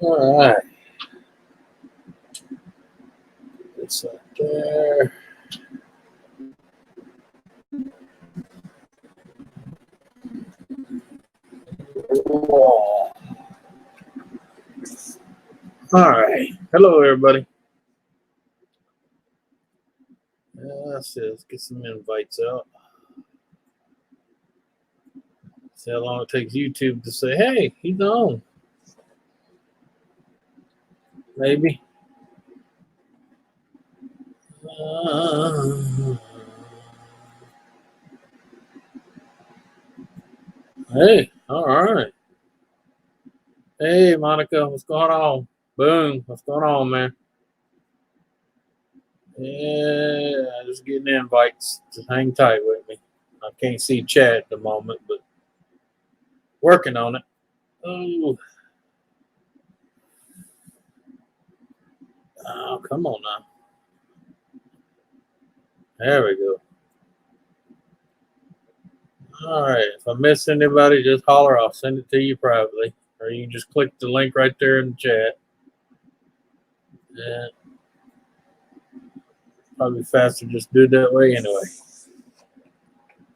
All right. It's up there. Wall. All right. Hello, everybody. Let's see. Let's get some invites out. See how long it takes YouTube to say, "Hey, he's on." Maybe. Hey. All right. Hey, Monica. What's going on? Boom. What's going on, man? Yeah, just getting invites. Just hang tight with me. I can't see chat at the moment, but working on it. Oh, oh, come on now. There we go. All right. If I miss anybody, just holler. I'll send it to you privately, or you can just click the link right there in the chat. Yeah, probably faster just do it that way anyway.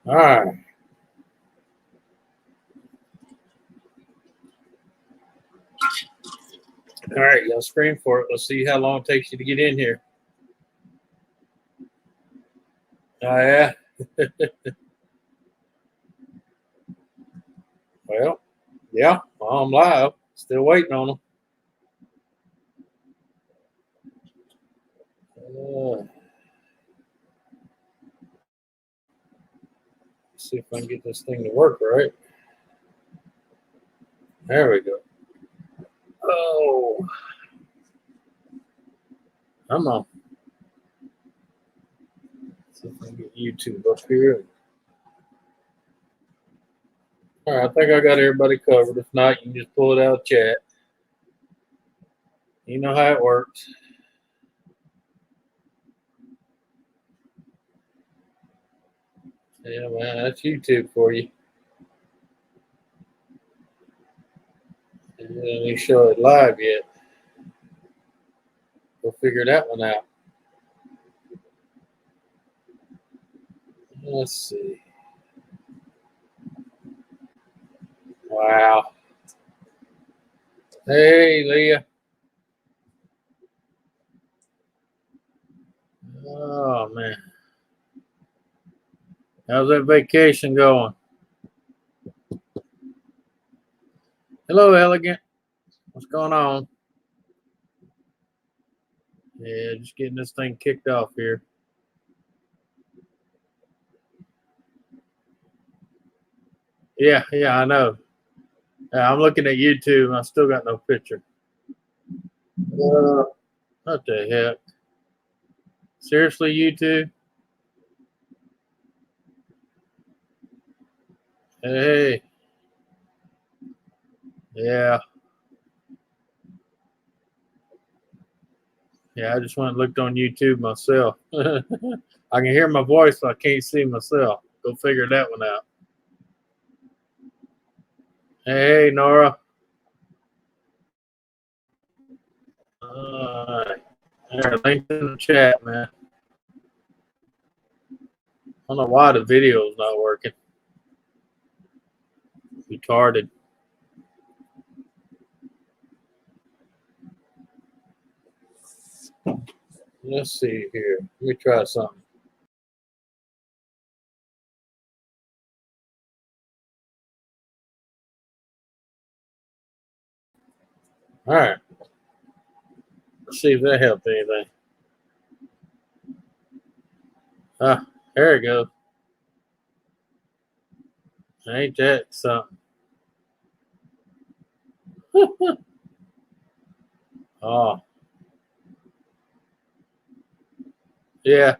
All right. All right. Y'all scream for it. Let's see how long it takes you to get in here. Oh, yeah. Well, yeah. Well, I'm live. Still waiting on them. See if I can get this thing to work right. There we go. Oh, come on. See if I can get YouTube up here. All right, I think I got everybody covered. If not, you can just pull it out of chat. You know how it works. Yeah, man, that's YouTube for you. Didn't even show it live yet. We'll figure that one out. Let's see. Wow. Hey, Leah. Oh, man. How's that vacation going? Hello, Elegant. What's going on? Yeah, just getting this thing kicked off here. Yeah, I know. I'm looking at YouTube and I still got no picture. What the heck? Seriously, YouTube? Hey. Yeah. Yeah, I just went and looked on YouTube myself. I can hear my voice, but I can't see myself. Go figure that one out. Hey, Nora. All right. There, link in the chat, man. I don't know why the video is not working. Retarded. Let's see here. Let me try something. All right. Let's see if that helped anything. There it goes. Ain't that something? Oh, yeah.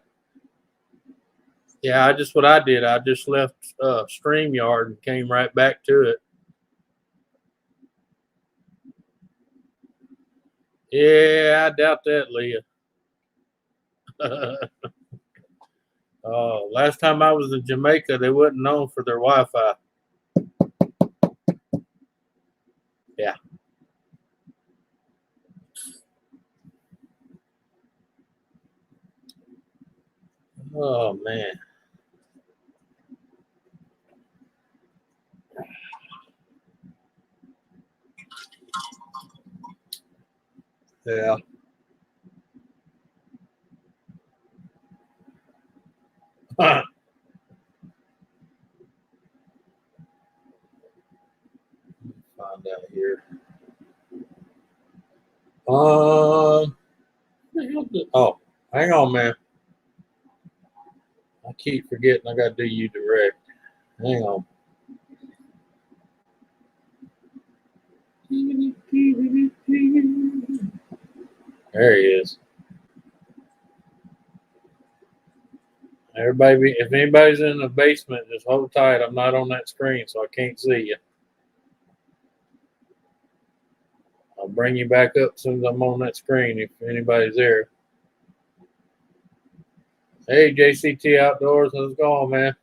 Yeah, what I did. I just left StreamYard and came right back to it. Yeah, I doubt that, Leah. Last time I was in Jamaica, they wasn't known for their Wi-Fi. Yeah. Oh man. Yeah. Find out here. Oh, hang on, man. I keep forgetting I gotta do you direct. Hang on. There he is. Everybody, if anybody's in the basement, just hold tight. I'm not on that screen, so I can't see you. I'll bring you back up as soon as I'm on that screen if anybody's there. Hey, JCT Outdoors, how's it going, man?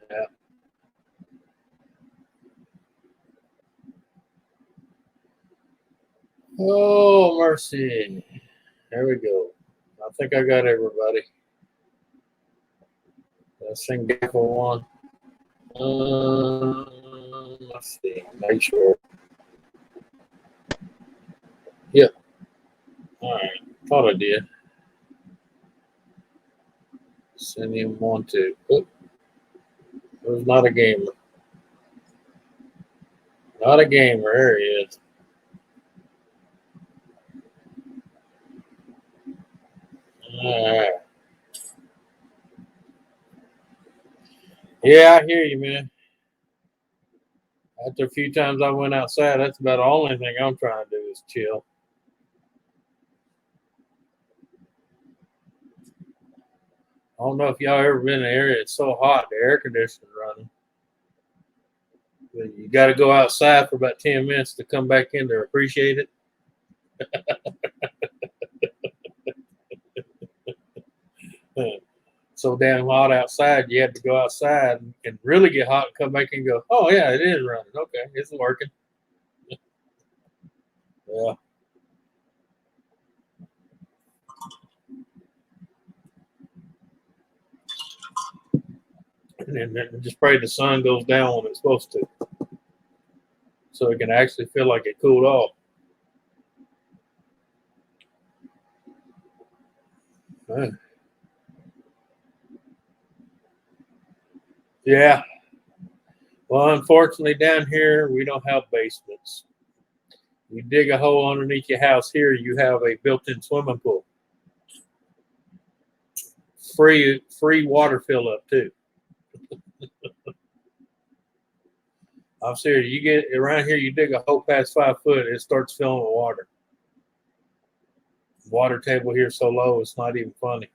Yeah. Oh, mercy. There we go. I think I got everybody. Let's sing for one. Let's see. Make sure. Yep. All right. Thought I did. Send him one, two. Oh, it was not a gamer. Not a gamer. There he is. All right. Yeah, I hear you, man. After a few times I went outside, that's about the only thing I'm trying to do is chill. I don't know if y'all ever been in an area it's so hot, the air conditioner's running. But you got to go outside for about 10 minutes to come back in to appreciate it. So damn hot outside, you had to go outside and really get hot and come back and go, oh, yeah, it is running. Okay, it's working. Yeah. And then just pray the sun goes down when it's supposed to, so it can actually feel like it cooled off. Yeah. Well, unfortunately, down here we don't have basements. You dig a hole underneath your house here, you have a built-in swimming pool. Free water fill up too. I'm serious. You get around here, you dig a hole past 5 foot, it starts filling with water. Water table here so low, it's not even funny.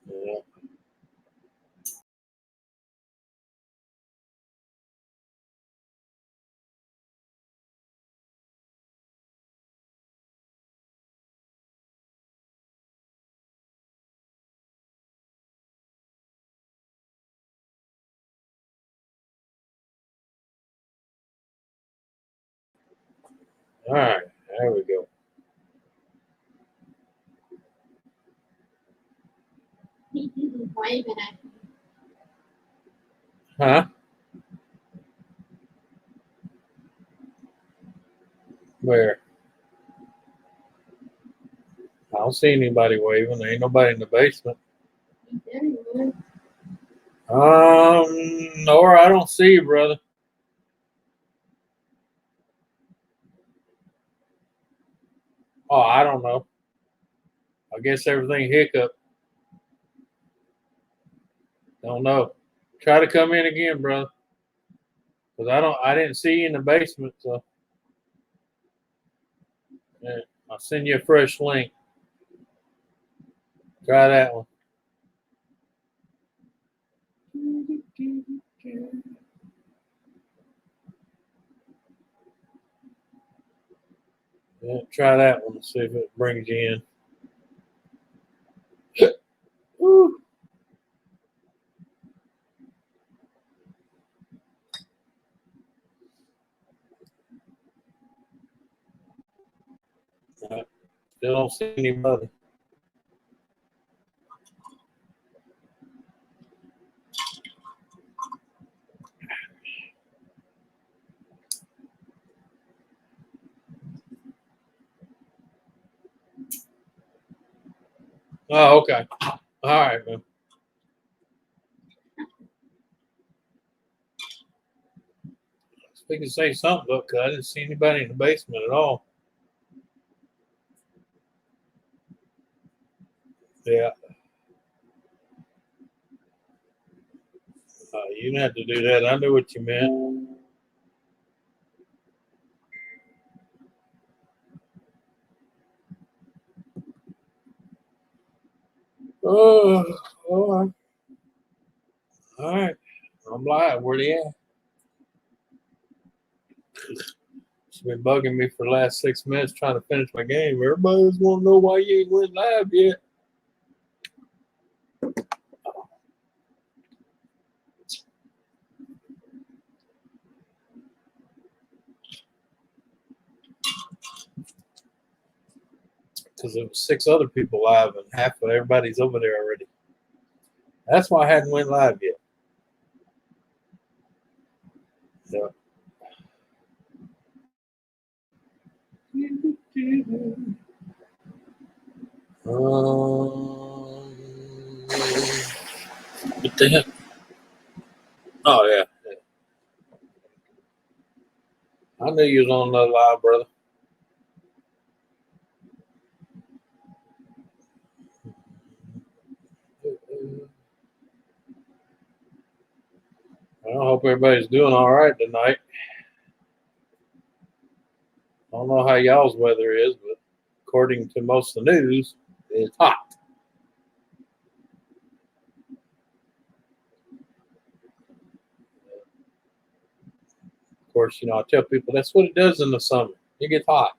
Yeah. All right, there we go. Huh? Where? I don't see anybody waving. There ain't nobody in the basement. Nora, I don't see you, brother. Oh, I don't know. I guess everything hiccup. Don't know. Try to come in again, brother. Cause I didn't see you in the basement, so yeah, I'll send you a fresh link. Try that one. Yeah, try that one and see if it brings you in. Woo. Still don't see anybody. Oh, okay. All right, man. We can say something, look, 'cause I didn't see anybody in the basement at all. Yeah. You didn't have to do that. I knew what you meant. Oh, all right. All right. I'm live. Where they at? She's been bugging me for the last 6 minutes trying to finish my game. Everybody's want to know why you ain't went live yet. Because there was 6 other people live and half of everybody's over there already. That's why I hadn't went live yet. So. What the heck? Oh, yeah. I knew you was on another live, brother. I hope everybody's doing all right tonight. I don't know how y'all's weather is, but according to most of the news, it's hot. Of course, I tell people that's what it does in the summer. It gets hot.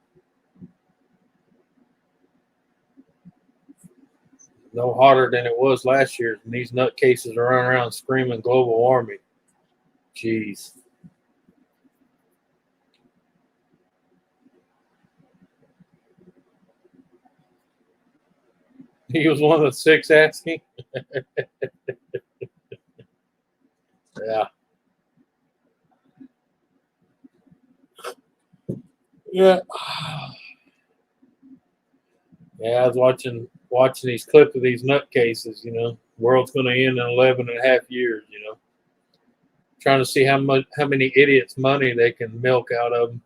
No hotter than it was last year. And these nutcases are running around screaming global warming. Jeez. He was one of the 6 asking. Yeah. Yeah. Yeah, I was watching these clips of these nutcases, World's going to end in 11 and a half years, Trying to see how many idiots' money they can milk out of them.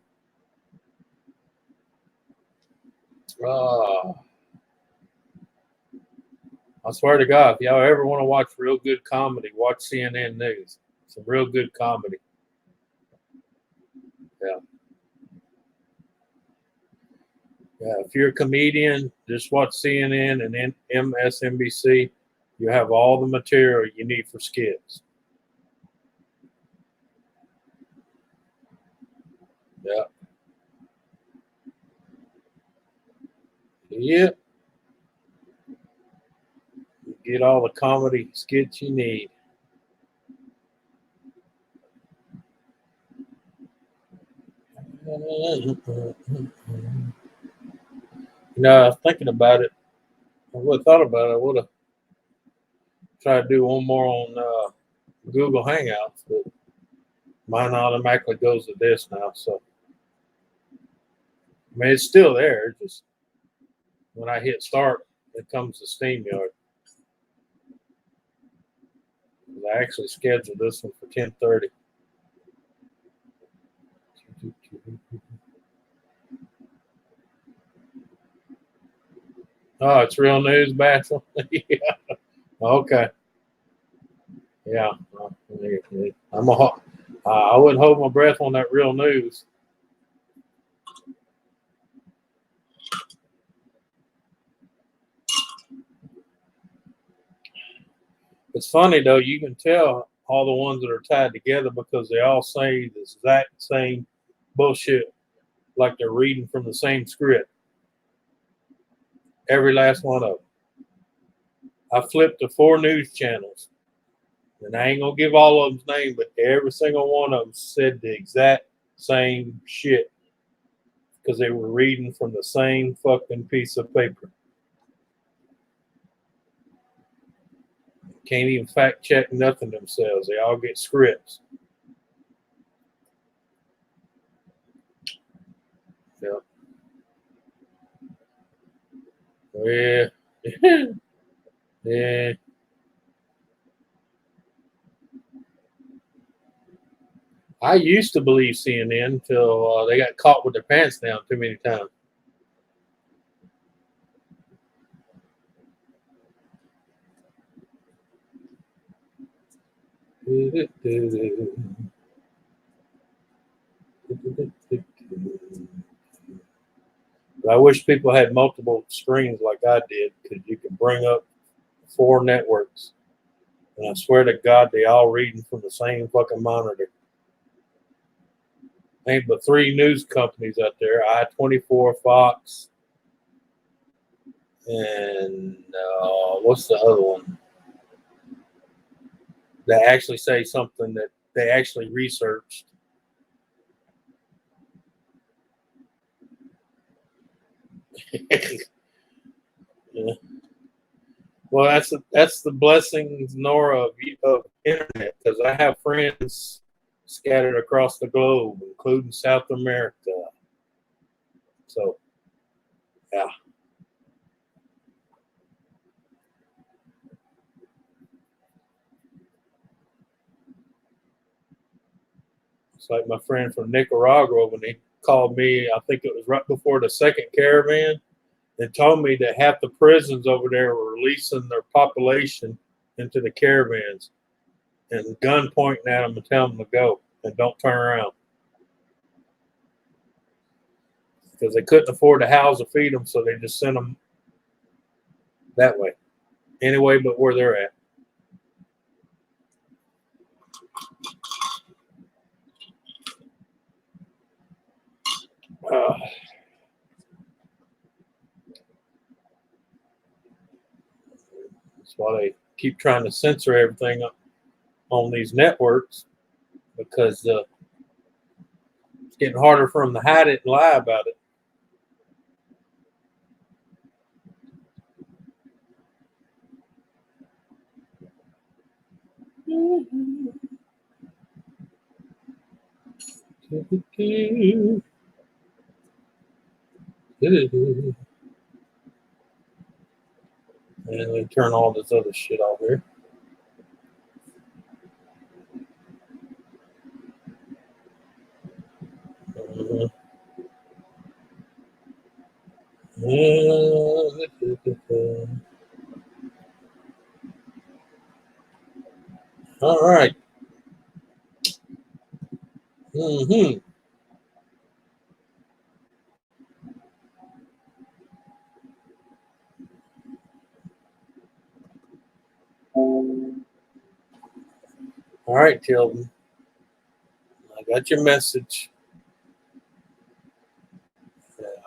I swear to God, if y'all ever want to watch real good comedy, watch CNN News. Some real good comedy. Yeah. Yeah, if you're a comedian, just watch CNN and MSNBC. You have all the material you need for skits. Yeah. Yep. You get all the comedy skits you need. Thinking about it, I would have thought about it. I would have tried to do one more on Google Hangouts, but mine automatically goes to this now. So, I mean, it's still there. Just when I hit start, it comes to StreamYard. I actually scheduled this one for 10:30. Oh, it's real news, Basil. Yeah. Okay. Yeah. I wouldn't hold my breath on that real news. It's funny though. You can tell all the ones that are tied together because they all say the exact same bullshit, like they're reading from the same script. Every last one of them. I flipped to 4 news channels, and I ain't gonna give all of them's name, but every single one of them said the exact same shit. because they were reading from the same fucking piece of paper. Can't even fact check nothing themselves. They all get scripts. Yep. Yeah. Yeah. I used to believe CNN until they got caught with their pants down too many times. I wish people had multiple screens like I did, because you could bring up 4 networks, and I swear to God, they all reading from the same fucking monitor. Ain't but 3 news companies out there: I-24, Fox, and what's the other one that actually say something that they actually researched. Yeah. Well, that's the blessings, Nora, of internet, because I have friends scattered across the globe, including South America. So, yeah. It's like my friend from Nicaragua, when he called me, I think it was right before the second caravan, and told me that half the prisons over there were releasing their population into the caravans and gun pointing at them and telling them to go and don't turn around, because they couldn't afford to house or feed them, so they just sent them that way, anyway, but where they're at. That's why they keep trying to censor everything on these networks, because it's getting harder for them to hide it and lie about it. And we turn all this other shit off here. All right. Mm-hmm. All right, Tilden. I got your message.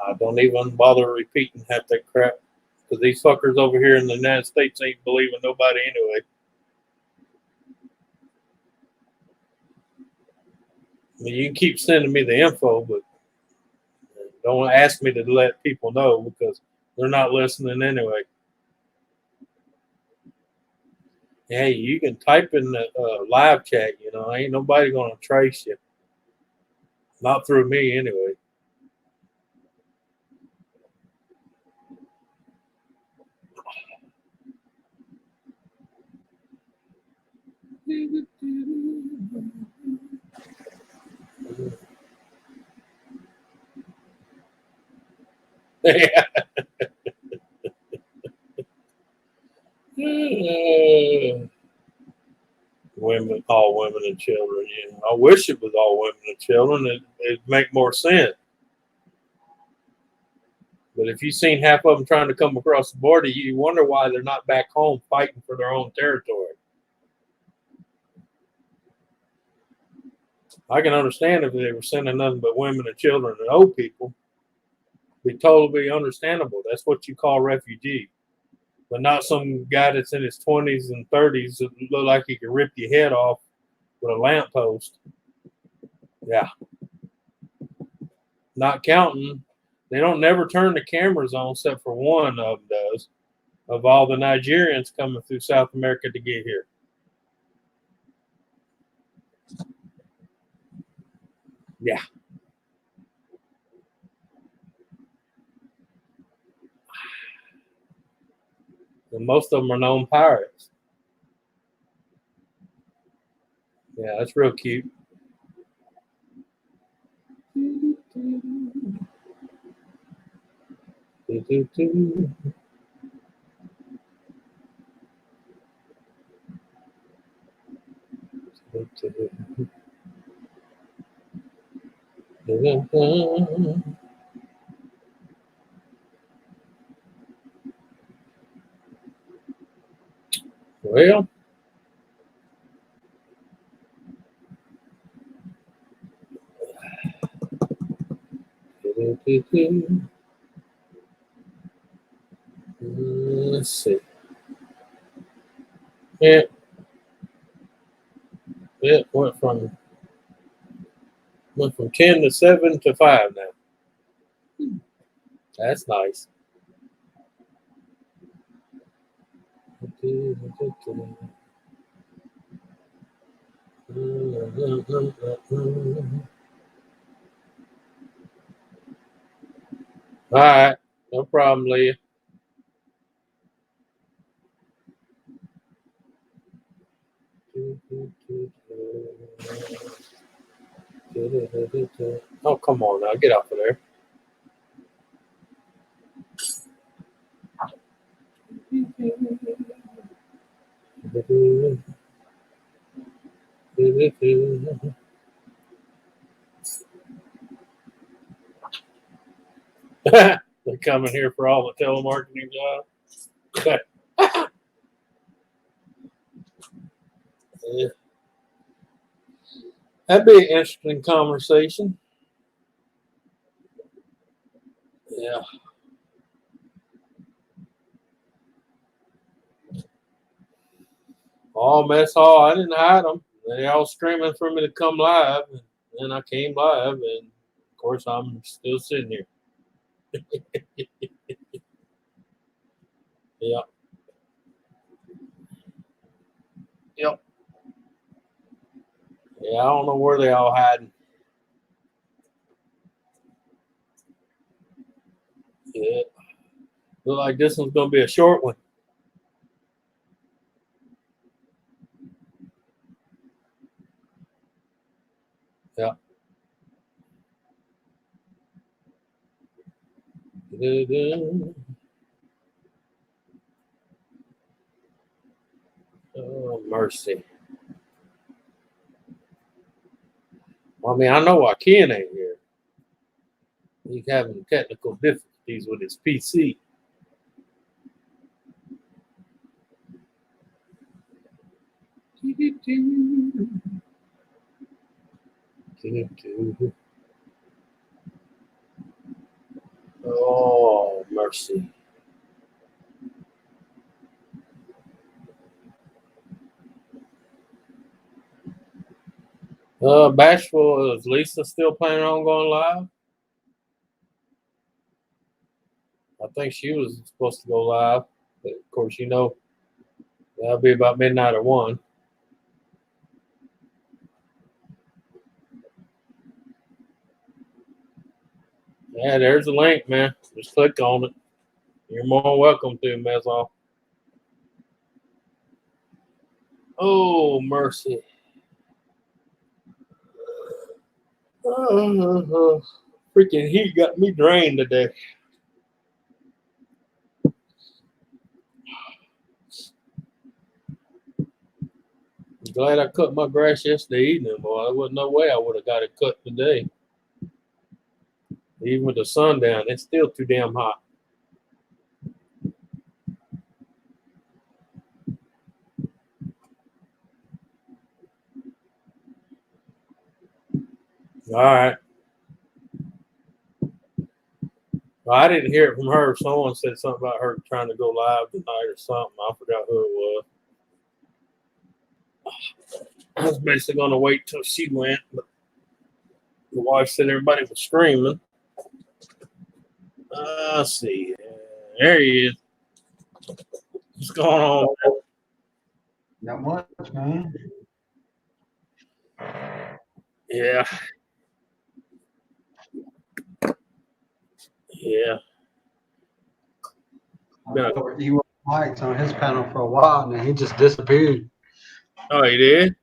I don't even bother repeating half that crap, because these fuckers over here in the United States ain't believing nobody anyway. I mean, you can keep sending me the info, but don't ask me to let people know, because they're not listening anyway. Hey, you can type in the live chat. Ain't nobody gonna trace you. Not through me anyway. Women, all women and children. Yeah, I wish it was all women and children. It'd make more sense. But if you've seen half of them trying to come across the border, you wonder why they're not back home fighting for their own territory. I can understand if they were sending nothing but women and children and old people. It'd be totally understandable. That's what you call refugee. But not some guy that's in his 20s and 30s that look like he could rip your head off with a lamppost. Yeah. Not counting They don't never turn the cameras on except for one of them does, of all the Nigerians coming through South America to get here. Yeah. And most of them are known pirates. Yeah, that's real cute. Well, let's see. It went from 10 to 7 to 5 now. That's nice. All right, no problem, Leah. Oh, come on now, get off of there. They're coming here for all the telemarketing jobs. Yeah. That'd be an interesting conversation. Yeah. All mess hall. I didn't hide them. They all screaming for me to come live, and then I came live, and of course I'm still sitting here. Yep. Yep. Yeah, I don't know where they all hiding. Yeah. Look like this one's gonna be a short one. Yeah. Oh, mercy. I mean, I know why Ken ain't here. He's having technical difficulties with his PC. Oh, mercy. Bashful, is Lisa still planning on going live? I think she was supposed to go live, but of course, that'll be about midnight or 1. Yeah, there's the link, man. Just click on it. You're more than welcome to, Mezal. Oh, mercy. Freaking heat got me drained today. I'm glad I cut my grass yesterday evening, boy. There wasn't no way I would have got it cut today. Even with the sun down, it's still too damn hot. All right. Well, I didn't hear it from her. Someone said something about her trying to go live tonight or something. I forgot who it was. I was basically going to wait till she went, but the wife said everybody was screaming. Let's see. There he is. What's going on? Not much, man. Yeah. Yeah. He was Mike's on his panel for a while, and then he just disappeared. Oh, he did?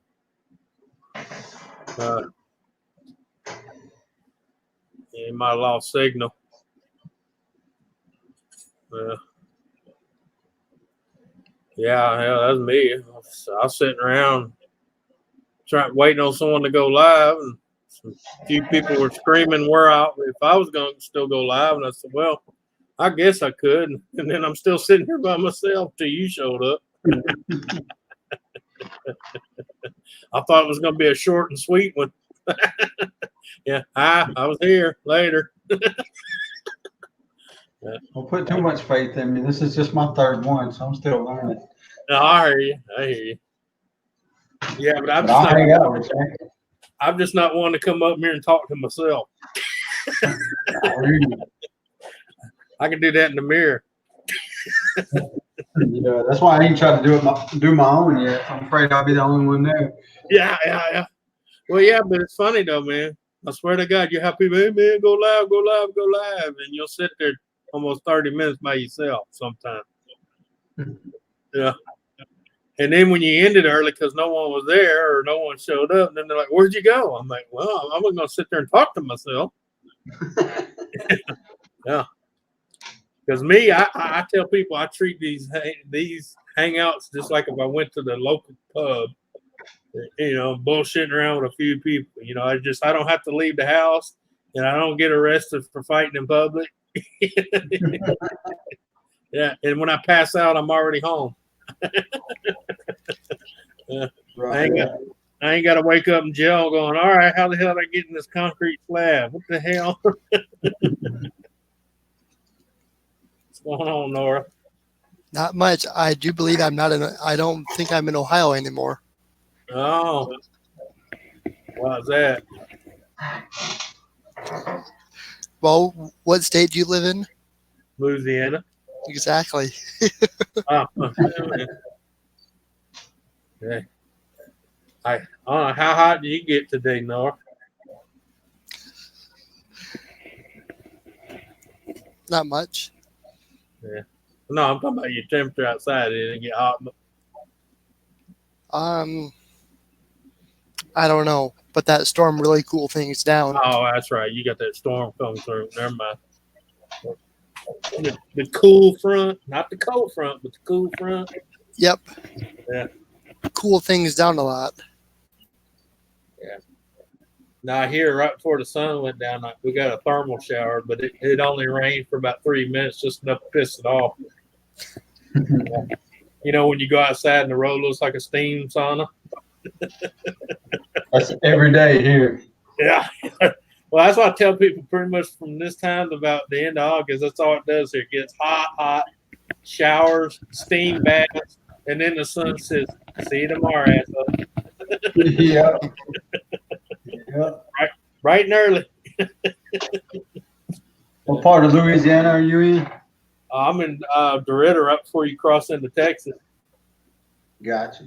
He might have lost signal. Yeah, that's me. I was sitting around waiting on someone to go live, and a few people were screaming if I was going to still go live, and I said, well, I guess I could. And then I'm still sitting here by myself till you showed up. I thought it was going to be a short and sweet one. Yeah, I was here later. Don't put too much faith in me. This is just my third one, so I'm still learning. No, I hear you. Yeah, but I'm just not wanting to come up here and talk to myself. I can do that in the mirror. Yeah, that's why I ain't tried to do my own yet. I'm afraid I'll be the only one there. Yeah. Well, yeah, but it's funny though, man. I swear to God, you have people, hey man, go live, and you'll sit there almost 30 minutes by yourself sometimes. Yeah. And then when you ended early because no one was there or no one showed up, then they're like, where'd you go? I'm like, well, I'm going to sit there and talk to myself. Yeah. Because me, I tell people I treat these hangouts just like if I went to the local pub, bullshitting around with a few people. I don't have to leave the house and I don't get arrested for fighting in public. Yeah. And when I pass out, I'm already home. I ain't got to wake up in jail going, all right, how the hell did I get in this concrete slab? What the hell? What's going on, Nora? Not much. I do believe I don't think I'm in Ohio anymore. Oh. Why's that? Well, what state do you live in? Louisiana. Exactly. Oh, okay. How hot do you get today, Nora? Not much. Yeah. No, I'm talking about your temperature outside. It didn't get hot. I don't know, but that storm really cooled things down. Oh, that's right. You got that storm coming through. Never mind. The cool front, not the cold front, but the cool front. Yep. Yeah. Cool things down a lot. Yeah. Now here, right before the sun went down, we got a thermal shower, but it only rained for about 3 minutes, just enough to piss it off. When you go outside and the road looks like a steam sauna. That's every day here. Yeah. Well, that's what I tell people pretty much from this time to about the end of August. That's all it does here. It gets hot, showers, steam baths, and then the sun says, see you tomorrow, asshole. Yeah. Right and early. What part of Louisiana are you in? I'm in DeRidder, right before you cross into Texas. Gotcha.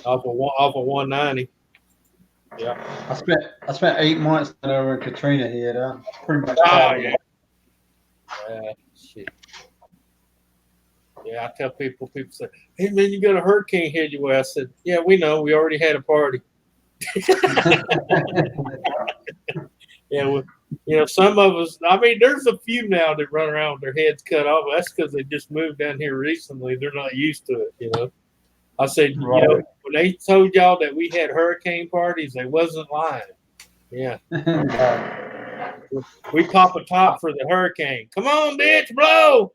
Off of 190. Yeah. I spent 8 months over in Katrina hit. I'm pretty much. Oh yeah. Shit. Yeah, I tell people say, hey man, you got a hurricane hit your way. I said, yeah, we know. We already had a party. Yeah, some of us, there's a few now that run around with their heads cut off. That's because they just moved down here recently. They're not used to it, I said, right. When they told y'all that we had hurricane parties, they wasn't lying. Yeah. We pop a top for the hurricane. Come on, bitch, blow.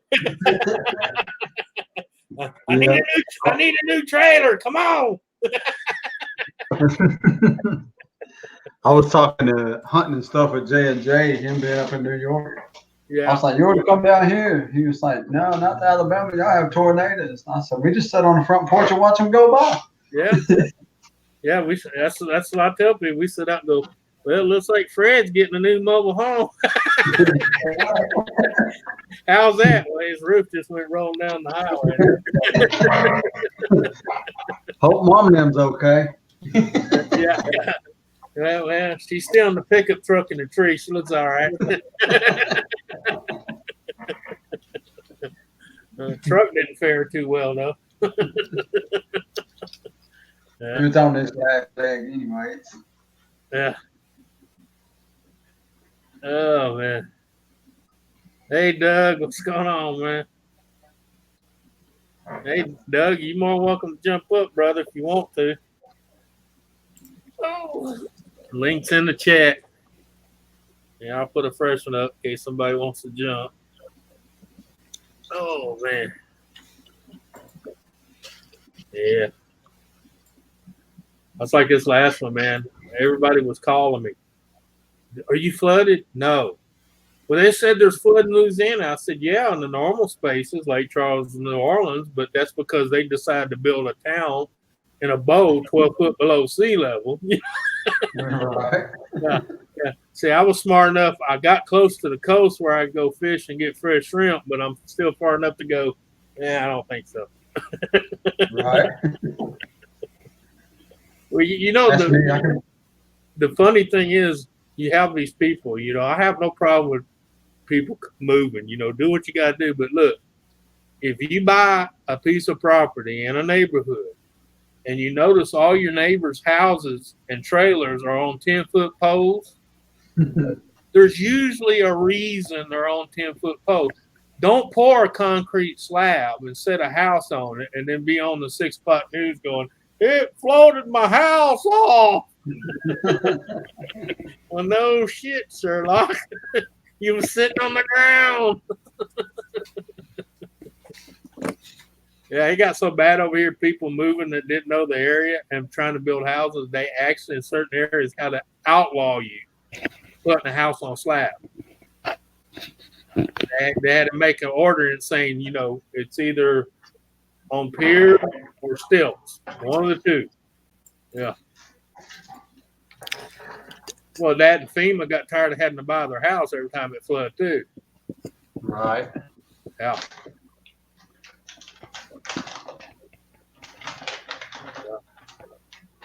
I need a new trailer. Come on. I was talking to Hunting and stuff with J&J, him being up in New York. Yeah. I was like, you want to come down here? He was like, no, not to Alabama. Y'all have tornadoes. I said, we just sat on the front porch and watch them go by. Yeah. Yeah, that's what I tell people. We sit out and go, Well, it looks like Fred's getting a new mobile home. How's that? Well, his roof just went rolling down the highway. Hope mom and them's okay. Yeah. Well, she's still in the pickup truck in the tree. She looks all right. Truck didn't fare too well, though. He was on this last leg anyway. Yeah. Oh, man. Hey, Doug, what's going on, man? Hey, Doug, you're more welcome to jump up, brother, if you want to. Oh. Links in the chat. Yeah, I'll put a fresh one up in case somebody wants to jump. Oh, man. Yeah. That's like this last one, man. Everybody was calling me. Are you flooded? No. Well, they said there's flood in Louisiana. I said, yeah, in the normal spaces, Lake Charles and New Orleans, but that's because they decided to build a town in a bowl 12 foot below sea level. Right. Yeah. See, I was smart enough. I got close to the coast where I could go fish and get fresh shrimp, but I'm still far enough to go, yeah, I don't think so. Right. Well, you know, That's me. I can- the funny thing is, you have these people, you know, I have no problem with people moving, you know, do what you got to do. But look, if you buy a piece of property in a neighborhood and you notice all your neighbors' houses and trailers are on 10-foot poles, there's usually a reason they're on 10-foot poles. Don't pour a concrete slab and set a house on it and then be on the 6 o'clock news going, it floated my house off. Well, no shit, Sherlock. You were sitting on the ground. Yeah, it got so bad over here, people moving that didn't know the area and trying to build houses. They actually, in certain areas, had to outlaw you putting a house on slab. They had to make an ordinance saying, you know, it's either on pier or stilts. One of the two. Yeah. Well, Dad and FEMA got tired of having to buy their house every time it flooded, too. Right. Yeah.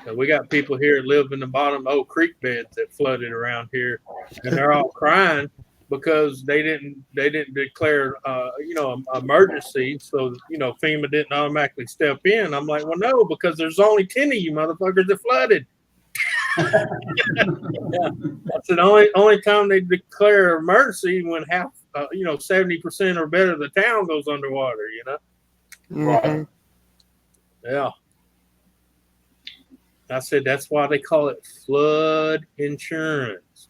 So we got people here that live in the bottom of old creek beds that flooded around here, and they're all crying because they didn't declare you know, emergency. So, you know, FEMA didn't automatically step in. I'm like, well, no, because there's only 10 of you motherfuckers that flooded. Yeah. That's the only time they declare emergency when half, you know, 70% or better of the town goes underwater, you know? Mhm. Yeah. I said, that's why they call it flood insurance.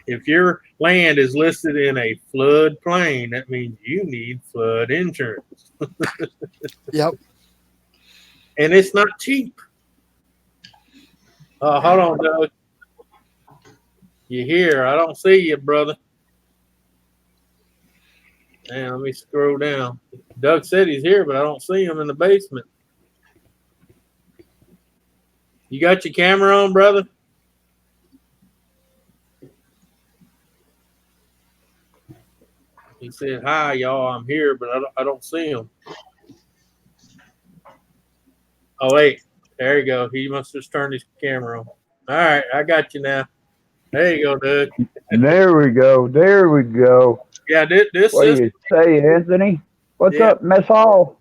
If your land is listed in a flood plain, that means you need flood insurance. Yep. And it's not cheap. Hold on, Doug. You here? I don't see you, brother. Man, let me scroll down. Doug said he's here, but I don't see him in the basement. You got your camera on, brother? He said, hi, y'all. I'm here, but I don't see him. Oh, wait. There you go. He must just turn his camera on. All right. I got you now. There you go, Doug. There we go. There we go. Yeah, this What do is. you say, Anthony? What's Yeah. up, Miss Hall?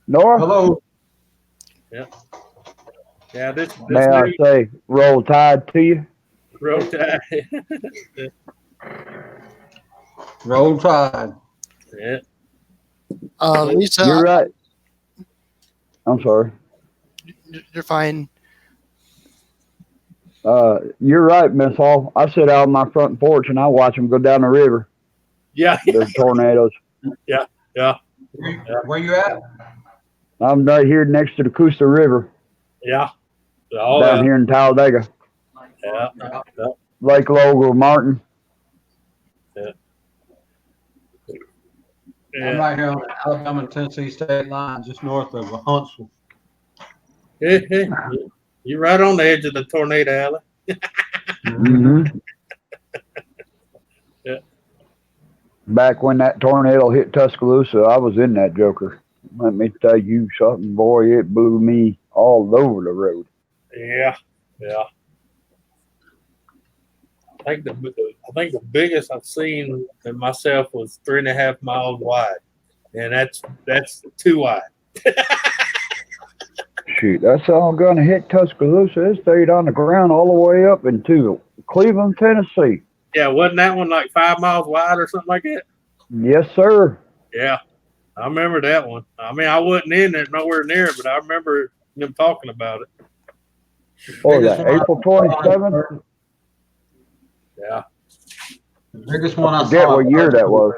Nora? Hello. Yeah, this May I new say, roll tide to you? road tide. Roll Tide. Yeah. Lisa, You're right. I'm sorry. you're fine. You're right, Miss Hall. I sit out on my front porch and I watch them go down the river. Yeah. There's tornadoes. Yeah. Where you at? I'm right here next to the Coosa River Yeah. All down that. here in Talladega. Yeah. Lake Logan, Martin. I'm right here on the Alabama and Tennessee state line, just north of Huntsville. Yeah. You're right on the edge of the tornado alley. Mm-hmm. Yeah. Back when that tornado hit Tuscaloosa, I was in that joker. Let me tell you something, boy. It blew me all over the road. Yeah, yeah. I think the biggest I've seen in myself was 3.5 miles wide, and that's too wide. Shoot, that's all going to hit Tuscaloosa. It stayed on the ground all the way up into Cleveland, Tennessee. Yeah, wasn't that one like 5 miles wide or something like that? Yes, sir. Yeah, I remember that one. I mean, I wasn't in it, nowhere near it, but I remember them talking about it. What was Biggest that, one I April saw, 27th? Yeah. The biggest one I Forget saw. what year that was.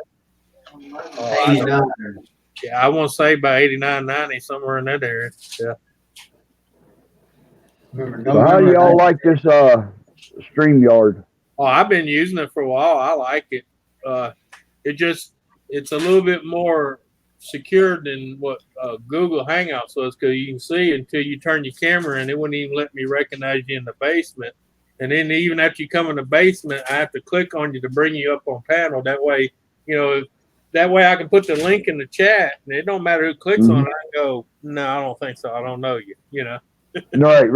Oh, I know. 89. Yeah, I want to say by 89, 90, somewhere in that area. Yeah. Remember So how do November y'all like this StreamYard? Oh, I've been using it for a while. I like it. It's a little bit more secure than what Google Hangouts was, because you can see until you turn your camera, and it wouldn't even let me recognize you in the basement. And then even after you come in the basement, I have to click on you to bring you up on panel. That way, that way I can put the link in the chat, and it don't matter who clicks on it. I can go, no, I don't think so. I don't know you. Right.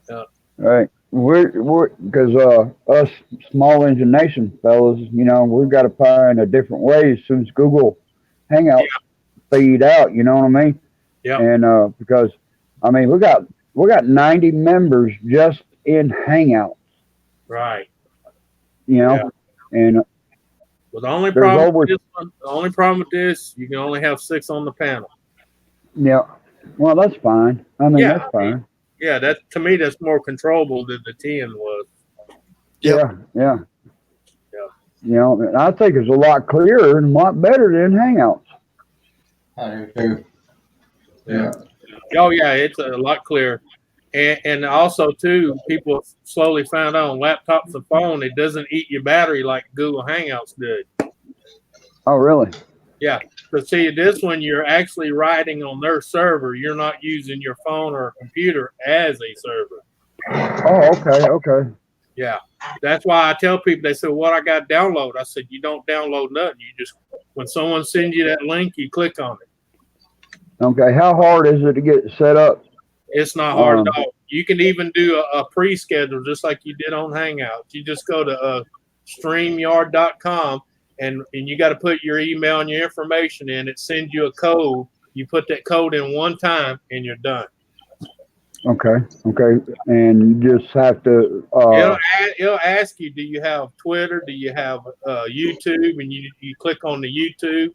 Yeah. Right. We're because us small engine nation fellas, we've got to find a different way as soon as Google Hangouts feed out. You know what I mean? Yeah. And because I mean we got 90 members just in Hangouts. Right. And Well, the only there's problem over with this one, you can only have 6 on the panel. yeah. Well, that's fine. I mean that's fine. Yeah, to me that's more controllable than the 10 was. Yep. Yeah. And I think it's a lot clearer and a lot better than Hangouts. I do too. Yeah. Oh yeah, it's a lot clearer. And also too, people slowly found out on laptops and phone, it doesn't eat your battery like Google Hangouts did. Oh, really? Yeah. But see, this one you're actually writing on their server. You're not using your phone or computer as a server. Oh, okay. Yeah. That's why I tell people, they say, what I got to download? I said, you don't download nothing. You just, when someone sends you that link, you click on it. Okay. How hard is it to get set up? It's not hard at all. You can even do a pre-schedule just like you did on Hangouts. You just go to StreamYard.com and you got to put your email and your information in. It sends you a code. You put that code in one time and you're done. Okay. And you just have to. It'll ask you, do you have Twitter? Do you have YouTube? And you click on the YouTube.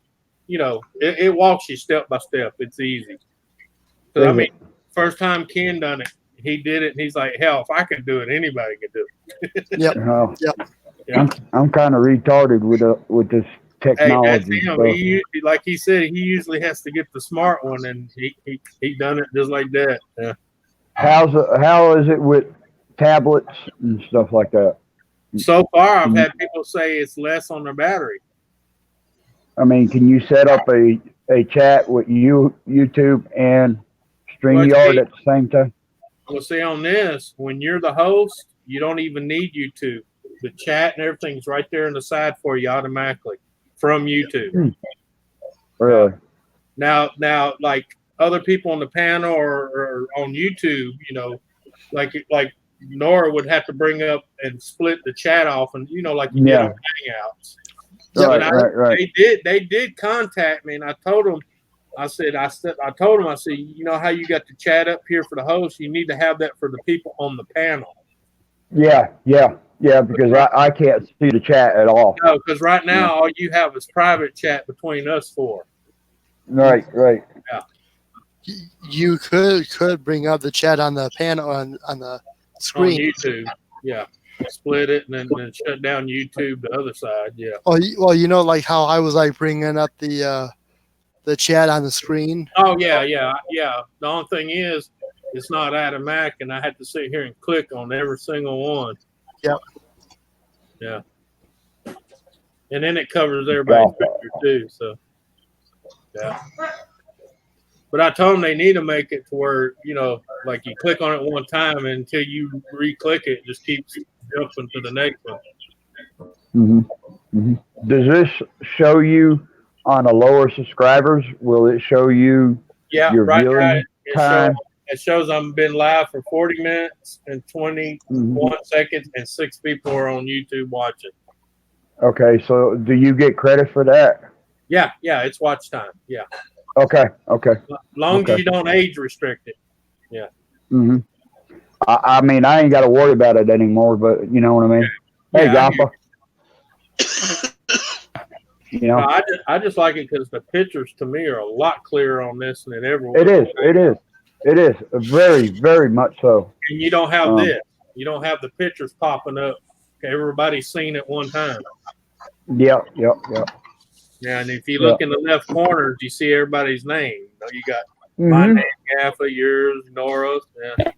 It walks you step by step. It's easy. I mean, first time Ken done it, he did it, and he's like, hell, if I can do it, anybody can do it. Yep. Yeah. I'm kind of retarded with this technology. Hey, that's him. Like he said, he usually has to get the smart one, and he done it just like that. Yeah. How is it with tablets and stuff like that? So far, I've had people say it's less on their battery. I mean, can you set up a chat with YouTube and StreamYard at the same time? Well, see, on this, when you're the host, you don't even need YouTube. The chat and everything's right there on the side for you automatically from YouTube. Really? Now, like other people on the panel or on YouTube, like Nora would have to bring up and split the chat off, and like you did on Hangouts. Right. They did contact me, and I told them, I told them, you know how you got the chat up here for the host? You need to have that for the people on the panel. Yeah, because I can't see the chat at all. No, because right now all you have is private chat between us four. Right. Yeah. You could bring up the chat on the panel on the screen. On YouTube, yeah. Split it and then shut down YouTube the other side, yeah. Oh, well, like how I was like bringing up the chat on the screen. Oh yeah. The only thing is, it's not automatic, and I had to sit here and click on every single one. Yep. Yeah. And then it covers everybody's picture too. So, yeah. But I told them they need to make it to where, you know, like you click on it one time and until you re-click it, it just keeps jumping to the next one. Does this show you on the lower subscribers? Will it show you Yeah, your right now viewing time? it shows I've been live for 40 minutes and 21 seconds, and 6 people are on YouTube watching. Okay, so do you get credit for that? Yeah, it's watch time. Yeah. Okay. Long as you don't age restrict it. I mean, I ain't got to worry about it anymore, but you know what I mean? Hey, Yeah, I Goppa. You know, I just like it because the pictures to me are a lot clearer on this than it ever was. it is very, very much so. And you don't have this. You don't have the pictures popping up. Everybody's seen it one time. Yep. Yeah, and if you look in the left corners, you see everybody's name. You got my name, Gaffa, yours, Nora's. Yeah.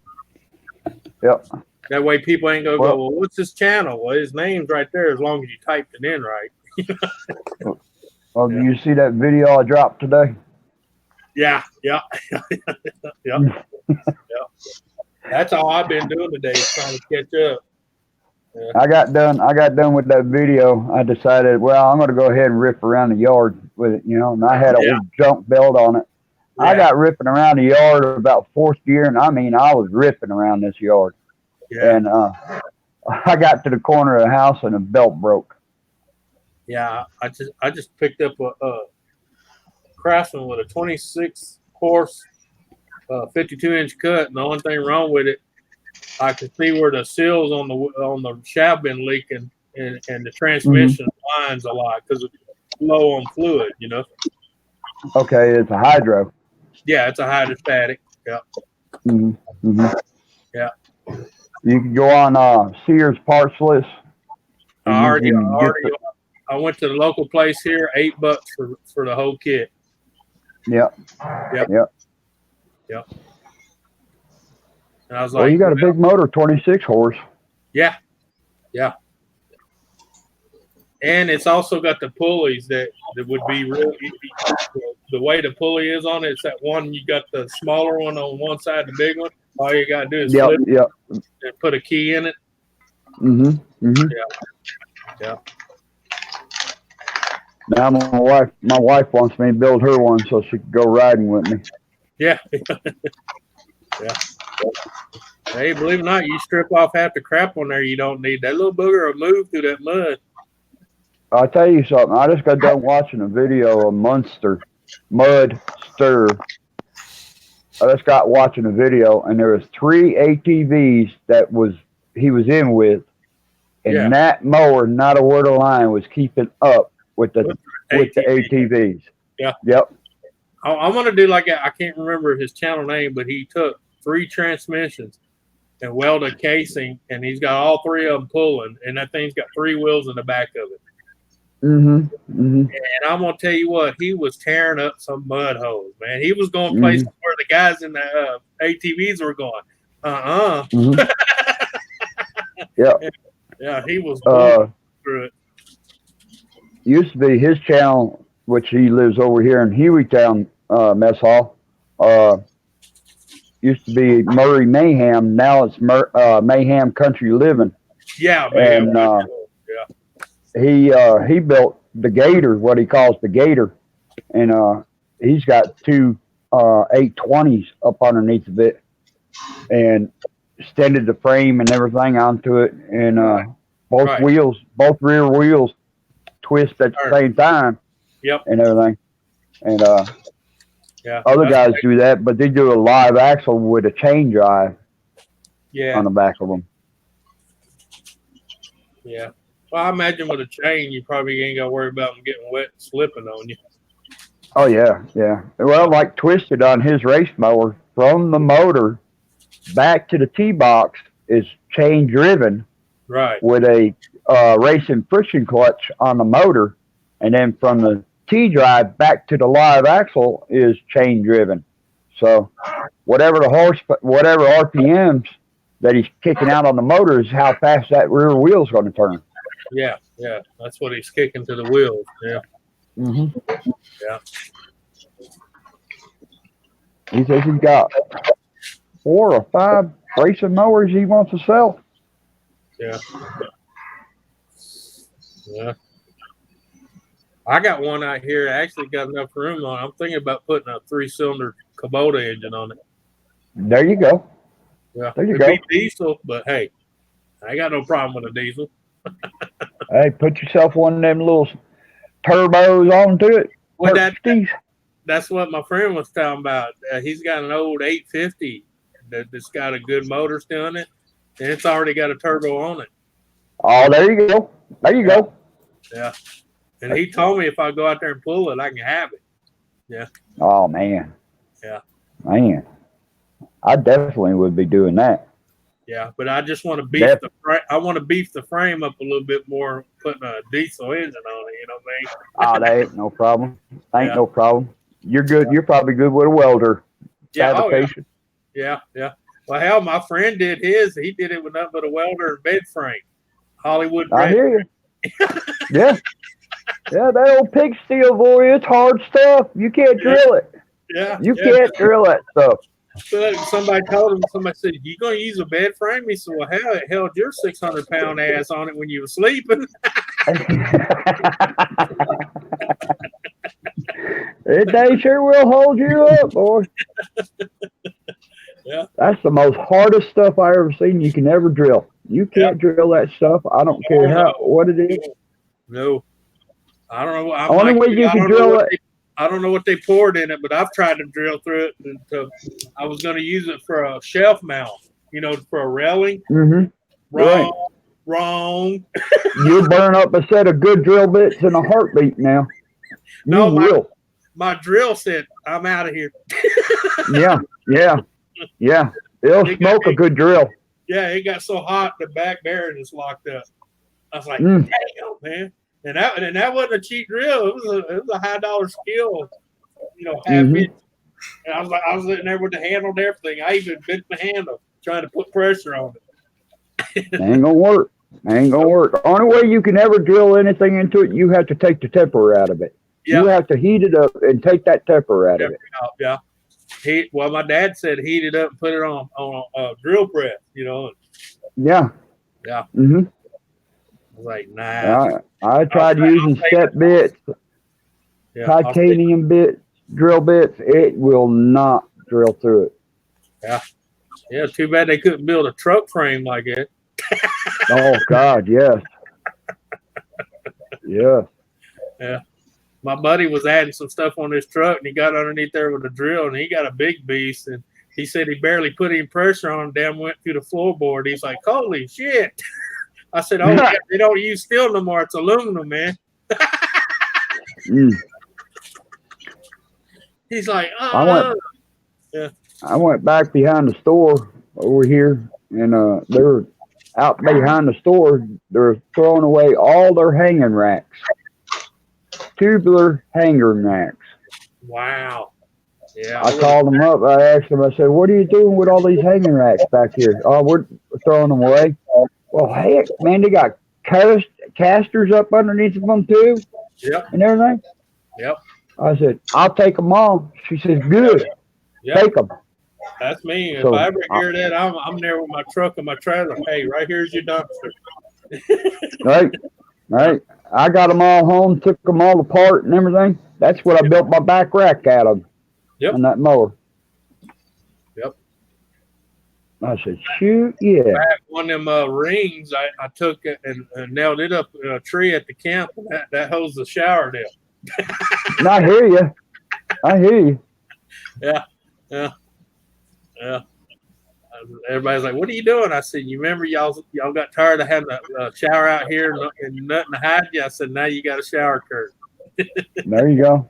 Yep. That way people ain't gonna go, well, what's his channel? Well, his name's right there as long as you typed it in right. Well, do you see that video I dropped today? Yeah. That's all I've been doing today, trying to catch up. Yeah. I got done with that video. I decided, well, I'm going to go ahead and rip around the yard with it, you know, and I had a old junk belt on it. Yeah. I got ripping around the yard about fourth gear, and I mean, I was ripping around this yard. Yeah. And I got to the corner of the house, and the belt broke. Yeah, I just picked up a Craftsman with a 26 horse, 52-inch cut, and the only thing wrong with it, I could see where the seals on the shaft been leaking, and the transmission lines a lot because it's low on fluid, you know. Okay, it's a hydro. Yeah, it's a hydrostatic. Yeah. Yeah. You can go on Sears parts list. I went to the local place here, $8 for the whole kit. Yep. And I was well, like, you got a big motor, 26 horse. Yeah. And it's also got the pulleys that would be really the way the pulley is on it. It's that one, you got the smaller one on one side, the big one. All you got to do is flip it and put a key in it. Yeah. Now my wife wants me to build her one so she can go riding with me. Yeah. Yeah. Hey, believe it or not, you strip off half the crap on there you don't need. That little booger will move through that mud. I'll tell you something. I just got done watching a video of Mudster. I just got watching a video, and there was 3 ATVs that he was in with, and that mower, not a word of line, was keeping up with the ATVs. Yeah. Yep. I want to do like I can't remember his channel name, but he took 3 transmissions and welded a casing, and he's got all 3 of them pulling, and that thing's got 3 wheels in the back of it. And I'm gonna tell you what, he was tearing up some mud holes, man. He was going places where the guys in the ATVs were going. Yeah, he was through it. Used to be his channel, which he lives over here in Hueytown, Mess Hall. Used to be Murray Mayhem. Now it's Mayhem Country Living. Yeah, man. And he built the Gator, what he calls the Gator, and he's got 2 820s up underneath of it, and extended the frame and everything onto it, and both rear wheels twist at the same time. Yep. And everything. And other guys do that, but they do a live axle with a chain drive on the back of them. Yeah. Well, I imagine with a chain, you probably ain't got to worry about them getting wet and slipping on you. Oh, yeah. Well, like Twisted on his race mower, from the motor back to the T-box is chain driven. Right. With a racing friction clutch on the motor. And then from the T-drive back to the live axle is chain driven. So whatever RPMs that he's kicking out on the motor is how fast that rear wheel is going to turn. Yeah. That's what he's kicking to the wheels. Yeah. Yeah. He says he's got 4 or 5 racing mowers he wants to sell. Yeah. Yeah. I got one out here. I actually got enough room on it. I'm thinking about putting a 3-cylinder Kubota engine on it. There you go. Yeah. There you It'd go. be diesel, but hey, I ain't got no problem with a diesel. Hey, put yourself one of them little turbos onto it. Well, That's that's what my friend was talking about. He's got an old 850 that's got a good motor still in it, and it's already got a turbo on it. Oh, there you go. There you go. Yeah. And he told me if I go out there and pull it, I can have it. Oh, man. Yeah. Man. I definitely would be doing that. Yeah, but I just want to beef I want to beef the frame up a little bit more, putting a diesel engine on it. You know what I mean? Oh, that ain't no problem. Ain't Yeah. no problem. You're good. You're probably good with a welder. Yeah. Oh, yeah. Fabrication. Yeah. Well, hell, my friend did his. He did it with nothing but a welder and bed frame. Hollywood. I Red. hear you. Yeah. Yeah, that old pig steel boy, it's hard stuff. You can't drill it. Yeah. You can't drill that stuff. So somebody told him. Somebody said, "You gonna use a bed frame?" He said, "Well, hell, it held your 600-pound ass on it when you were sleeping." They sure will hold you up, boy. Yeah. That's the most hardest stuff I ever seen you can ever drill. You can't drill that stuff. I don't care what it is. No, I don't know. Only way you can drill it. I don't know what they poured in it, but I've tried to drill through it. And I was going to use it for a shelf mount, for a railing. Mm-hmm. Wrong. You burn up a set of good drill bits in a heartbeat now. No, You will. My drill said, "I'm out of here." Yeah. It'll smoke a good drill. Yeah, it got so hot the back bearing is locked up. I was like, "Damn, man!" And that wasn't a cheap drill. It was a $high skill, half inch. And I was sitting there with the handle and everything. I even bent the handle trying to put pressure on it. Ain't gonna work. The only way you can ever drill anything into it, you have to take the temper out of it. Yeah. You have to heat it up and take that temper out of it. Yeah. My dad said heat it up and put it on a drill press, Yeah. Yeah. Mm-hmm. I was like, nah. I tried using step bits, titanium drill bits. It will not drill through it. Yeah, too bad they couldn't build a truck frame like it. Oh, God, yes. Yeah. Yeah. My buddy was adding some stuff on his truck, and he got underneath there with a drill, and he got a big beast, and he said he barely put any pressure on him, damn went through the floorboard. He's like, holy shit. I said, oh, yeah, they don't use steel no more. It's aluminum, man. He's like, I went back behind the store over here, and they were out behind the store. They're throwing away all their hanging racks, tubular hanging racks. Wow. Yeah. I called them up. I asked them, I said, what are you doing with all these hanging racks back here? Oh, we're throwing them away. Well, heck, man, they got casters up underneath of them too. Yep. And everything. Yep. I said, I'll take them all. She says, good. Yep. Take them. That's me. So, if I ever hear that, I'm there with my truck and my trailer. Hey, right here's your dumpster. Right. I got them all home, took them all apart and everything. That's what I built my back rack out of. Yep. On that mower. Yep. I said, shoot, yeah. I had one of them rings. I took it and nailed it up in a tree at the camp. And that holds the shower down. And I hear you. Yeah. Everybody's like, what are you doing? I said, you remember y'all got tired of having a shower out here and nothing to hide you? I said, now you got a shower curtain. There you go.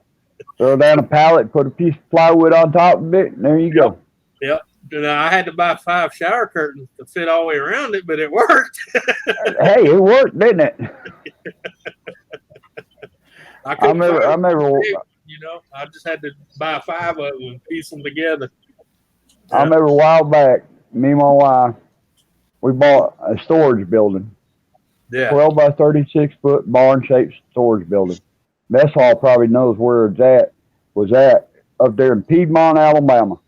Throw down a pallet, put a piece of plywood on top of it, and there you go. Yep. And I had to buy 5 shower curtains to fit all the way around it, but it worked. Hey, it worked, didn't it? I remember. I just had to buy 5 of them and piece them together. I remember a while back, me and my wife, we bought a storage building. Yeah. 12 by 36 foot barn shaped storage building. Mess Hall probably knows where it's at. Was at up there in Piedmont, Alabama.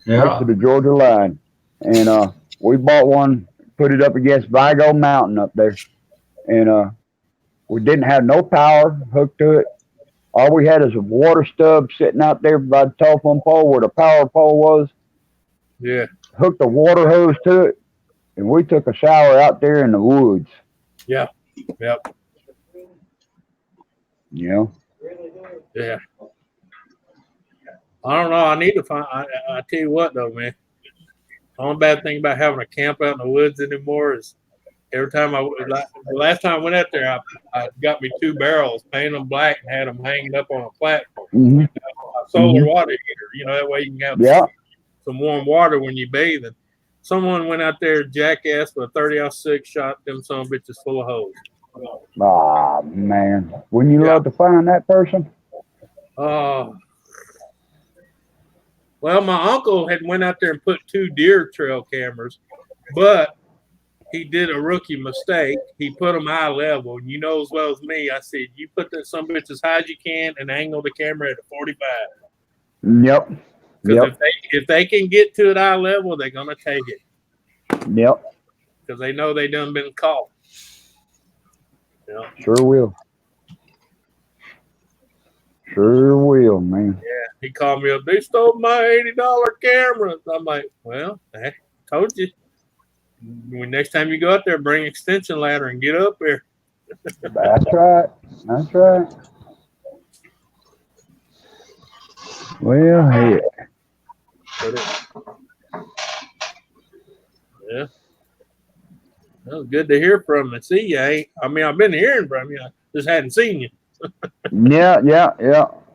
Up to the Georgia line. And we bought one, put it up against Vigo Mountain up there. And we didn't have no power hooked to it. All we had is a water stub sitting out there by the telephone pole where the power pole was. Yeah. Hooked a water hose to it, and we took a shower out there in the woods. Yeah. Yep. You know? Yeah. I don't know. I need to find. I tell you what, though, man. The only bad thing about having a camp out in the woods anymore is every time the last time I went out there, I got me 2 barrels, painted them black, and had them hanging up on a platform. Mm-hmm. A solar water heater, you know, that way you can have some warm water when you bathe. And someone went out there, jackass, with a 30-06 shot them some bitches full of hose. Ah, man. Wouldn't you love to find that person? Well, my uncle had went out there and put 2 deer trail cameras, but he did a rookie mistake. He put them eye level, and you know as well as me, I said, you put that some bitch as high as you can and angle the camera at a 45. Yep. Because if they can get to it eye level, they're gonna take it. Yep. Because they know they done been caught. Yeah. Sure will. Sure will, man. Yeah. He called me up. They stole my $80 cameras. I'm like, well, I told you. When next time you go out there, bring extension ladder and get up there. That's right. That's right. Well, hey. Yeah. That was good to hear from you. See you. I mean, I've been hearing from you. I just hadn't seen you. Yeah.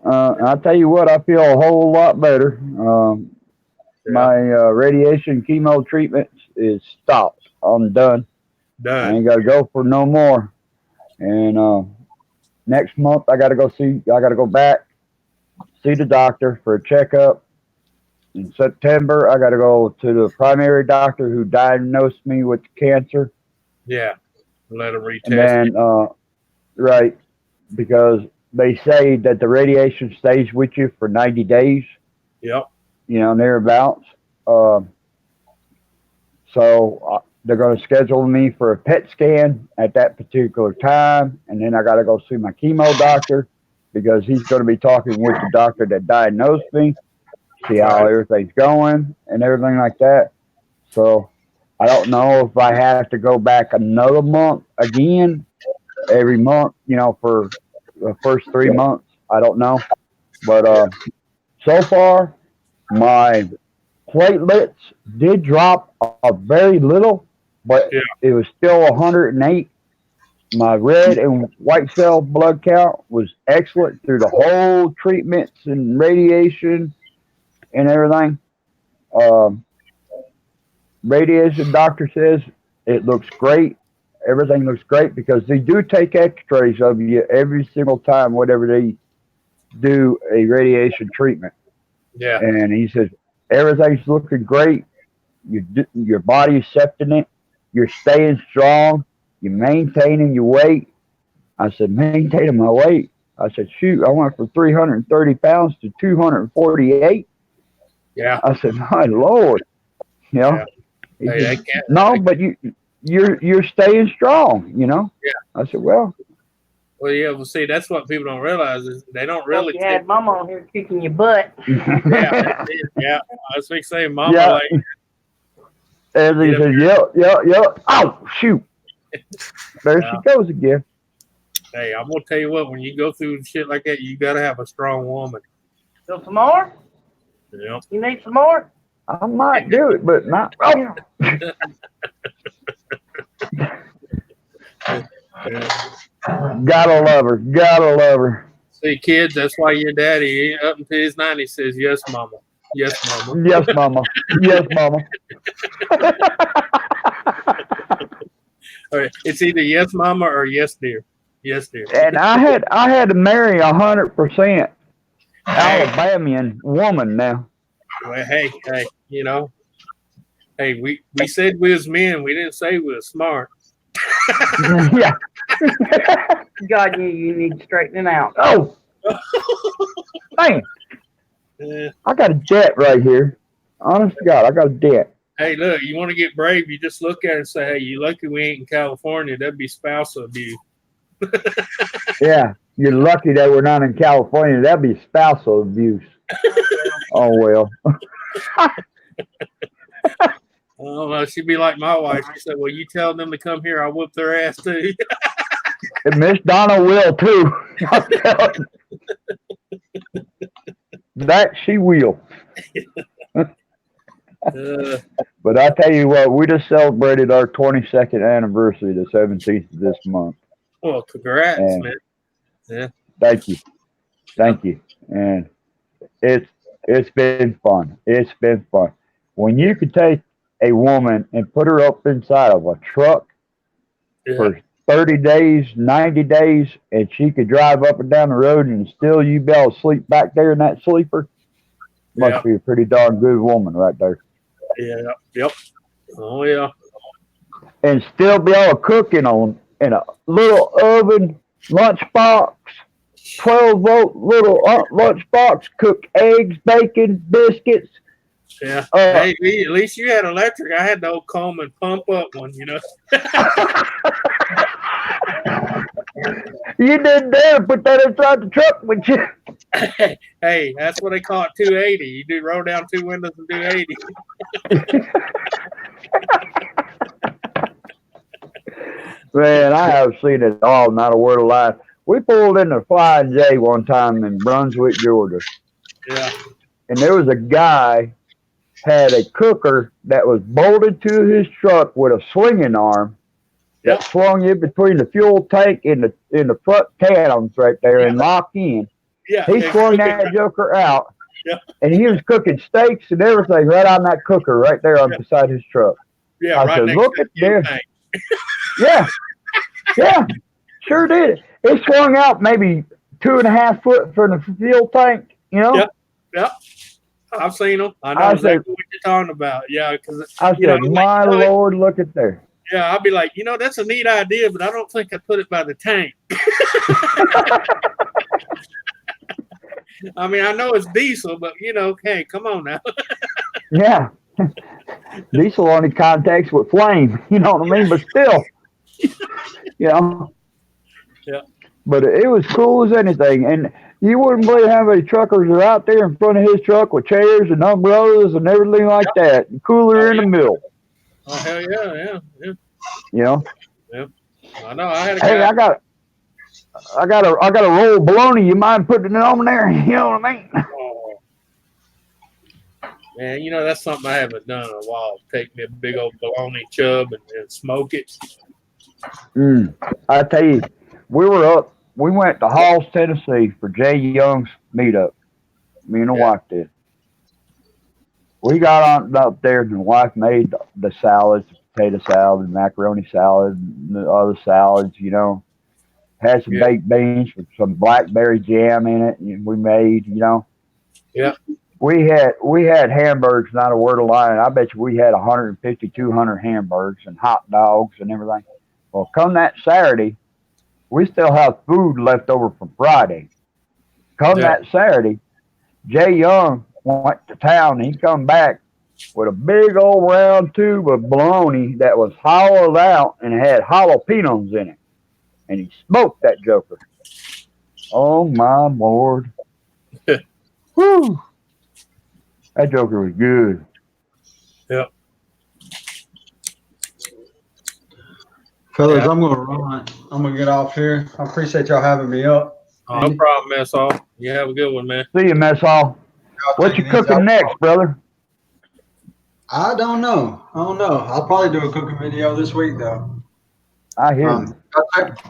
I'll tell you what, I feel a whole lot better. My radiation chemo treatment is stopped. I'm done. I ain't got to go for no more. And next month, I got to go back, see the doctor for a checkup. In September, I got to go to the primary doctor who diagnosed me with cancer. Yeah. Let him retest. And then, right, because they say that the radiation stays with you for 90 days. Yep. You know, thereabouts. So they're going to schedule me for a PET scan at that particular time. And then I got to go see my chemo doctor because he's going to be talking with the doctor that diagnosed me, see how everything's going and everything like that. So I don't know if I have to go back another month again, every month, you know, for the first 3 months. I don't know. But so far, my platelets did drop a very little, but it was still 108. My red and white cell blood count was excellent through the whole treatments and radiation and everything. Radiation doctor says it looks great. Everything looks great because they do take x-rays of you every single time whenever they do a radiation treatment. Yeah. And he says, everything's looking great. Your body's accepting it. You're staying strong. You're maintaining your weight. I said, maintaining my weight. I said, shoot, I went from 330 pounds to 248. Yeah. I said, my Lord. You know? Yeah. He said, no, but you're staying strong, you know? Yeah. I said, well. Well, yeah, well, see, that's what people don't realize is they don't really. You had Mama on here kicking your butt. Yeah. I was going to say, Mama, like. And he says, yep. Oh, shoot. There she goes again. Hey, I'm going to tell you what, when you go through shit like that, you got to have a strong woman. So some more? Yep. You need some more? I might do it, but not. Oh. Gotta love her. See, kids, that's why your daddy, up until his 90s, says, yes, Mama. Yes, Mama. Yes, Mama. Yes, Mama. All right. It's either yes, Mama, or yes, dear. Yes, dear. And I had to marry 100% Alabamian woman now. Well, hey, you know, hey, we said we was men. We didn't say we was smart. Yeah. God knew you need straightening out. Oh. Man. I got a debt right here. Honest to God, I got a dent. Hey, look, you want to get brave? You just look at it and say, "Hey, you lucky we ain't in California. That'd be spousal abuse." Yeah, you're lucky that we're not in California. That'd be spousal abuse. Oh well. I don't know. She'd be like my wife. She said, "Well, you tell them to come here. I'll whoop their ass too." And Miss Donna will too. I'm telling you. That she will. But I tell you what, we just celebrated our 22nd anniversary, the 17th of this month. Well, congrats, And man. Thank you. And it's been fun. It's been fun. When you could take a woman and put her up inside of a truck Yeah. for 30 days, 90 days, and she could drive up and down the road and still you be able to sleep back there in that sleeper, must Yeah. be a pretty darn good woman right there. Yeah. Yep. Oh yeah. And still be able to cook in a little oven, lunchbox, 12-volt little lunchbox, cook eggs, bacon, biscuits. Yeah. Hey, at least you had electric. I had the old comb and pump up one. You know. You didn't dare put that inside the truck, would you? Hey, that's what they call it, 280. You do roll down two windows and do 80. Man, I have seen it all, not a word of lie. We pulled in the Flying J one time in Brunswick, Georgia, Yeah. and there was a guy had a cooker that was bolted to his truck with a swinging arm that swung in between the fuel tank and the front cannons right there and locked in. Yeah. He swung that joker out, Yeah. and he was cooking steaks and everything right on that cooker right there on beside his truck. Yeah. I Right said, next look to at the fuel there. tank. Yeah, sure did. It swung out maybe 2.5 foot from the fuel tank, you know? Yep. I've seen them. I know I exactly said- what you're talking about. Yeah. Because I you know, said, like, my you know, Lord, look at there. yeah, I'd be like, that's a neat idea, but I don't think I put it by the tank. I mean, I know it's diesel, but hey, come on now. Yeah. Diesel only contacts with flame, you know what I mean? But still, you know. Yeah. But it was cool as anything. And you wouldn't believe how many truckers are out there in front of his truck with chairs and umbrellas and everything like that. And cooler in the middle, Oh hell yeah. you know. I know. I had a Hey, guy. I got a roll of bologna. You mind putting it on there? You know what I mean? Oh, man, that's something I haven't done in a while. Take me a big old bologna chub and smoke it. I tell you, we went to Halls, Tennessee for Jay Young's meetup. Me and the wife did. We got on up there and the wife made the salads, potato salad, and macaroni salad, and the other salads, Had some baked beans with some blackberry jam in it, and we made, Yeah. We had hamburgers, not a word of lying. I bet you we had 150, 200 hamburgers and hot dogs and everything. Well, come that Saturday, we still have food left over from Friday. Come that Saturday, Jay Young went to town and he come back with a big old round tube of bologna that was hollowed out and had jalapenos in it. And he smoked that joker. Oh my Lord. Whew. That joker was good. Yep. Fellas, I'm gonna run. I'm gonna get off here. I appreciate y'all having me up. Oh, no problem, mess all. You have a good one, man. See you, mess hall. What you cooking next, brother? I don't know. I'll probably do a cooking video this week though. I hear you.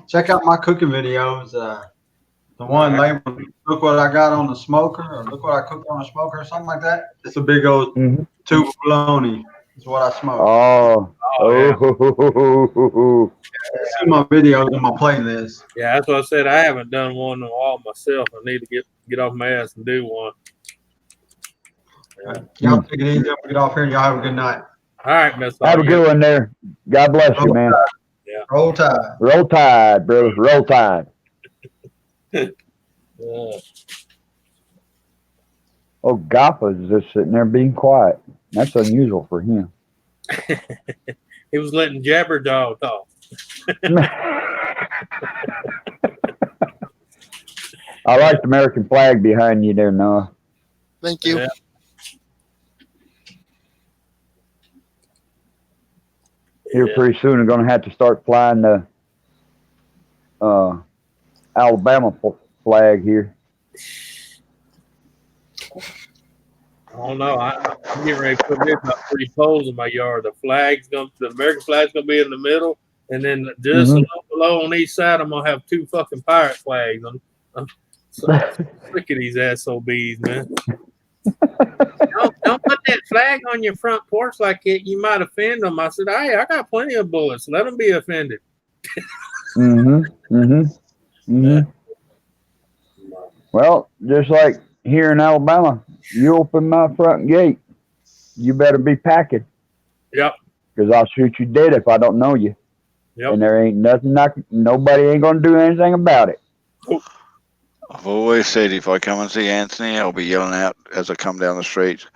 Check out my cooking videos. The one labeled "Look what I got on the smoker" or "Look what I cooked on the smoker" or something like that. It's a big old tube of bologna. Is what I smoke. See my videos on my playlist. Yeah, that's what I said. I haven't done one in a while myself. I need to get off my ass and do one. Y'all take it easy. I'm gonna get off here and y'all have a good night. All right, Miss. Have a good one there. God bless you, man. Yeah. Roll Tide. Roll Tide, brother. Roll Tide. Oh, Gappa's just sitting there being quiet. That's unusual for him. He was letting Jabberjaw talk. I like the American flag behind you there, Noah. Thank you. Yeah. Here pretty soon, we're going to have to start flying the Alabama flag here. I don't know. I'm getting ready to put me about 3 poles in my yard. The American flag's gonna be in the middle, and then just a little below on each side, I'm gonna have 2 fucking pirate flags. I'm so sick of these SOBs, man. Don't put that flag on your front porch like it. You might offend them. I said, hey, I got plenty of bullets. Let them be offended. Well, just like here in Alabama, you open my front gate, you better be packing. Yep. Because I'll shoot you dead if I don't know you. Yep. And there ain't nothing nobody ain't gonna do anything about it. I've always said if I come and see Anthony, I'll be yelling out as I come down the streets,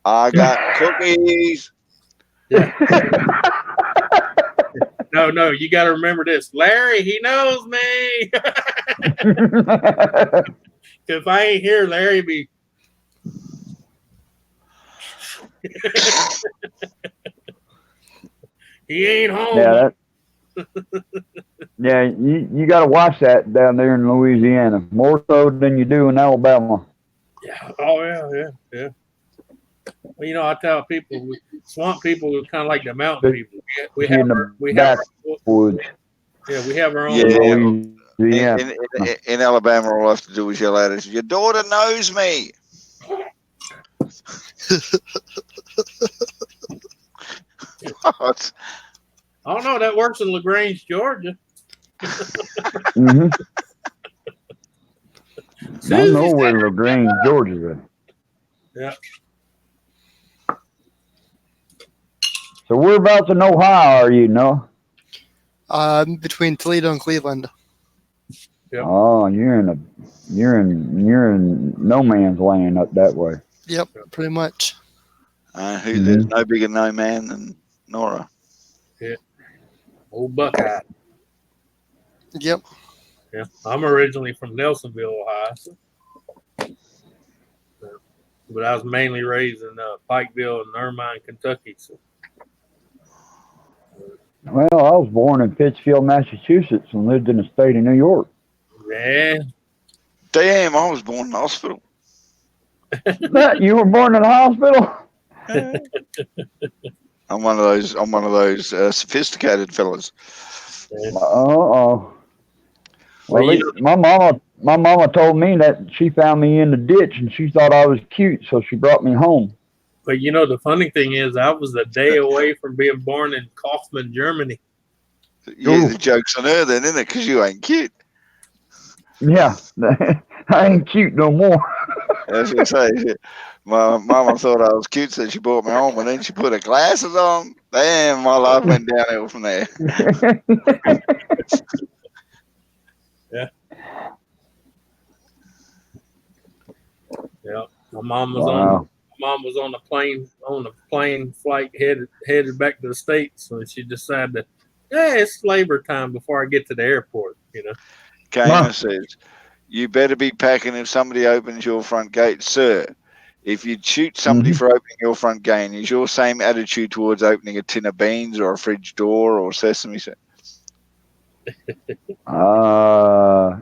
I got cookies. Yeah. No, you got to remember this. Larry, he knows me. If I ain't here, Larry be. He ain't home. Yeah, yeah, you got to watch that down there in Louisiana more so than you do in Alabama. Yeah. Oh yeah. Well, you know, I tell people, swamp people are kind of like the mountain people. We have our woods. Yeah, we have our own. Yeah. In Alabama, all I have to do is yell at us, your daughter knows me. Oh no, that works in LaGrange, Georgia. I know where LaGrange, Georgia is. Yeah. So whereabouts in Ohio are you, Noah? Between Toledo and Cleveland. Yep. Oh, you're in no man's land up that way. Yep, pretty much. There's no bigger no man than Nora. Yeah. Old Buckeye. Yep. Yeah. I'm originally from Nelsonville, Ohio. But I was mainly raised in Pikeville and Ermine, Kentucky. So. Well, I was born in Pittsfield, Massachusetts, and lived in the state of New York. Yeah. Damn, I was born in the hospital. You were born in a hospital? I'm one of those sophisticated fellas. Well, my mama told me that she found me in the ditch and she thought I was cute, so she brought me home. But you know, the funny thing is, I was a day away from being born in Kaufman, Germany. Yeah, the joke's on her then, isn't it? Because you ain't cute. Yeah, I ain't cute no more. As I say, my mama thought I was cute, so she brought me home, and then she put her glasses on. Damn, my life went downhill from there. Yeah. Yeah. My mom was on a plane flight headed back to the States, so she decided it's labor time before I get to the airport, you know. Gamer says, you better be packing if somebody opens your front gate, sir. If you'd shoot somebody for opening your front gate, is your same attitude towards opening a tin of beans or a fridge door or sesame set? Maybe a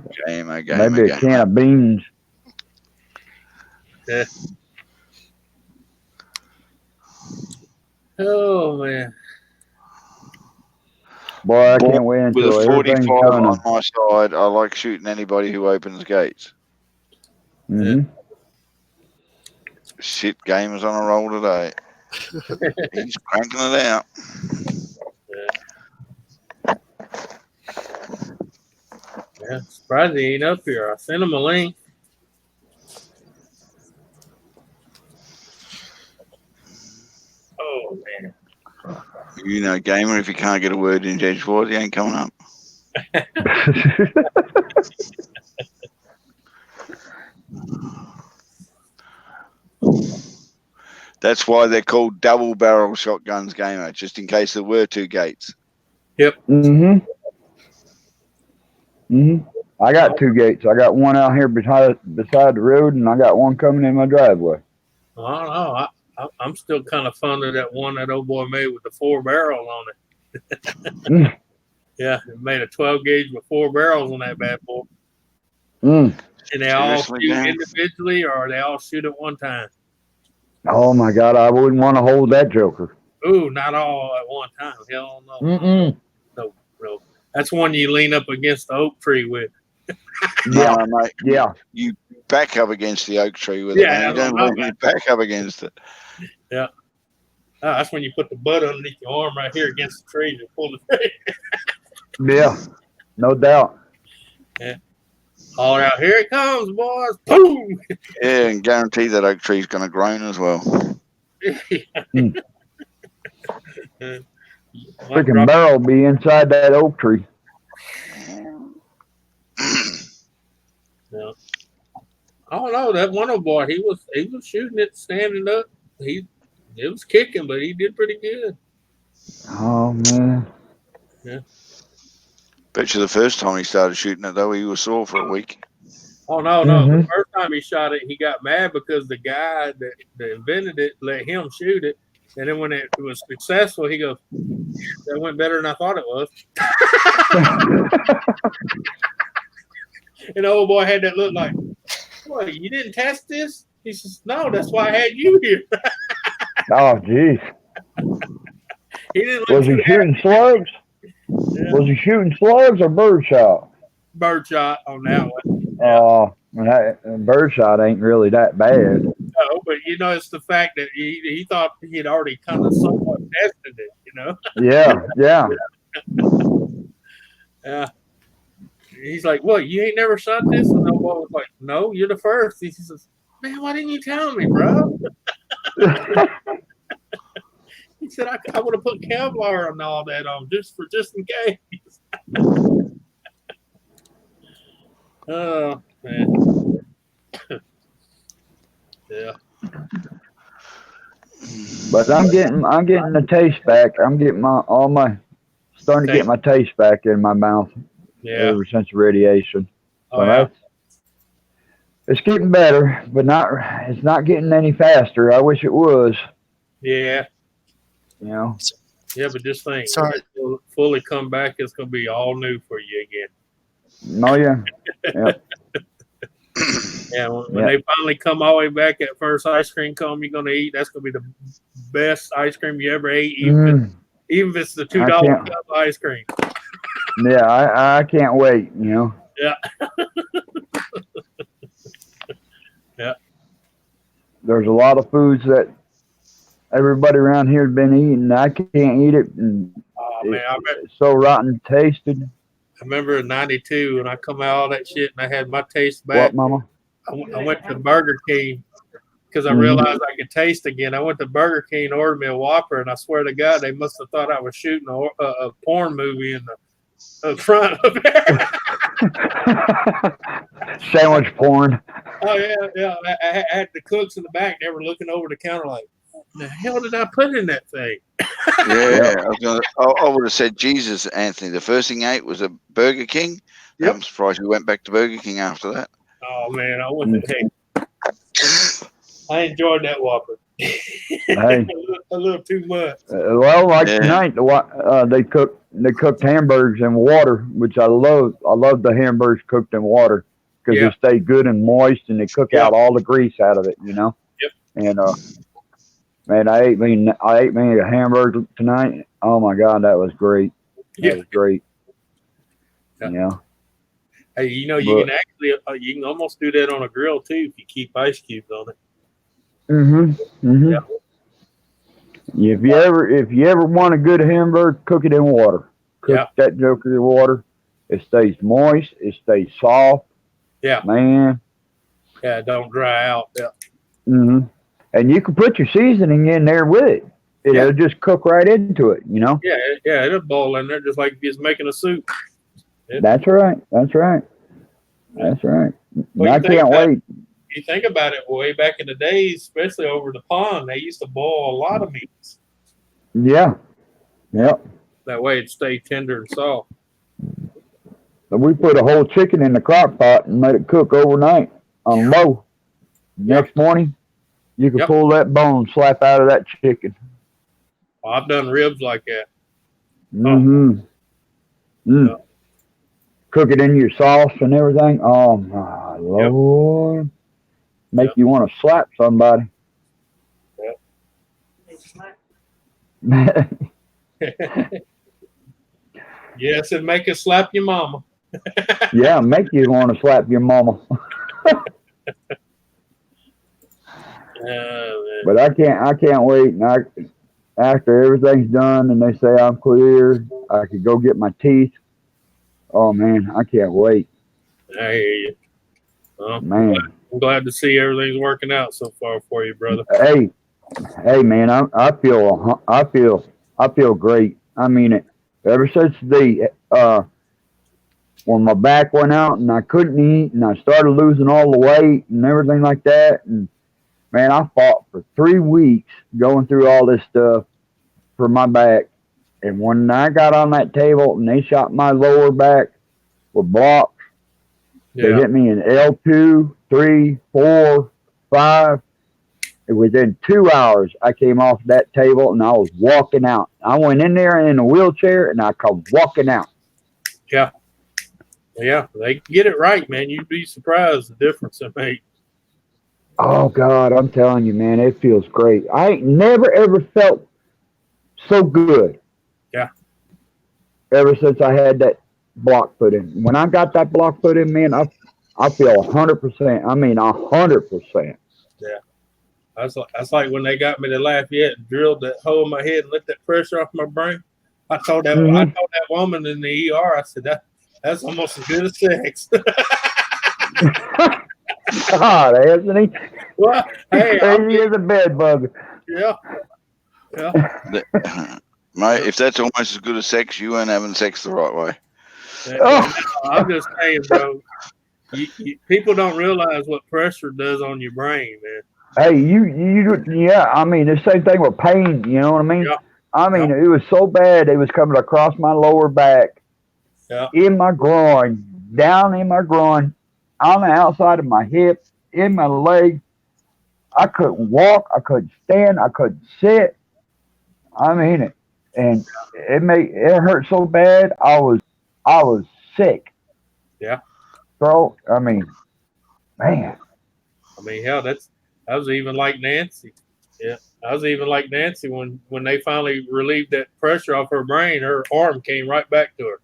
can of beans. Yeah. Oh man. Boy, I can't wait until with a 45 on my side. I like shooting anybody who opens gates. Shit, Gamer's on a roll today. He's cranking it out. Yeah, surprised he ain't up here. I sent him a link. Oh man. You know, Gamer, if you can't get a word in edgewise, he ain't coming up. That's why they're called double barrel shotguns, Gamer, just in case there were 2 gates. Mm-hmm. Mm-hmm. I got 2 gates. I got one out here beside the road, and I got one coming in my driveway. I don't know. I'm still kind of fond of that one that old boy made with the 4 barrel on it. Yeah, it made a 12 gauge with 4 barrels on that bad boy. Mm. And they all Seriously, shoot man? individually, or they all shoot at one time. Oh my God, I wouldn't want to hold that joker. Ooh, not all at one time. Hell no. Mm-mm. No. That's one you lean up against the oak tree with. Yeah, No, mate. yeah. You back up against the oak tree with Yeah, it. Man. You I don't know, really back up against it. That's when you put the butt underneath your arm right here against the tree and pull the tree. Yeah, no doubt. Holler out, here it comes, boys. Boom! Yeah, and guarantee that oak tree's going to groan as well. Freaking barrel be inside that oak tree. Yeah. I don't know. That one old boy, he was shooting it standing up. It was kicking, but he did pretty good. Oh man. Bet you the first time he started shooting it, though, he was sore for a week. Oh no. Mhm. The first time he shot it, he got mad because the guy that invented it let him shoot it. And then when it was successful, he goes, "That went better than I thought it was." And the old boy had that look like, "What? You didn't test this?" He says, "No, that's why I had you here." Oh jeez. He didn't Was he shooting slugs? Yeah. Was he shooting slugs or birdshot? Birdshot on that one. Birdshot ain't really that bad. No, but it's the fact that he thought he had already kind of somewhat tested it. Yeah, yeah. Yeah. He's like, "What? You ain't never shot this?" And the old boy was like, "No, you're the first." He says, "Man, why didn't you tell me, bro?" He said, "I would have put Kevlar and all that on just in case." Oh man. Yeah. But I'm getting the taste back. I'm getting starting to get my taste back in my mouth Yeah. ever since the radiation. So Oh, yeah. it's getting better, but it's not getting any faster. I wish it was. Yeah. You know. Yeah, but just think, Sorry. when it fully come back, it's gonna be all new for you again. Oh yeah. Yeah. Yeah, when they finally come all the way back, that first ice cream cone you're gonna eat, that's gonna be the best ice cream you ever ate, even if it's the $2 can't- cup of ice cream. Yeah, I can't wait. You know. Yeah. Yeah. There's a lot of foods that everybody around here has been eating. I can't eat it, and Oh man, it's so rotten tasted. I remember in '92 when I come out all that shit and I had my taste back. What, Mama? I went to Burger King because I Mhm. realized I could taste again. I went to Burger King and ordered me a Whopper, and I swear to God, they must have thought I was shooting a porn movie in the front of it. Sandwich porn. Oh yeah. I had the cooks in the back. They were looking over the counter like, "What the hell did I put in that thing?" Yeah, I would have said, Jesus, Anthony, the first thing you ate was a Burger King. Yep. I'm surprised you went back to Burger King after that. Oh man, I wouldn't have I enjoyed that Whopper. Hey. a little too much. Well, like Yeah. tonight, they cooked hamburgers in water, which I love. I love the hamburgers cooked in water because Yeah. they stay good and moist, and they cook Yeah. out all the grease out of it. You know. Yep. And man, I ate me a hamburger tonight. Oh my God, that was great. That was great. Yeah. Yeah. Hey, you can actually you can almost do that on a grill too if you keep ice cubes on it. Yeah. If you ever want a good hamburger, cook it in water. Cook that joker in water. It stays moist. It stays soft. Yeah. Man. Yeah, don't dry out. Yeah. And you can put your seasoning in there with it. It'll just cook right into it. You know. Yeah, it'll boil in there just like if you're making a soup. Yeah. That's right. That's right. Yeah. That's right. What And do I you think can't about- wait. you think about it, way back in the days, especially over the pond, they used to boil a lot of meats. Yeah. Yep. That way it stayed tender and soft. So we put a whole chicken in the crock pot and let it cook overnight on low. Next morning, you can Yep. pull that bone, slap out of that chicken. I've done ribs like that. Mm-hmm. Mm. Yeah. Cook it in your sauce and everything. Oh my Lord. Make Yep. you want to slap somebody. Yes, and make it slap your mama. Yeah, make you want to slap your mama. Man. But I can't wait. And after everything's done and they say I'm clear, I could go get my teeth. Oh man, I can't wait. I hear you. Well, Man. I'm glad to see everything's working out so far for you, brother. Hey man, I feel great. I mean it. Ever since when my back went out and I couldn't eat and I started losing all the weight and everything like that, and man, I fought for 3 weeks going through all this stuff for my back. And when I got on that table and they shot my lower back with blocks, they Yeah. hit me in L2, 3, 4, 5. And within 2 hours, I came off that table and I was walking out. I went in there in a wheelchair and I come walking out. Yeah, they get it right, man. You'd be surprised the difference it makes. Oh God, I'm telling you, man, it feels great. I ain't never ever felt so good. Yeah. Ever since I had that block put in. When I got that block put in, man, I feel 100%. I mean 100%. That's like when they got me to Lafayette and drilled that hole in my head and let that pressure off my brain. I told that woman in the ER, I said that's almost as good as sex. God, Anthony. Well, hey, He is a bed bug. yeah. Mate, if that's almost as good as sex, you weren't having sex the right way. Oh. I'm just saying, bro. People don't realize what pressure does on your brain, man. Hey, yeah. I mean, the same thing with pain. You know what I mean? Yeah. I mean, it was so bad. It was coming across my lower back, in my groin, down in my groin, on the outside of my hip, in my leg. I couldn't walk. I couldn't stand. I couldn't sit. I mean it, and it hurt so bad. I was sick. Yeah. Bro, I mean, man. I mean, hell, that was even like Nancy. Yeah, I was even like Nancy when they finally relieved that pressure off her brain. Her arm came right back to her.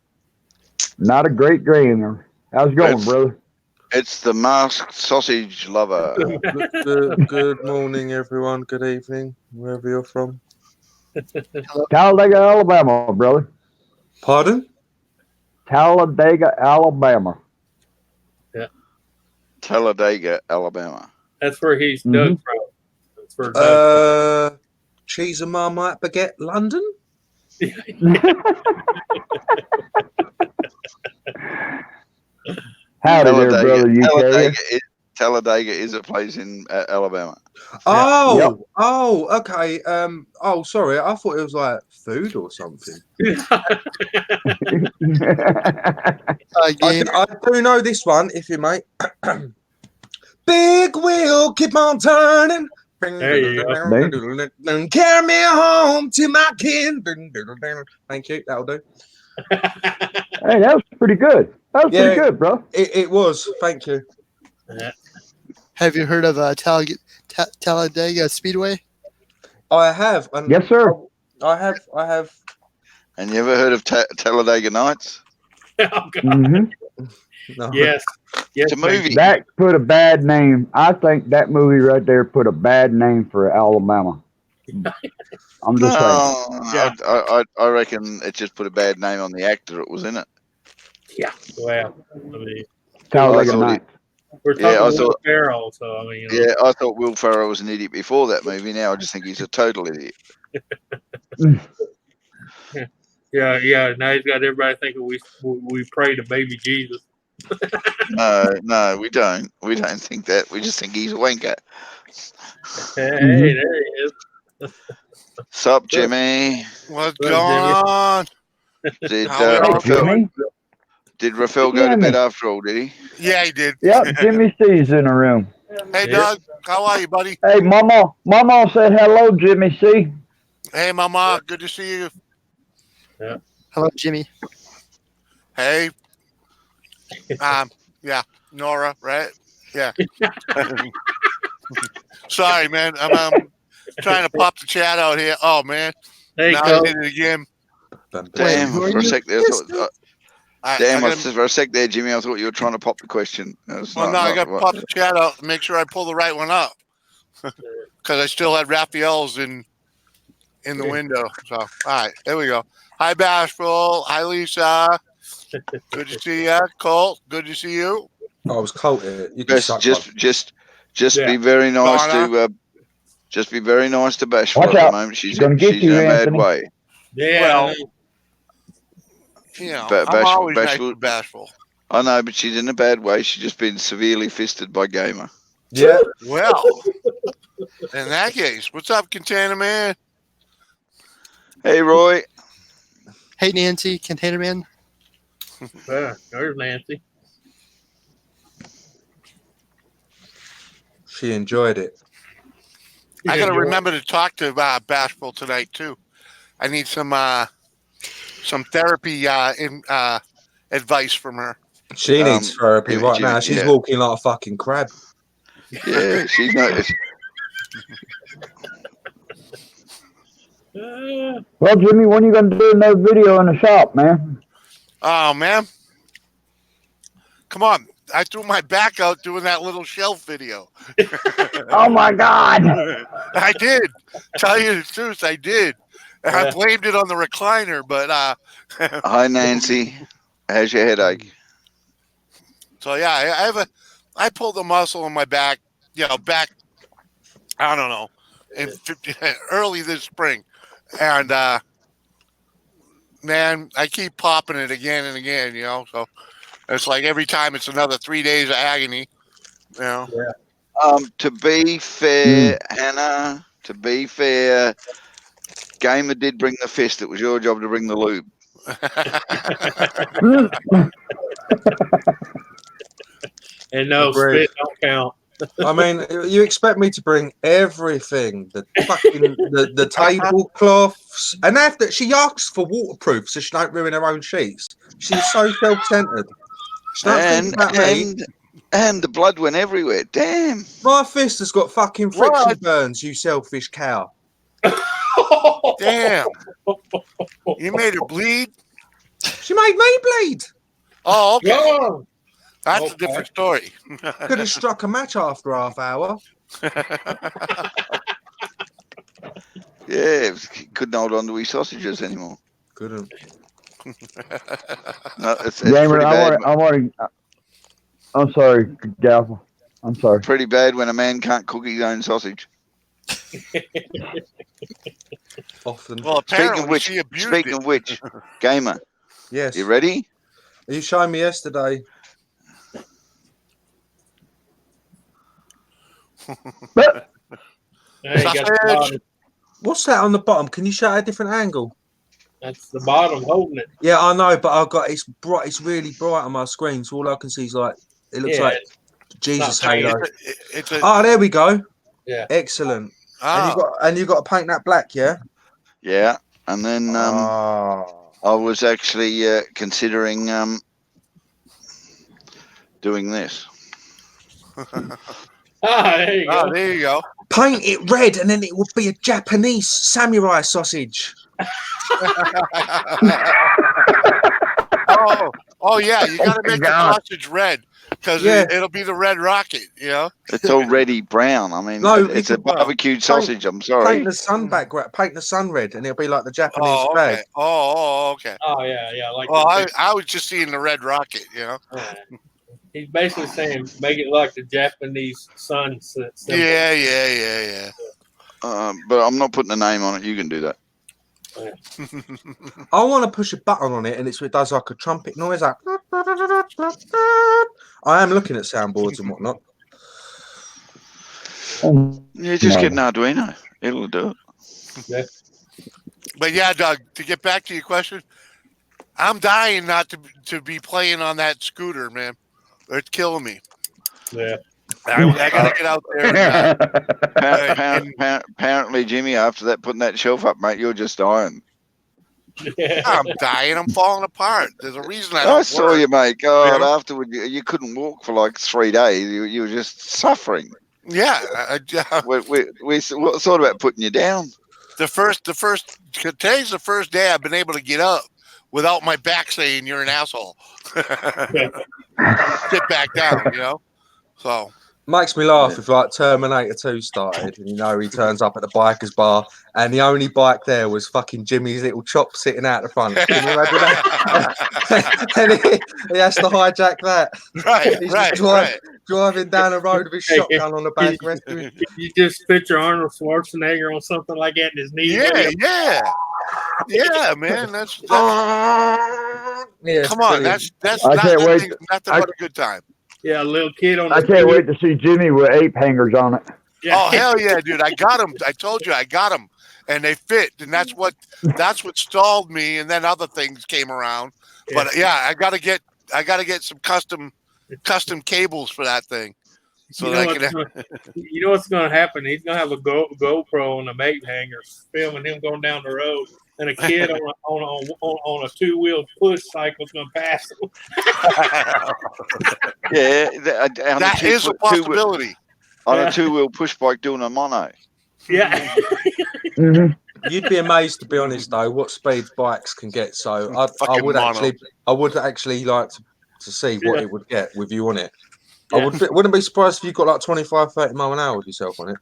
Not a great grainer. How's it going, brother? It's the masked sausage lover. Good morning, everyone. Good evening, wherever you're from. Talladega, Alabama, brother. Pardon? Talladega, Alabama. Yeah. Talladega, Alabama. That's where he's dug from. That's where Doug Cheese and Marmite Baguette, London? Howdy there, brother. Talladega is a place in Alabama. Oh, okay. Sorry. I thought it was like food or something. I do know this one, if you may. Big wheel, keep on turning. There you go. Carry me home to my kin. Thank you. That'll do. Hey, that was pretty good. That was pretty good, bro. It was. Thank you. Have you heard of Talladega Speedway? I have. Yes, sir. I have. And you ever heard of Talladega Nights? Mm-hmm. No. Yes. It's a movie. That put a bad name. I think that movie right there put a bad name for Alabama. I'm just saying. I reckon it just put a bad name on the actor that was in it. Yeah. Well, I mean, Talladega Nights. we're talking Will Ferrell, so I mean. Yeah, I thought Will Ferrell was an idiot before that movie. Now I just think he's a total idiot. Yeah. Now he's got everybody thinking we pray to baby Jesus. No, we don't. We don't think that. We just think he's a wanker. Hey, Mhm. there he is. Sup, Jimmy? What's Right, going Jimmy. on? Did How we Hey, all Raphael, doing? did Raphael go to Jimmy. bed after all? Did he? Yeah, he did. Yep, Jimmy C's in the room. Hey, Yep. Doug. How are you, buddy? Hey, Mama said hello, Jimmy C. Hey, Mama. Good to see you. Hello, Jimmy. Hey. Yeah, Nora, right? Yeah. Sorry, man. I'm trying to pop the chat out here. Oh, man. There you Now I go. did it again. Damn, who are for a you? sec there. I Damn, gotta- for a sec there, Jimmy. I thought you were trying to pop the question. That's well, not, no, I not got to what- pop the chat out and make sure I pull the right one up. Because I still had Raphael's in the window. So, all right, there we go. Hi, Bashful. Hi, Lisa. Good to see you. Colt, good to see you. I was cold here. You can suck just Yeah. be very nice Donna. to just be very nice to Bashful Watch at the out. moment. She's Gonna get you, in a bad Anthony. way. Yeah. Well, You know, But I'm always nice Bashful- to Bashful. I know, but she's in a bad way. She's just been severely fisted by Gamer. Yeah. Well, in that case, what's up, Container Man? Hey, Roy. Hey, Nancy, Container Man. There's Nancy. She enjoyed it. I got to Yeah. remember to talk to Bashful tonight too. I need some therapy advice from her. She needs therapy right Jimmy, now. She's yeah. walking like a fucking crab. Yeah, she's not. Well, Jimmy, when you gonna do another video in the shop, man? Oh man, come on! I threw my back out doing that little shelf video. Oh my God! I did. Tell you the truth, I did. And I Yeah. blamed it on the recliner, but Hi, Nancy. How's your headache? so yeah, I pulled a muscle in my back. Back. I don't know, early this spring, and man, I keep popping it again and again. So it's like every time it's another 3 days of agony. To be fair, Hannah. To be fair, Gamer did bring the fist. It was your job to bring the lube. And no, Agreed. spit don't count. I mean, you expect me to bring everything, the fucking the tablecloths, and after she asks for waterproof so she don't ruin her own sheets. She's so self-centered. She don't think about me. And the blood went everywhere. Damn. My fist has got fucking friction What? burns, you selfish cow. Damn, you made her bleed. She made me bleed. Oh, okay, Go. that's a different story. Could have struck a match after half hour. Yeah, couldn't hold on to his sausages anymore. Couldn't. No, it's Gamer, pretty bad. I'm sorry, Gaffel. I'm sorry. Pretty bad when a man can't cook his own sausage. Often. Well, apparently she abused Speaking it. of which, Gamer, Yes. you ready? You showed me yesterday. There you got the Sausage. bottom. What's that on the bottom? Can you show it a different angle? That's the bottom holding it. Yeah, I know, but I've got it's bright. It's really bright on my screen, so all I can see is like it looks Yeah, like Jesus not halo. It's a Oh, there we go. Yeah. Excellent. ah, And you got to paint that black, yeah. Yeah. And then I was actually considering doing this. There you go. there you go. Paint it red, and then it would be a Japanese samurai sausage. Oh yeah, you got to make the sausage red because Yeah. it'll be the red rocket. It's already brown. I mean, No, it's you a can- barbecued sausage. I'm sorry. Paint the sun background. Paint the sun red, and it'll be like the Japanese Oh, flag. okay. Oh, okay. Oh yeah. Like Well, the- I was just seeing the red rocket. he's basically saying make it like the Japanese sun symbol. Yeah. But I'm not putting a name on it. You can do that. I want to push a button on it and it does like a trumpet noise. Like, I am looking at soundboards and whatnot. Yeah, just get an Arduino. It'll do it. But yeah, Doug, to get back to your question, I'm dying not to be playing on that scooter, man. It's killing me. Yeah. I gotta get out there. Apparently, Jimmy, after that, putting that shelf up, mate, you're just dying. I'm dying. I'm falling apart. There's a reason I I don't saw work. you, mate. God, Yeah. afterward, you couldn't walk for like 3 days. You were just suffering. Yeah. We thought about putting you down. Today's the first day I've been able to get up without my back saying you're an asshole. Sit back down, you know? So Makes me laugh if like Terminator 2 started and he turns up at the bikers bar and the only bike there was fucking Jimmy's little chop sitting out the front. Can you imagine that? And he has to hijack that. He's just driving down the road with his shotgun on the back. You just picture Arnold Schwarzenegger on something like that in his knee. Yeah, man. That's come on. That's I can't wait. nothing but a good time. Yeah, a little kid on. I can't wait to see Jimmy with ape hangers on it. Yeah. Oh hell yeah, dude! I got them. I told you I got them, and they fit, and that's what stalled me. And then other things came around. Yeah. But yeah, I gotta get some custom cables for that thing. So you know what's going to happen? He's going to have a GoPro on the ape hangers, filming him going down the road, and a kid on a 2-wheel push cycle is going to pass him. Yeah, that is a possibility. On a 2-wheel push bike doing a mono. Yeah. You'd be amazed, to be honest, though, what speed bikes can get. So I would actually like to see what it would get with you on it. Yeah. Wouldn't be surprised if you got like 25, 30 mile an hour with yourself on it.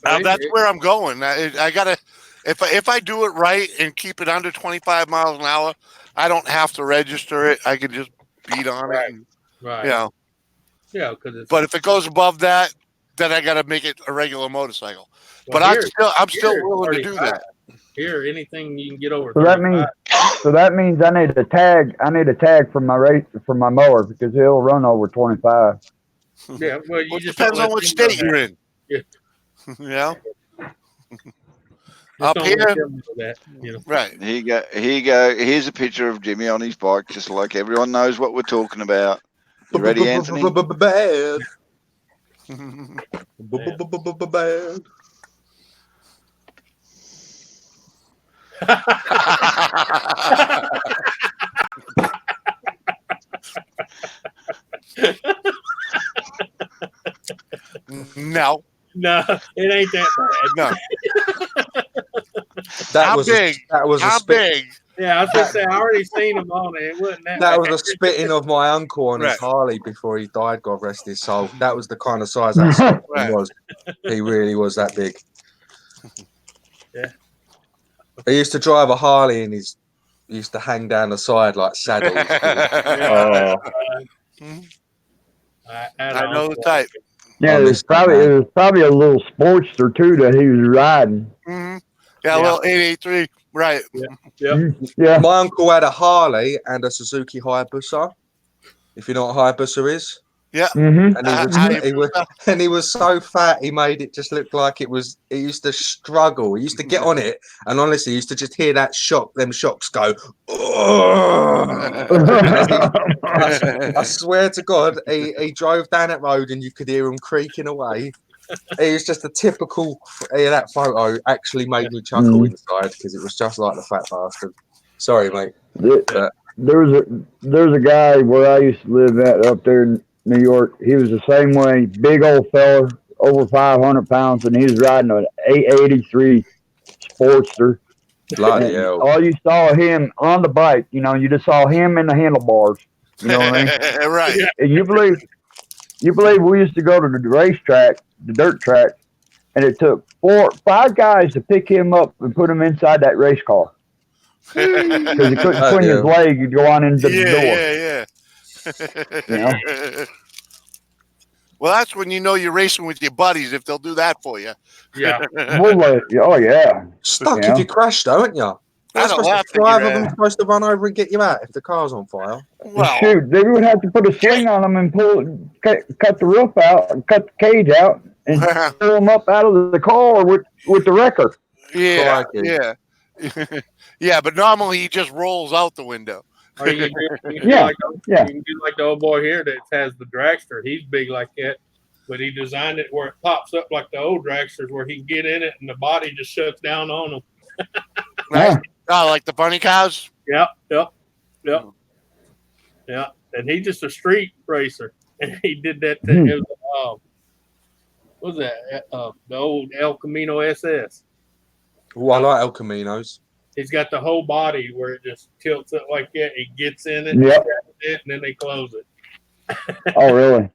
That's where I'm going. I gotta, if I do it right and keep it under 25 miles an hour, I don't have to register it. I can just beat on it. And, Right. you know. Yeah, but if it goes above that, then I got to make it a regular motorcycle. Well, but I'm still willing to do 35. that. Here, anything you can get over. So that 35. means I need a tag. I need a tag for my mower because he'll run over 25. Yeah, well, you just depends on what state you're in. Yeah. Yeah. Just Up don't here, let them know that, you know. right? Here you go. Here's a picture of Jimmy on his bike, just like everyone knows what we're talking about. You ready, Anthony? Bad. Bad. No, it ain't that bad. No. That was big? That was a How spit. big? Yeah, I was gonna say I already seen him on it. It wasn't that. That bad. was a spitting of my uncle on his Right. Harley before he died. God rest his soul. That was the kind of size that spitting Right. was. He really was that big. Yeah. He used to drive a Harley and he used to hang down the side like saddles. I know the type. Yeah, I it was missed that, probably a little Sportster too that he was riding. Mm-hmm. Yeah, a little 883. Right. Yeah. My uncle had a Harley and a Suzuki Hayabusa. If you know what Hayabusa is. Yeah. Mm-hmm. And he was so fat he made it just look like it was. He used to struggle. He used to get on it, and honestly, he used to just hear that them shocks go. I swear to God, he drove down that road and you could hear him creaking away. It was just a typical. That photo actually made me chuckle inside because it was just like the fat bastard. Sorry, mate. There's a guy where I used to live up there in New York. He was the same way, big old fella, over 500 pounds, and he was riding an 883 Sportster. Bloody hell. All you saw him on the bike, you just saw him in the handlebars. You know what I mean? Right. And you believe we used to go to the racetrack, the dirt track, and it took 5 guys to pick him up and put him inside that race car. Because he couldn't swing his leg, he'd go on into the door. Yeah. Well, that's when you know you're racing with your buddies if they'll do that for you. Yeah. Oh yeah. Stuck Yeah. if you crash, though, aren't you? They're I'd have supposed to laughed at drive your of them ass. supposed to run over and get you out if the car's on fire. Well, Shoot, they would have to put a sling on them and cut the roof out, cut the cage out, and pull them up out of the car with the wrecker. yeah, Crikey. yeah. Yeah, but normally he just rolls out the window. Or you can do Yeah, like, yeah. You can do like the old boy here that has the dragster. He's big like that, but he designed it where it pops up like the old dragsters, where he can get in it and the body just shuts down on him. Right? Yeah. Oh, like the bunny cows? Yep. And he's just a street racer, and he did that. Hmm. It was, what was that? The old El Camino SS. Oh, I like El Caminos. He's got the whole body where it just tilts it like that. He gets in it, Yep. grabs it, and then they close it. Oh really?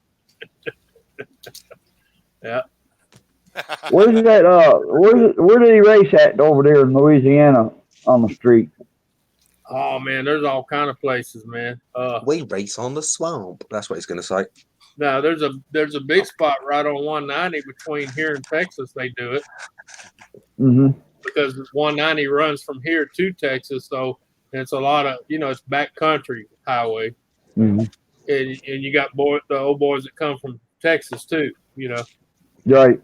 Yeah. Where's that? Where did he race at over there in Louisiana on the street? Oh man, there's all kind of places, man. We race on the swamp. That's what he's going to say. Now there's a big spot right on 190 between here and Texas. They do it Mm-hmm. because 190 runs from here to Texas, so it's a lot of it's backcountry highway, Mm-hmm. and you got the old boys that come from Texas too. Right.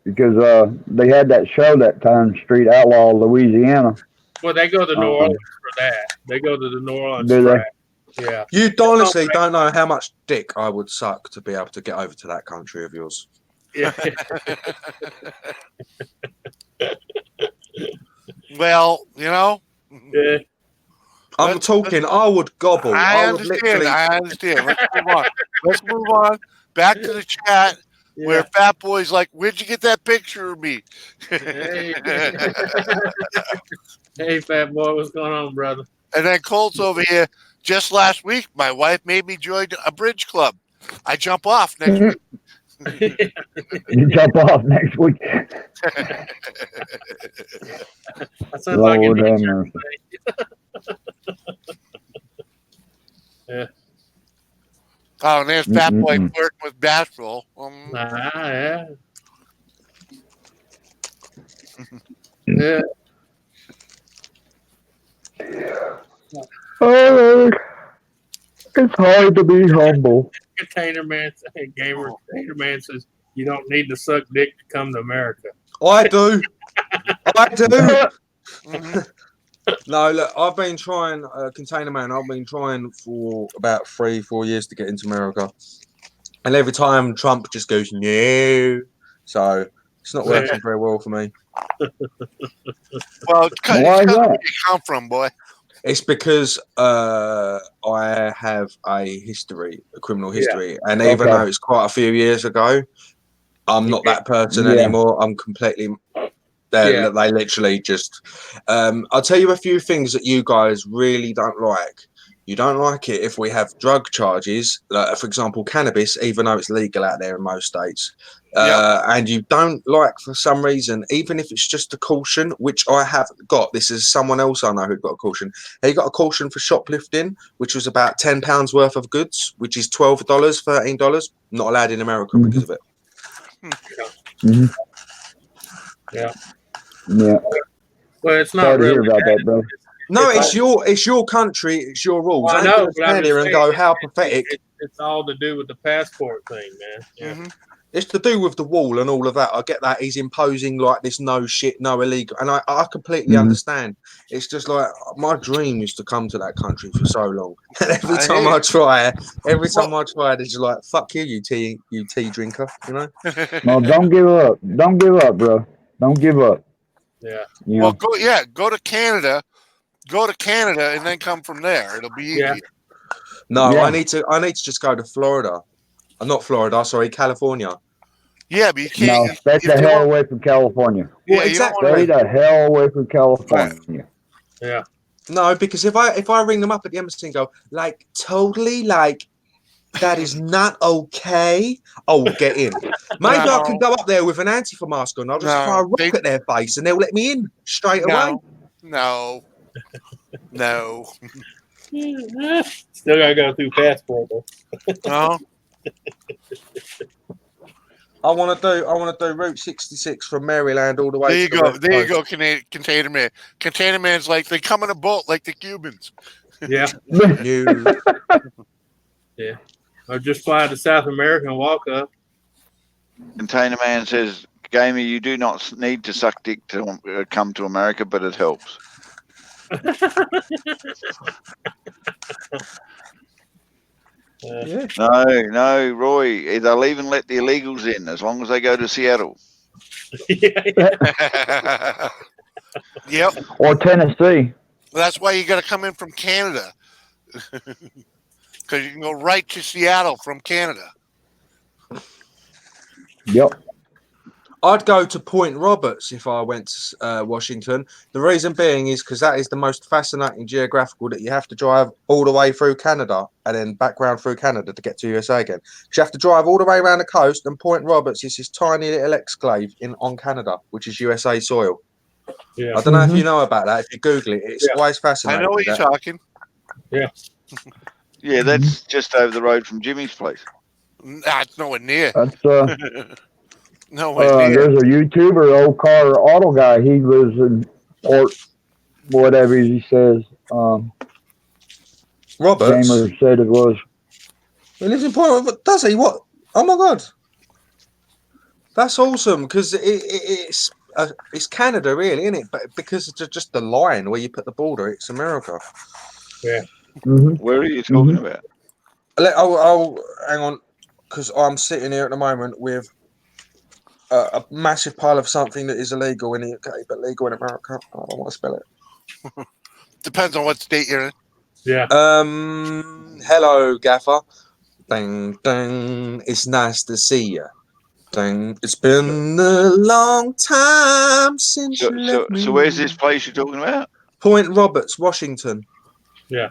Because they had that show that time, Street Outlaw, Louisiana. Well, they go to New Orleans for that. They go to the New Orleans Do they? track. Yeah. You honestly don't know how much dick I would suck to be able to get over to that country of yours. Yeah. Well, yeah. I'm talking, I would gobble. I would understand. I understand. Let's move on. Let's move on. Back to the chat where Fat Boy's like, "Where'd you get that picture of me?" Hey. Hey, Fat Boy, what's going on, brother? And then Colt's over here. Just last week, my wife made me join a bridge club. I jump off next week. You jump off next week. That sounds like Lord an have insurance mercy. Yeah. Oh, and there's Fat Boy Mm-mm-mm. flirting with Bashful. Yeah. Yeah. Oh, it's hard to be humble. Container Man says you don't need to suck dick to come to America. I do. I do. Mhm. No, look, I've been trying, Container Man, I've been trying for about 3-4 years to get into America. And every time Trump just goes, no. So it's not working very well for me. Well, it's Why is where that? you come from, boy. It's because I have a criminal history. And even Okay. though it's quite a few years ago, I'm not that person Yeah. anymore. I'm completely... Yeah. They literally just... I'll tell you a few things that you guys really don't like. You don't like it if we have drug charges, for example, cannabis, even though it's legal out there in most states. And you don't like, for some reason, even if it's just a caution, which I haven't got. This is someone else I know who got a caution. He got a caution for shoplifting, which was about £10 worth of goods, which is $12, $13. Not allowed in America because of it. Mm-hmm. Yeah. Yeah. Well, it's not Sorry to hear really about bad. that, bro. No, If it's your country, it's your rules. Well, I I know, ain't but gonna I'm stand here just and go, saying, how pathetic. It's all to do with the passport thing, man. Yeah. Mhm. It's to do with the wall and all of that. I get that he's imposing like this no shit, no illegal, and I completely Mhm. understand. It's just like my dream is to come to that country for so long, and every I time hear I you. try, they're just like, "Fuck you, you tea drinker," you know. No, don't give up. Don't give up, bro. Don't give up. Yeah. You Well, know? go to Canada. Go to Canada and then come from there. It'll be easy. Yeah. No, Yeah. I need to just go to Florida. Not Florida, sorry, California. Yeah, but you No, can't. stay you the don't hell want- away from California. yeah, Well, you don't exactly. wanna- Stay the hell away from California. Yeah. No, because if I ring them up at the embassy and go, like, totally, like, that is not okay, I'll get in. Maybe I can go up there with an Antifa mask on. I'll just No, throw a rock they- at their face and they'll let me in straight away. No. No. Still gotta go through passport though. No. I want to do Route 66 from Maryland all the way. There you to the go. West There you Coast. go. Container Man. Container Man's like they come in a boat like the Cubans. Yeah. You. Or just fly to South America and walk up. Container Man says, "Gamer, you do not need to suck dick to come to America, but it helps." Yeah. No, Roy. They'll even let the illegals in as long as they go to Seattle. Yep. Or Tennessee. That's why you got to come in from Canada. Because you can go right to Seattle from Canada. Yep. I'd go to Point Roberts if I went to Washington. The reason being is because that is the most fascinating geographical that you have to drive all the way through Canada and then back round through Canada to get to USA again. 'Cause you have to drive all the way around the coast, and Point Roberts is this tiny little exclave on Canada, which is USA soil. Yeah. I don't know if you know about that. If you Google it, it's always I fascinating. know what you're talking. Yeah, that's just over the road from Jimmy's place. Nah, it's nowhere near. That's Nowhere near. there's a YouTuber, old car auto guy. He lives in Port, whatever he says. Roberts. Gamer said it was. He lives in Point Roberts. Does he? What? Oh my god, that's awesome because it's Canada, really, isn't it? But because it's just the line where you put the border, it's America. Mm-hmm. Where are you talking about? I'll hang on, because I'm sitting here at the moment with a massive pile of something that is illegal in the UK but legal in America. I don't want to spell it. Depends on what state you're in. Yeah. Hello, Gaffer. Ding, ding. It's nice to see you. Ding. It's been a long time since you left me. So where's this place you're talking about? Point Roberts, Washington. Yeah.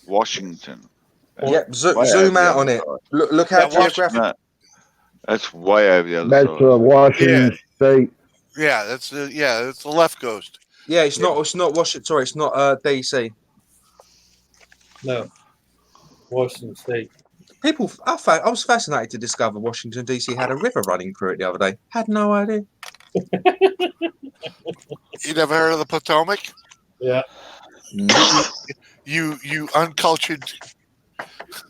Washington. Yep. Way Zoom over out the on other it. side. Look how Yeah, geographic. No, that's way over the other That's side. Washington State. Yeah, that's it's the left coast. Yeah, it's not Washington. Sorry, it's not DC. No. Washington State. People, I was fascinated to discover Washington DC had a river running through it the other day. Had no idea. You never heard of the Potomac? Yeah. You uncultured.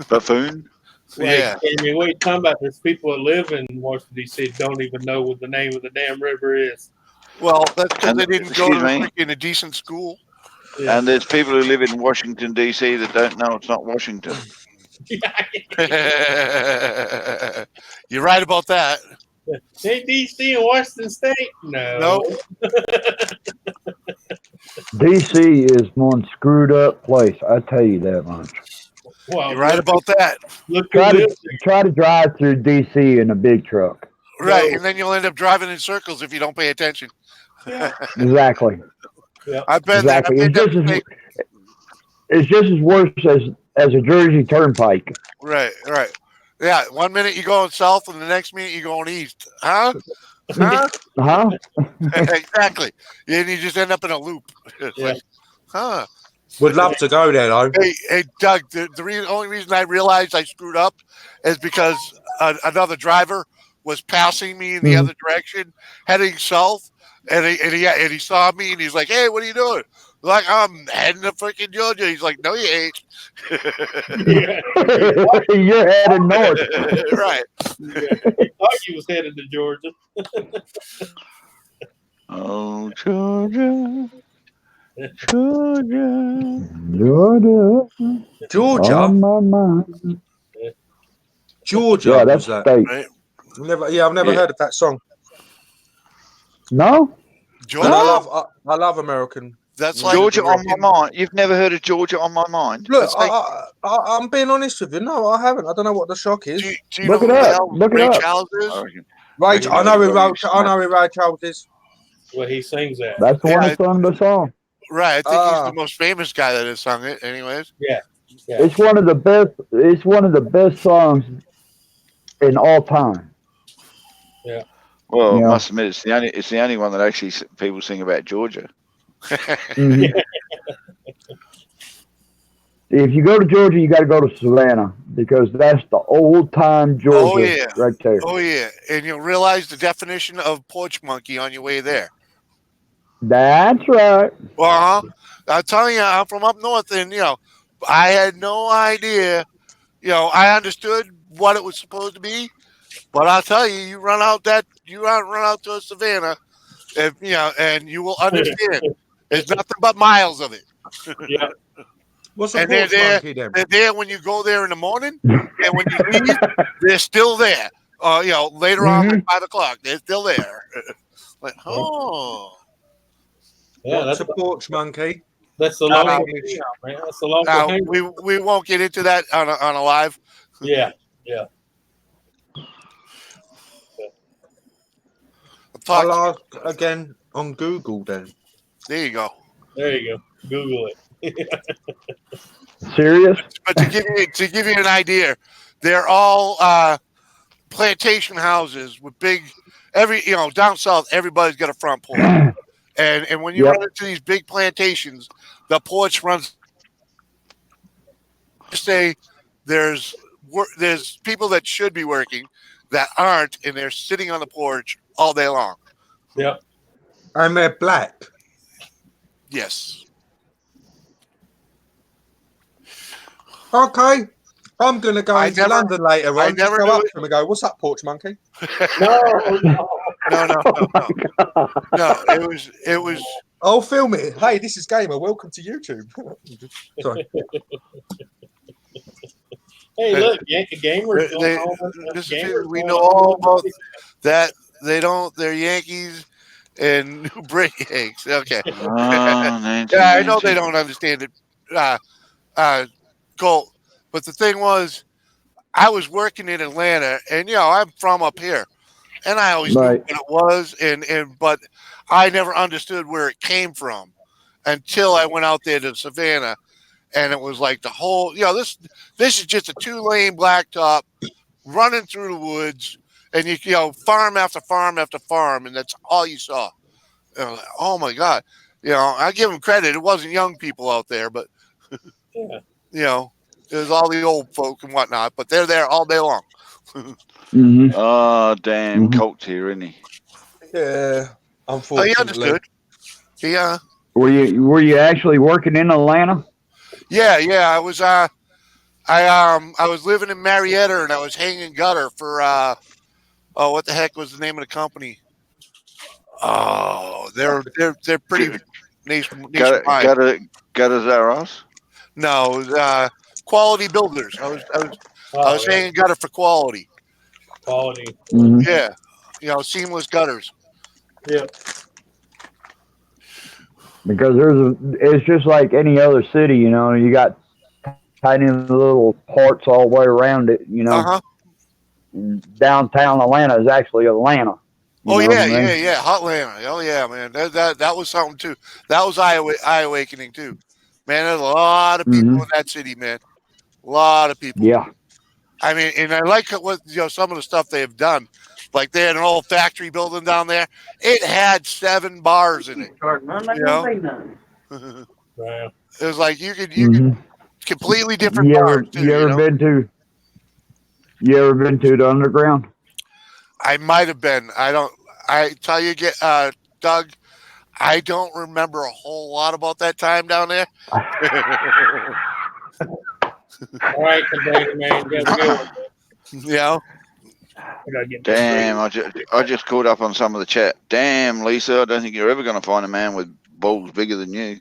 Buffoon. Yeah. I mean, what are you talking about? There's people that live in Washington, D.C. don't even know what the name of the damn river is. Well, that's because they didn't go to Excuse me? in a decent school. Yeah. And there's people who live in Washington, D.C. that don't know it's not Washington. You're right about that. Ain't D.C. in Washington State? No. DC is one screwed up place. I tell you that much. Well, You're right about that. Look who Try lives to drive through DC in a big truck. Right, and then you'll end up driving in circles if you don't pay attention. there. Exactly. I've been there. Exactly. I've made that mistake. It's just as worse as a Jersey Turnpike. Right. Yeah, 1 minute you're going south and the next minute you're going east. Huh? Huh? Exactly. And you just end up in a loop. It's Yeah. like, huh. Would love to go there though. Hey Doug, the only reason I realized I screwed up is because another driver was passing me in the other direction, heading south, and he saw me and he's like, "Hey, what are you doing?" Like, I'm heading to freaking Georgia. He's like, "No, you ain't." You're headed north. Right. He thought you was headed to Georgia. Oh, Georgia. Georgia. Georgia. On my mind. Georgia. Yeah, was that's that? state. Right. I've never heard of that song. No? Georgia. And I love American. That's like Georgia on my mind. You've never heard of Georgia on my mind? Look, That's like- I'm being honest with you. No, I haven't. I don't know what the shock is. Do you Look know it who the up. hell Look it Ray up. Charles is? I reckon. Right, I know who Ray Charles is. Well, he sings that. That's the one Yeah, that sung the song. Right. I think he's Ah. the most famous guy that has sung it. Anyways. Yeah. It's one of the best. It's one of the best songs in all time. Well, I Yeah. must admit, it's the only one that actually people sing about Georgia. Mhm. If you go to Georgia, you got to go to Savannah because that's the old time Georgia Oh, yeah. right there. Oh yeah, and you'll realize the definition of porch monkey on your way there. That's right. Well, I'm telling you, I'm from up north, and I had no idea. I understood what it was supposed to be, but I'll tell you, you run out to Savannah, and you will understand. There's nothing but miles of it. Yeah. What's a And they're porch there. monkey then? They're there when you go there in the morning, and when you leave, they're still there. Later on, like 5 o'clock, they're still there. Like, oh. Yeah, What's that's a porch monkey? the Our local English. hangout, man. That's the local Now, hangout. we won't get into that on a live. Yeah. I'll ask again on Google then. There you go. There you go. Google it. Serious? But to give you an idea, they're all plantation houses with big. Down south, everybody's got a front porch, and when you Yep. run into these big plantations, the porch runs. Say there's people that should be working that aren't, and they're sitting on the porch all day long. Yep. And they're black. Yes. Okay. I'm going to go I into never- London later I on. Just never go knew up it. to them and go, what's up, porch monkey? No. No. It was. I'll film it. Hey, this is Gamer. Welcome to YouTube. Sorry. Hey, look, Yankee Gamers. We know all about that. They're Yankees and New Braves. Okay. Nancy, Yeah, I know Nancy. they don't understand it, Colt. But the thing was, I was working in Atlanta, and I'm from up here, and I always Right. knew what it was, but I never understood where it came from until I went out there to Savannah, and it was like the whole. This is just a 2-lane blacktop running through the woods, and farm after farm after farm, and that's all you saw. And I was like, oh my God. I give them credit. It wasn't young people out there, but Yeah. there's all the old folk and whatnot, but they're there all day long. Mm-hmm. Oh, damn. Mhm. Colt's here, isn't he? Yeah. Oh, Unfortunately. he understood. Yeah. Were you actually working in Atlanta? Yeah. I was I was living in Marietta, and I was hanging gutter for what the heck was the name of the company? Oh, they're pretty nationwide. Gutters are us? No, Quality Builders. I was hanging gutter for Quality. Quality. Mm-hmm. Yeah. Seamless gutters. Yeah. Because it's just like any other city, you got tiny little parts all the way around it, Uh-huh. Downtown Atlanta is actually Atlanta. Oh You know yeah, what I mean? yeah, Hot Atlanta. Oh yeah, man. That was something too. That was eye awakening too. Man, there's a lot of people in that city, man. A lot of people. Yeah. I mean, and I like what some of the stuff they have done. Like they had an old factory building down there. It had 7 bars in it. It Wow. was like you could Mhm. completely different You bars too. you ever been to the underground? I might have been. I tell you, Doug, I don't remember a whole lot about that time down there. All right, container man. You gotta go. I gotta get Damn, I just caught up on some of the chat. Damn, Lisa, I don't think you're ever going to find a man with balls bigger than you.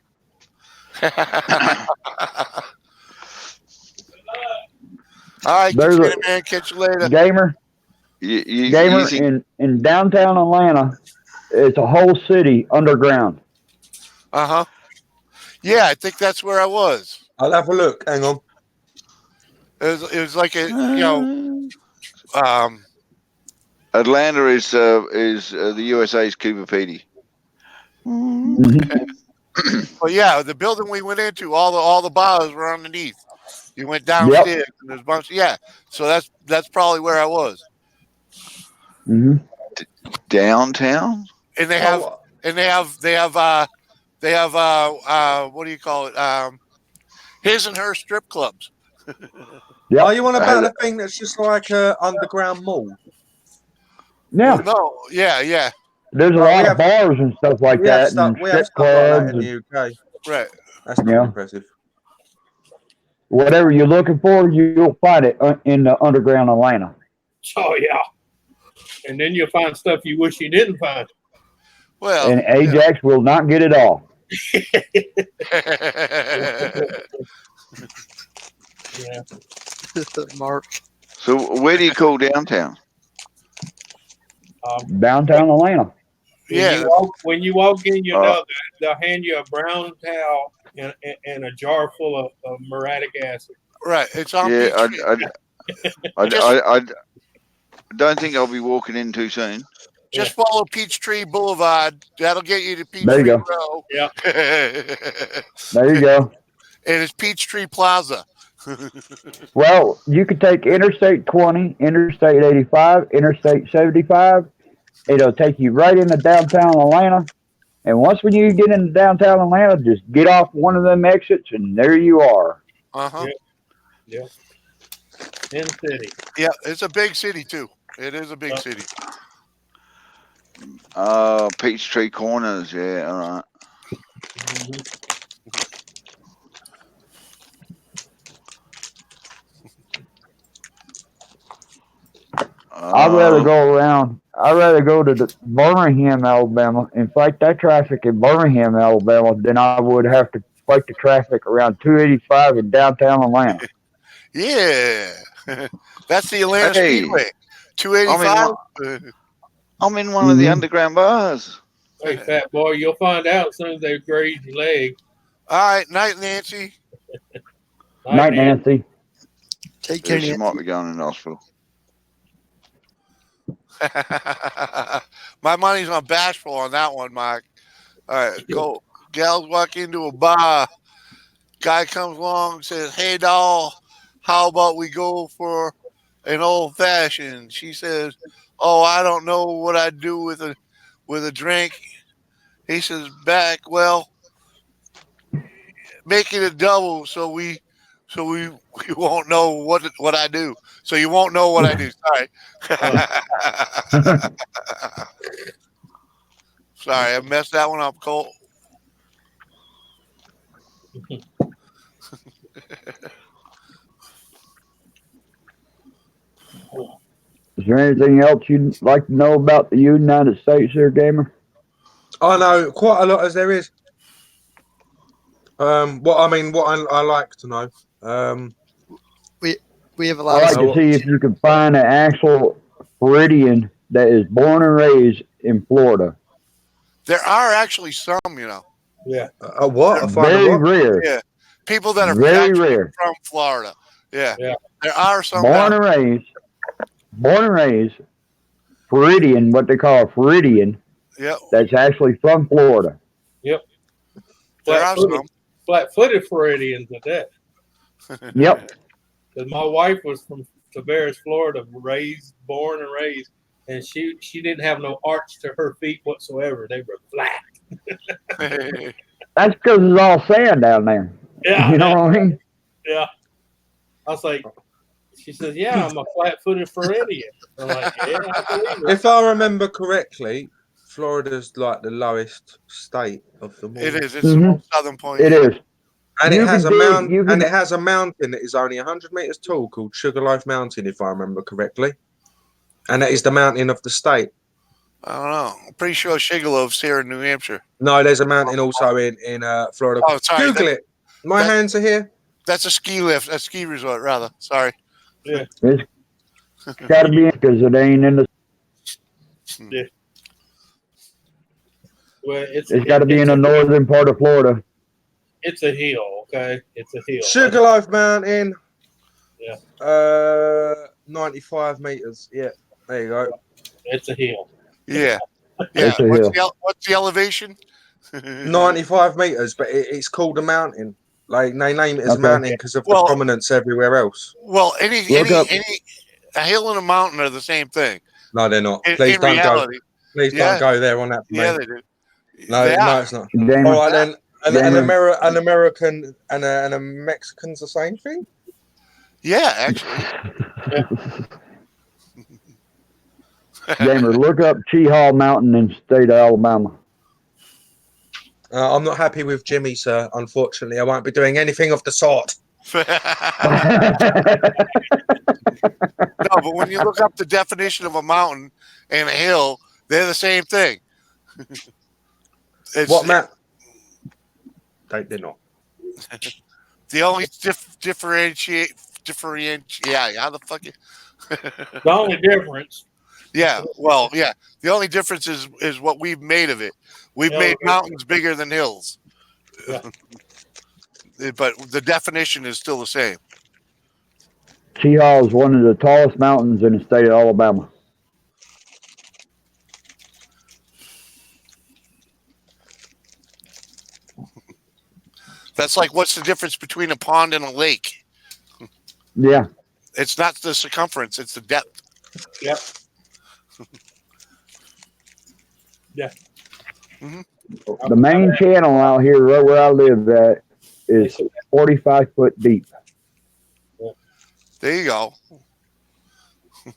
All right, There's container man. Catch you later. Gamer You think, in downtown Atlanta, it's a whole city underground. Uh-huh. Yeah, I think that's where I was. I'll have a look. Hang on. It was like a Atlanta is the USA's Cooper Pedy. but yeah, the building we went into, all the bars were underneath. You went downstairs and there's a bunch. So that's probably where I was. Mm-hmm. Downtown? And they have what do you call it? his and her strip clubs. Yep. Are you on about the thing that's just like a underground mall? Yeah, Well, no, yeah, there's a Right, lot we of bars and stuff like We have that, stuff. and We have strip stuff like that clubs, in and the UK. right. That's not Yeah. impressive. whatever you're looking for, you'll find it in the underground Atlanta. Oh yeah. And then you'll find stuff you wish you didn't find. Well, And Ajax will not get it all. Yeah. Mark. So where do you call downtown? Downtown Atlanta. When Yeah. when you walk in, you Uh, know they'll hand you a brown towel and a jar full of muriatic acid. right. It's on Yeah, Peachtree. I don't think I'll be walking in too soon. Just follow Peachtree Boulevard. That'll get you to There Peachtree you go. Row. Yeah. There you go. And it's Peachtree Plaza. Well, you could take Interstate 20, Interstate 85, Interstate 75. It'll take you right into downtown Atlanta. And once when you get into downtown Atlanta, just get off one of them exits, and there you are. Uh-huh. Yeah. In the city. Yeah, it's a big city too. It is a big city. Peachtree Corners. Yeah, all right. I'd rather go around. I'd rather go to the Birmingham, Alabama, and fight that traffic in Birmingham, Alabama, than I would have to fight the traffic around 285 in downtown Atlanta. Yeah. That's the Atlanta Hey. Speedway. 285. I'm in one of the underground bars. Hey, fat boy, you'll find out as soon as they graze your leg. All right. Night, Nancy. Night, Nancy. Take care, She Nancy. might be going in the hospital. My money's on Bashful on that one, Mike. All right, go. Gals walk into a bar. Guy comes along, says, "Hey, doll, how about we go for an old fashioned?" She says, "Oh, I don't know what I'd do with a drink." He says back, "Well, make it a double so we won't know what I do. So you won't know what I do." Sorry. Sorry, I messed that one up, Colt. Is there anything else you'd like to know about the United States there, Gamer? I know quite a lot as there is. What I like to know. We have a I'd lot like of to see if you can find an actual Floridian that is born and raised in Florida. There are actually some, Yeah. What? I find Very a what? rare. Yeah, people that are Very actually rare. from Florida. Yeah. Yeah. There are some. Born down- and raised, Floridian, what they call a Floridian, Yep. that's actually from Florida. There are some. Flat-footed Floridians at that. Yep. Because my wife was from Tavares, Florida, born and raised, and she didn't have no arch to her feet whatsoever. They were flat. That's because it's all sand down there. Yeah. You know what I mean? Yeah. I was like, she says, "Yeah, I'm a flat-footed Floridian." I'm like, "Yeah, I believe it." If I remember correctly, Florida's like the lowest state of them all. It is. It's the most southern point. It is. And You it has can a dig- mountain. you can- And it has a mountain that is only 100 meters tall, called Sugarloaf Mountain, if I remember correctly. And that is the mountain of the state. I don't know. I'm pretty sure Sugarloaf's here in New Hampshire. No, there's a mountain also in Florida. Oh, sorry. Google it. My that- hands are here. That's a ski lift, a ski resort, rather. Sorry. It's got to be because it ain't in the. Well, It's got to be in the northern part of Florida. It's a hill, okay? It's a hill. Sugarloaf Mountain. Yeah. 95 meters. Yeah, there you go. It's a hill. Yeah. Yeah. It's a hill. What's the elevation? 95 meters, but it's called a mountain. Like they name it as a Okay. mountain because of Well- the prominence everywhere else. Well, a hill and a mountain are the same thing. No, they're not. In Please don't reality, go. Please yeah. don't go there on that. yeah, Mate. they do. No, they no, are. it's not. Gamer. All right then. An American and a Mexican's the same thing? Yeah, actually. Gamer, look up Cheehaw Mountain in the state of Alabama. I'm not happy with Jimmy, sir. Unfortunately, I won't be doing anything of the sort. No, but when you look up the definition of a mountain and a hill, they're the same thing. What, Matt? They're not. The only differentiate. Yeah, how the fuck? The only difference. Yeah, well, yeah. The only difference is what we've made of it. We've made mountains bigger than hills. Yeah. But the definition is still the same. Cheehaw is one of the tallest mountains in the state of Alabama. That's like, what's the difference between a pond and a lake? Yeah. It's not the circumference, it's the depth. Yep. Yeah. Mm-hmm. The main channel out here, right where I live at, is 45 foot deep. There you go.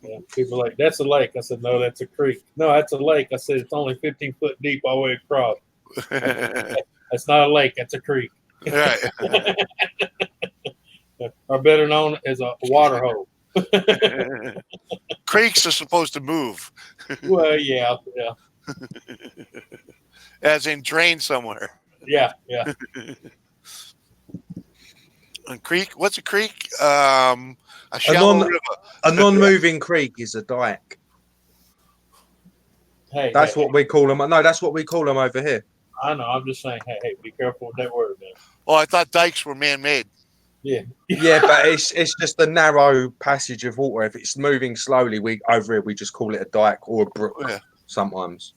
Yeah. People are like, that's a lake. I said, no, that's a creek. No, that's a lake. I said, it's only 15 foot deep all the way across. That's not a lake. That's a creek. Right. Or better known as a water hole. Creeks are supposed to move. Well, yeah. As in drain somewhere. Yeah. A creek? What's a creek? A shallow river. A non-moving creek is a dike. Hey, That's what we call them. No, that's what we call them over here. I know. I'm just saying, hey, be careful with that word, man. Oh, I thought dikes were man-made. Yeah. Yeah, but it's just a narrow passage of water. If it's moving slowly, we just call it a dike or a brook sometimes.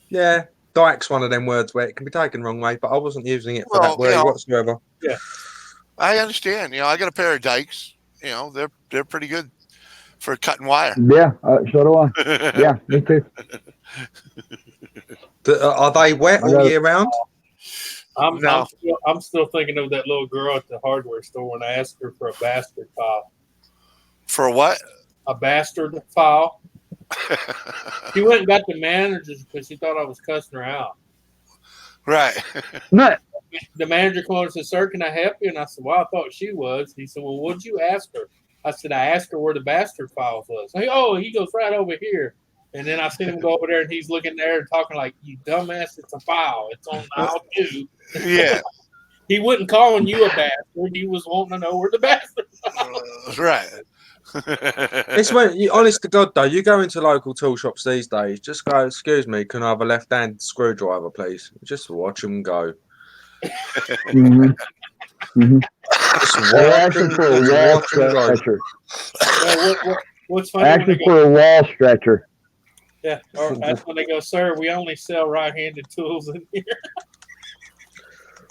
Yeah, dike's one of them words where it can be taken wrong way, but I wasn't using it for that word whatsoever. Yeah, I understand. I got a pair of dikes. They're pretty good for cutting wire. Yeah, so do I. Yeah, me too. Are they wet all year round? I'm still thinking of that little girl at the hardware store when I asked her for a bastard file. For what? A bastard file. She went and got the managers because she thought I was cussing her out. Right. The manager came over and said, "Sir, can I help you?" And I said, "Well, I thought she was." He said, "Well, what'd you ask her?" I said, "I asked her where the bastard files was." He goes right over here. And then I seen him go over there and he's looking there and talking like, "You dumbass, it's a file. It's on aisle 2. Yeah. He wasn't calling you a bastard. He was wanting to know where the bastard was. Right. It's when, honest to God, though, you go into local tool shops these days, just go, "Excuse me, can I have a left-hand screwdriver, please?" Just watch them go. Mm-hmm. Mm-hmm. Asking for a wall stretcher. What's funny? Asking for a wall stretcher. Yeah, or that's when they go, "Sir, we only sell right-handed tools in here."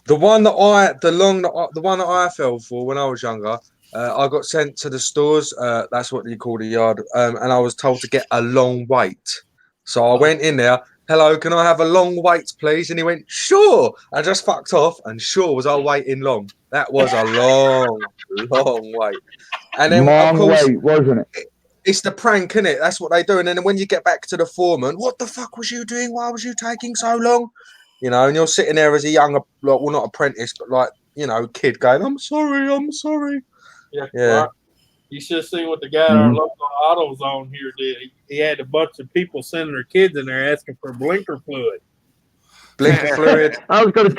The one that I fell for when I was younger, I got sent to the stores. That's what you call the yard, and I was told to get a long wait. So I went in there. "Hello, can I have a long wait, please?" And he went, "Sure." I just fucked off, and sure was I waiting long. That was a long wait. And then, long of course, wait, wasn't it? It's the prank, isn't it? That's what they do. And then when you get back to the foreman, "What the fuck was you doing? Why was you taking so long?" And you're sitting there as a young, not apprentice, but kid going, I'm sorry. Yeah. Yeah. You should have seen what the guy at our local AutoZone here did. He had a bunch of people sending their kids in there asking for blinker fluid. Blinker fluid. I was gonna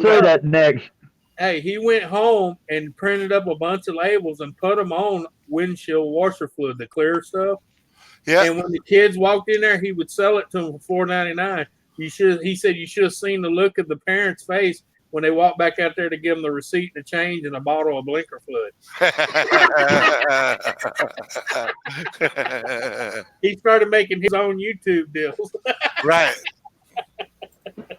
say that next. Hey, he went home and printed up a bunch of labels and put them on windshield washer fluid, the clear stuff. Yeah. And when the kids walked in there, he would sell it to them for $4.99. He said you should have seen the look of the parents' face when they walked back out there to give them the receipt and the change and a bottle of blinker fluid. He started making his own YouTube deals. Right.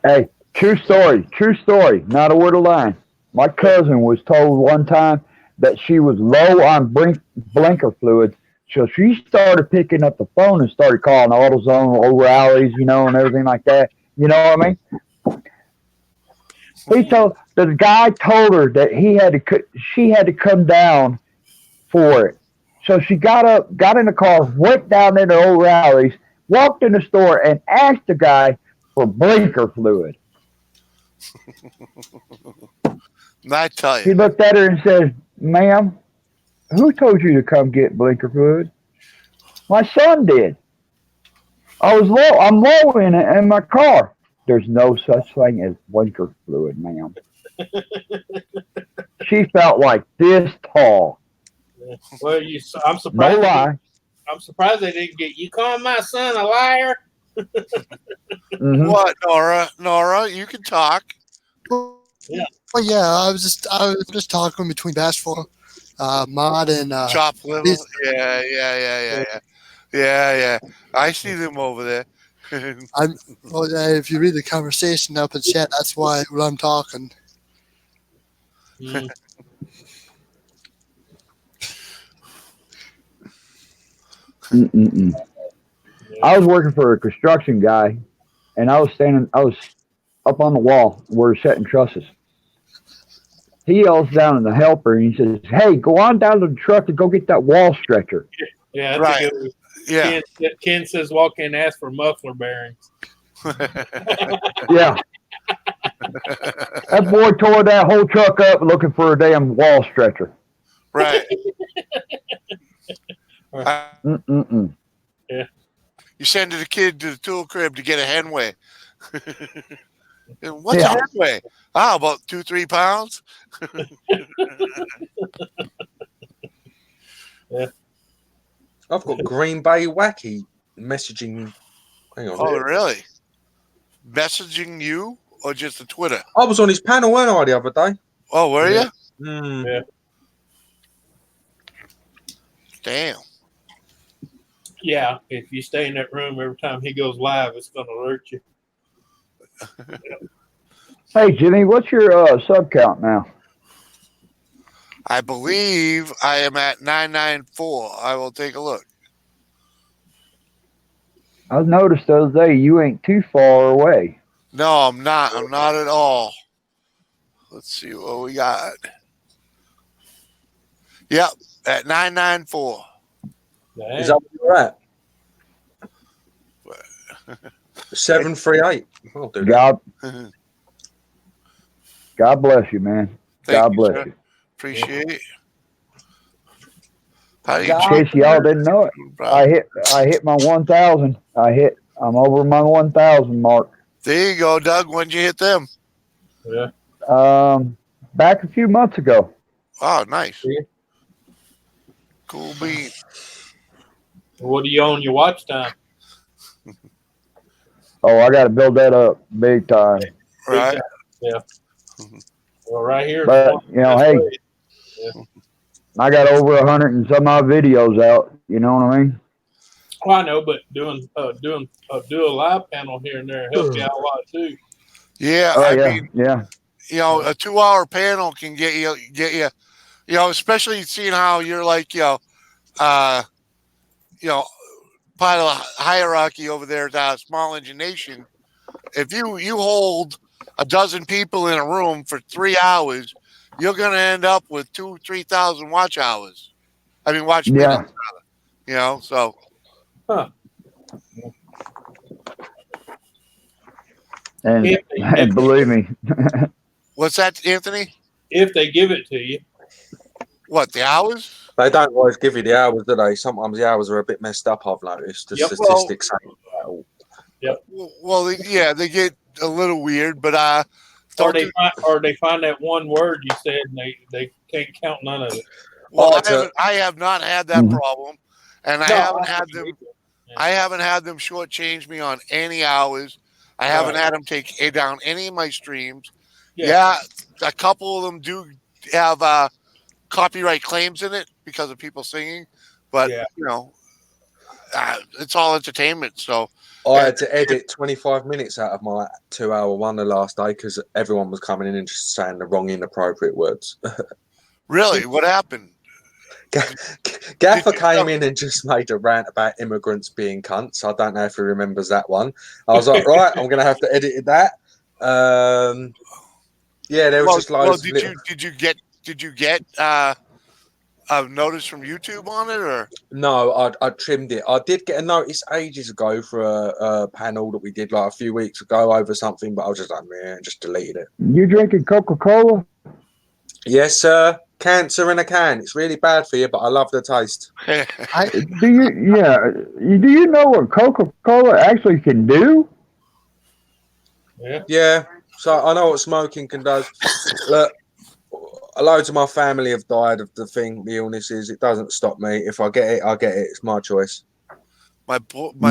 Hey, true story. Not a word of lying. My cousin was told one time that she was low on blinker fluids, So she started picking up the phone and started calling AutoZone, O'Reilly's, you know, and everything like that. You know what I mean? The guy told her that she had to come down for it. So she got up, got in the car, went down into O'Reilly's, walked in the store, and asked the guy for blinker fluid. I tell He you, looked at her and said, "Ma'am, who told you to come get blinker fluid?" "My son did. I'm low in my car." "There's no such thing as blinker fluid, ma'am." She felt like this tall. Well, I'm No surprised. lie. I'm surprised they didn't get you. Calling my son a liar. Mhm. what, Nora? Nora, you can talk. Well, yeah, I was just talking between Bashful, Mod, and Chop liver. Liz. Yeah. I see them over there. If you read the conversation up in chat, that's why when I'm talking. Mm. Mm-mm-mm. I was working for a construction guy, and I was up on the wall. We're setting trusses. He yells down at the helper, and he says, "Hey, go on down to the truck and go get that wall stretcher." Yeah, that's Right. a good one. Yeah. Ken says, "Walk in and ask for muffler bearings." Yeah. That boy tore that whole truck up looking for a damn wall stretcher. Right. Mm-mm-mm. You send the kid to the tool crib to get a Henway. What's Yeah. a Henway? About 2-3 pounds. I've got Green Bay Wacky messaging. Hang on. Oh, really? Messaging you or just the Twitter? I was on his panel, weren't I, the other day? Oh, were you? Mm. Yeah. Damn. Yeah, if you stay in that room every time he goes live, it's going to alert you. Hey, Jimmy, what's your sub count now? I believe I am at 994. I will take a look. I noticed the other day you ain't too far away. No, I'm not. I'm not at all. Let's see what we got. Yep, at 994. Is that where you're at? 738. I'll do that. God bless you, man. Thank God you, bless sir. you. Appreciate it. How do In you case y'all didn't know it, I hit my 1,000. I'm over my 1,000 mark. There you go, Doug. When'd you hit them? Yeah. Back a few months ago. Oh, nice. Yeah. Cool bean. What do you own your watch time? Oh, I got to build that up big time. Right. Yeah. Well, right here. But you know, hey, I got over 100 and some odd videos out. You know what I mean? Well, I know, but do a live panel here and there help you out a lot too. Yeah, Oh, I yeah, mean, yeah. you know, a 2-hour panel can get you, you know, especially seeing how you're like, part of the hierarchy over there at Small Engine Nation. If you hold a dozen people in a room for 3 hours, you're going to end up with 2,000-3,000 watch hours. I mean, watch minutes, rather, you know, so. Huh. And believe me. What's that, Anthony? If they give it to you. What, the hours? They don't always give you the hours, do they? Sometimes the hours are a bit messed up, I've noticed. The statistics say that. Yep. Well, they get a little weird, but or they find that one word you said and they can't count none of it. Well, I have not had that problem, and I haven't had them shortchange me on any hours. I haven't had them take down any of my streams. Yeah, a couple of them do have copyright claims in it because of people singing, but you know, it's all entertainment. So I had to edit 25 minutes out of my 2-hour one the last day because everyone was coming in and just saying the wrong inappropriate words. Really, what happened? Gaffer came in and just made a rant about immigrants being cunts. I don't know if he remembers that one. I was like, right, I'm gonna have to edit that. Yeah, there was just loads. Did you get a notice from YouTube on it, or No, I trimmed it. I did get a notice ages ago for a panel that we did like a few weeks ago over something, but I was just like, man, just deleted it. You drinking Coca-Cola? Yes, sir. Cancer in a can. It's really bad for you, but I love the taste. Do you know what Coca-Cola actually can do? Yeah. So I know what smoking can do. Look, loads of my family have died of the illnesses. It doesn't stop me. If I get it, I get it. It's my choice. my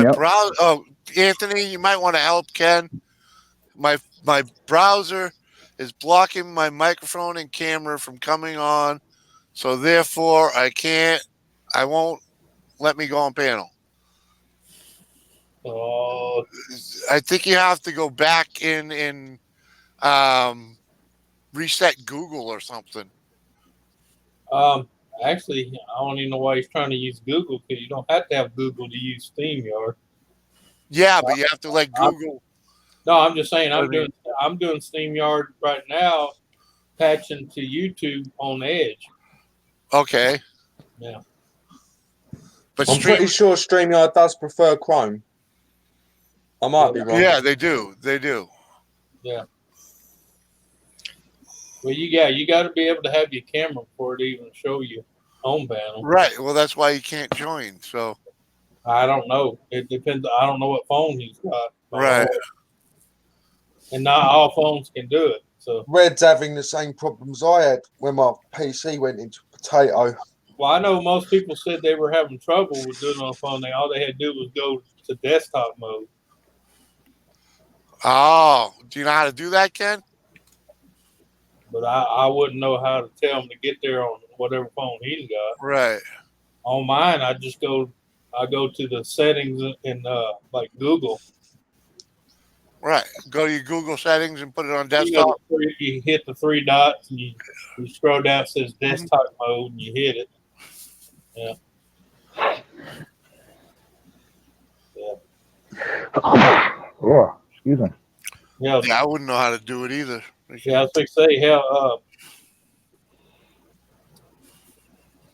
Yep. browser? Oh, Anthony, you might want to help Ken. My browser is blocking my microphone and camera from coming on, so therefore I won't let me go on panel. Oh, I think you have to go back in reset Google or something. actually, I don't even know why he's trying to use Google, because you don't have to have Google to use StreamYard. Yeah, but you have to like Google. No, I'm just saying I'm doing StreamYard right now, patching to YouTube on Edge. Okay. Yeah. But I'm pretty sure StreamYard does prefer Chrome. I might be wrong. Yeah, they do. They do. Yeah. Well, you got to be able to have your camera for it to even show you home panel. Right. Well, that's why you can't join. So. I don't know. It depends. I don't know what phone he's got. Right. And not all phones can do it. So. Red's having the same problems I had when my PC went into potato. Well, I know most people said they were having trouble with doing it on a phone. All they had to do was go to desktop mode. Oh, do you know how to do that, Ken? But I wouldn't know how to tell him to get there on whatever phone he's got. Right. On mine, I go to the settings in like Google. Right. Go to your Google settings and put it on desktop. You hit the three dots and you scroll down. It says desktop mode and you hit it. Yeah. Oh, excuse me. Yeah. Yeah, I wouldn't know how to do it either. Yeah, I was going to say, hell,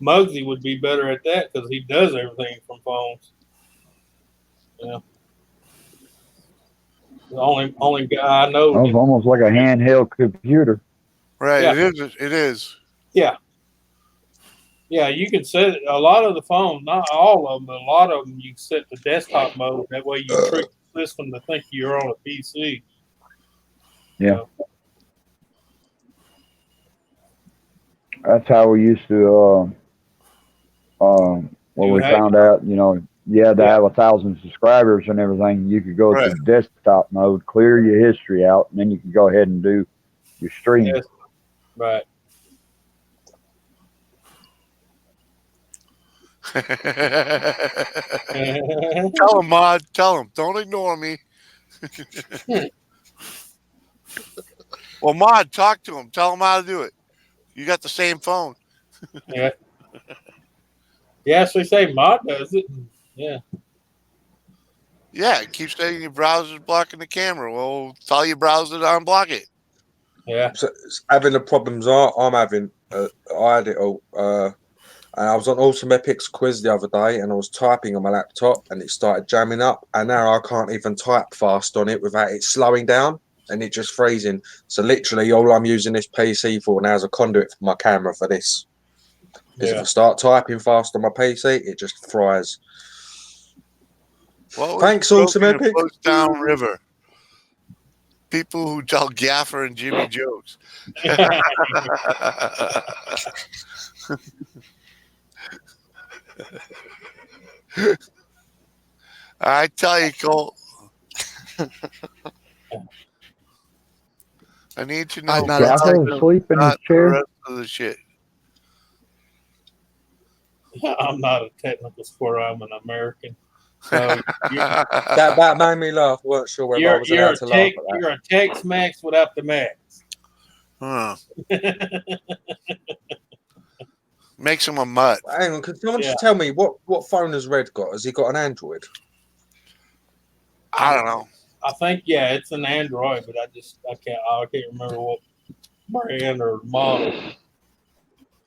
Muggsy would be better at that because he does everything from phones. Yeah. The only guy I know. It's almost like a handheld computer. Right. Yeah. It is. Yeah. Yeah, you can set a lot of the phones, not all of them, but a lot of them you can set to desktop mode. That way you trick the system to think you're on a PC. Yeah. That's how we used to, when we found out, you had to have 1,000 subscribers and everything. You could go to desktop mode, clear your history out, and then you can go ahead and do your stream. Yes. Right. Tell him, Mod. Tell him. Don't ignore me. Well, Mod, talk to him. Tell him how to do it. You got the same phone. Yeah. Yes, they say Mod does it. Yeah. Yeah, it keeps saying your browser's blocking the camera. Well, tell your browser to unblock it. Yeah. So having the problems I'm having, I had it all. And I was on Awesome Epic's quiz the other day, and I was typing on my laptop, and it started jamming up. And now I can't even type fast on it without it slowing down, and it just freezing. So literally, all I'm using this PC for now is a conduit for my camera for this. Because if I start typing fast on my PC, it just fries. Well, thanks, Awesome Epic. Down River. People who tell Gaffer and Jimmy jokes. I tell you, Cole. I need to know. I'm not asleep in his chair. The rest of the shit. I'm not a technical sport. I'm an American. So that made me laugh. I wasn't sure whether I was allowed to laugh at that. You're a Tex Max without the Max. Huh. Makes him a mutt. Hang on, can someone Yeah. just tell me what phone has Red got? Has he got an Android? I don't know. I think it's an Android, but I can't remember what brand or model.